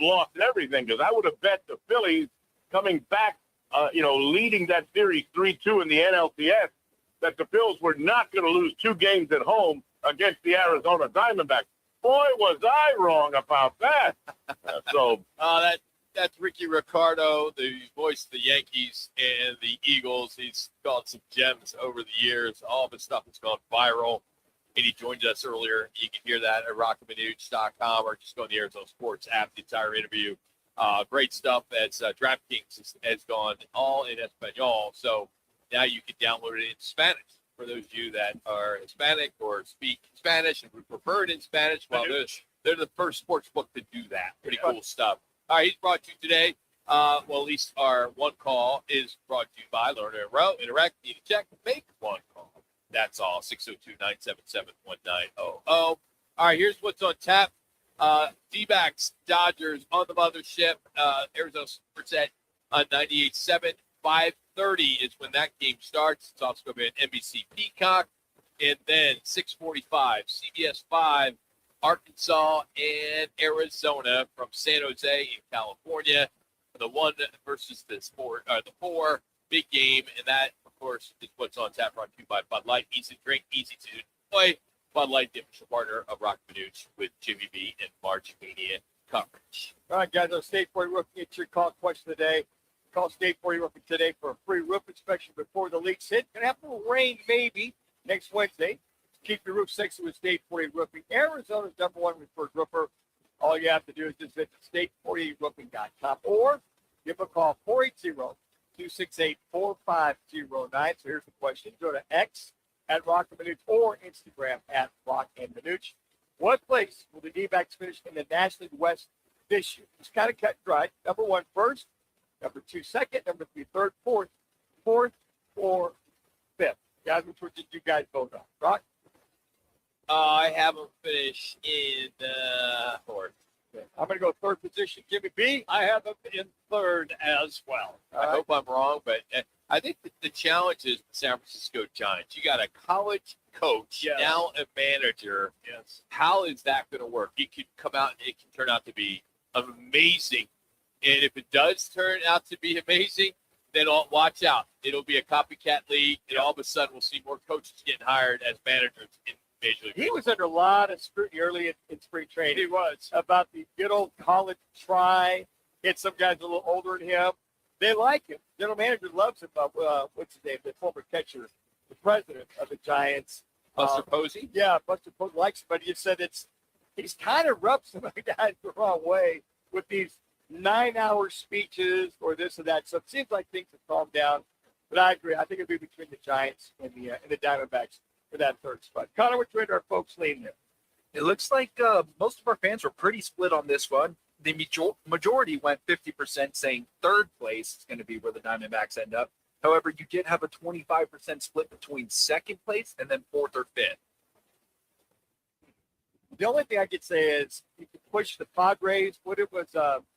lost everything because I would have bet the Phillies coming back, leading that series 3-2 in the NLCS. that the Bills were not going to lose 2 games at home against the Arizona Diamondbacks. Boy, was I wrong about that. That's Ricardo, the voice of the Yankees and the Eagles. He's called some gems over the years. All of his stuff has gone viral. And he joined us earlier. You can hear that at rockandmanuch.com or just go on the Arizona Sports app, the entire interview. Great stuff. That's DraftKings has gone all in Espanol. So now you can download it in Spanish for those of you that are Hispanic or speak Spanish and would prefer it in Spanish. Well, they're the first sports book to do that. Pretty cool stuff. All right, he's brought to you today. Well, at least our one call is brought to you by Learn and Row. Interact, need to check, make one call. That's all. 602-977-1900. All right, here's what's on tap. D-backs, Dodgers on the mothership. Arizona Sports at 98.7. 5:30 is when that game starts. It's also going to be an NBC Peacock. And then 6:45, CBS 5, Arkansas and Arizona from San Jose in California. The 1 versus the 4. Big game. And that, of course, is what's on tap, brought to you by Bud Light. Easy to drink, easy to enjoy. Bud Light, the official partner of Roc Manuch with Jimmy B and March Media coverage. All right, guys, on State 40 Roofing, it's your call question of the day. Call State 40 Roofing today for a free roof inspection before the leaks hit. Going to have a little rain maybe next Wednesday. Keep your roof sexy with State 40 Roofing. Arizona's #1 referred roofer. All you have to do is just visit state40roofing.com or give a call 480-268-4509. So here's the question. Go to X at Roc and Manuch or Instagram at Roc and Manuch. What place will the D-backs finish in the National League West this year? It's kind of cut and dry. #1 first, #2 second, #3 third, fourth, or fifth. Guys, which one did you guys vote on? Roc? I have them finish in fourth. Okay. I'm going to go third position. Jimmy B? I have them in third as well. I hope I'm wrong, but I think the challenge is the San Francisco Giants. You got a college coach, now a manager. Yes. How is that going to work? It could come out and it can turn out to be amazing. And if it does turn out to be amazing, then watch out. It'll be a copycat league, and all of a sudden we'll see more coaches getting hired as managers in Major League. He was under a lot of scrutiny early in spring training. He was. About the good old college try. Hit some guys a little older than him. They like him. General manager loves him. What's his name? The former catcher, the president of the Giants. Buster Posey? Yeah, Buster Posey likes him, but he said he's kind of rubbed some of the guys the wrong way with these 9-hour speeches or this or that. So it seems like things have calmed down. But I agree. I think it'll be between the Giants and the Diamondbacks for that third spot. Connor, which way do our folks lean there? It looks like most of our fans were pretty split on this one. The majority went 50% saying third place is going to be where the Diamondbacks end up. However, you did have a 25% split between second place and then fourth or fifth. The only thing I could say is you could push the Padres. What it was,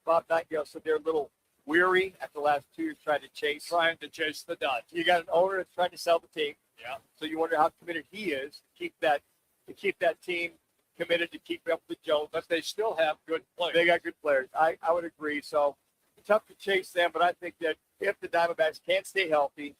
Bob Nightingale said they're a little weary after the last 2 years trying to chase the Dodgers. You got an owner that's trying to sell the team. Yeah. So you wonder how committed he is to keep that team committed, to keep up with Jones. But they still have good players. They got good players. I would agree. So it's tough to chase them, but I think that if the Diamondbacks can't stay healthy,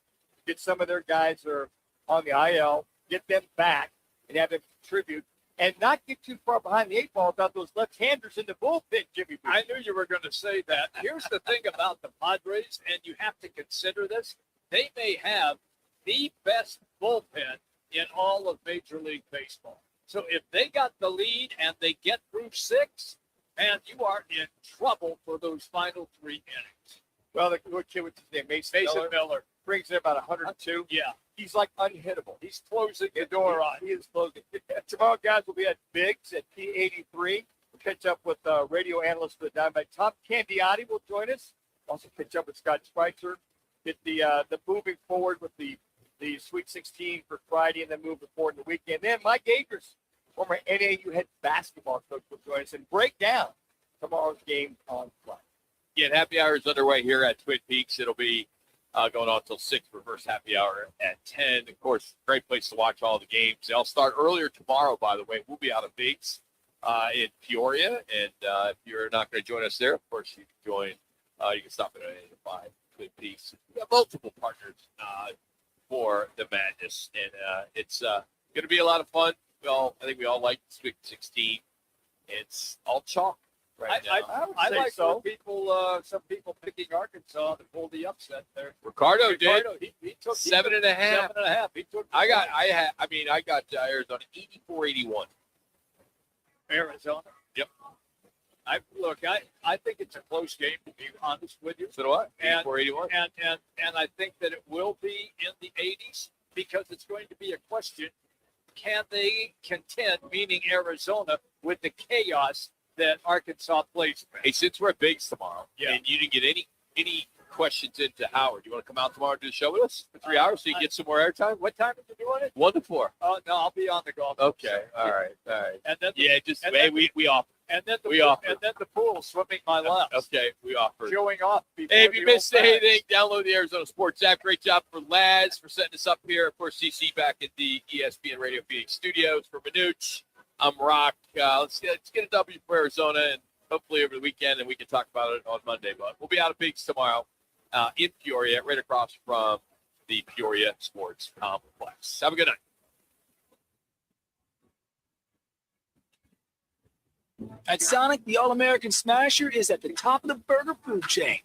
get some of their guys that are on the IL, get them back and have them contribute, and not get too far behind the 8 ball without those left-handers in the bullpen, Jimmy B. I knew you were going to say that. Here's the thing about the Padres, and you have to consider this. They may have the best bullpen in all of Major League Baseball. So if they got the lead and they get through 6, and you are in trouble for those final 3 innings. Well, the kid, what's his name? Mason Miller. Brings in about 102. Yeah. He's like unhittable. He's closing the door on. He is closing. Tomorrow, guys, will be at Biggs at P83. We'll catch up with radio analyst for the Diamondback. Tom Candiotti will join us. Also catch up with Scott Schweitzer. Get the moving forward with the Sweet 16 for Friday and then moving forward in the weekend. Then Mike Akers, former NAU head basketball coach, will join us and break down tomorrow's game on Friday. Yeah, happy hour is underway here at Twin Peaks. It'll be going on until 6 for first happy hour at 10. Of course, great place to watch all the games. They'll start earlier tomorrow, by the way. We'll be out of Biggs in Peoria. And if you're not going to join us there, of course, you can join. You can stop at 8 to 5 Twin Peaks. We have multiple partners for the madness, and it's going to be a lot of fun. I think we all like Sweet 16. It's all chalk right now. I like so. some people picking Arkansas to pull the upset there. Ricardo did. He took 7.5. 7.5. He took. I got Arizona 84-81. Arizona. Yep. I think it's a close game, to be honest with you. So do I. And 84-81. and I think that it will be in the 80s because it's going to be a question: can they contend, meaning Arizona, with the chaos that Arkansas plays with? Hey, since we're at Bigs tomorrow, Yeah. and you didn't get any questions into Howard, you want to come out tomorrow and do the show with us for 3 hours so you can get some more airtime? What time are you doing it? 1 to 4. Oh no, I'll be on the golf course. Okay. All right. And then we offer. and then we offer. and then the pool swimming my laps. Okay, we offer. Showing off. Before Hey, if you the missed old guys. anything, download the Arizona Sports app. Great job for Lads for setting us up here. Of course, CC back at the ESPN Radio Phoenix studios for Manuch. I'm Roc. Let's get a W for Arizona, and hopefully over the weekend, and we can talk about it on Monday. But we'll be out of Bigs tomorrow in Peoria, right across from the Peoria Sports Complex. Have a good night. At Sonic, the All-American Smasher is at the top of the burger food chain.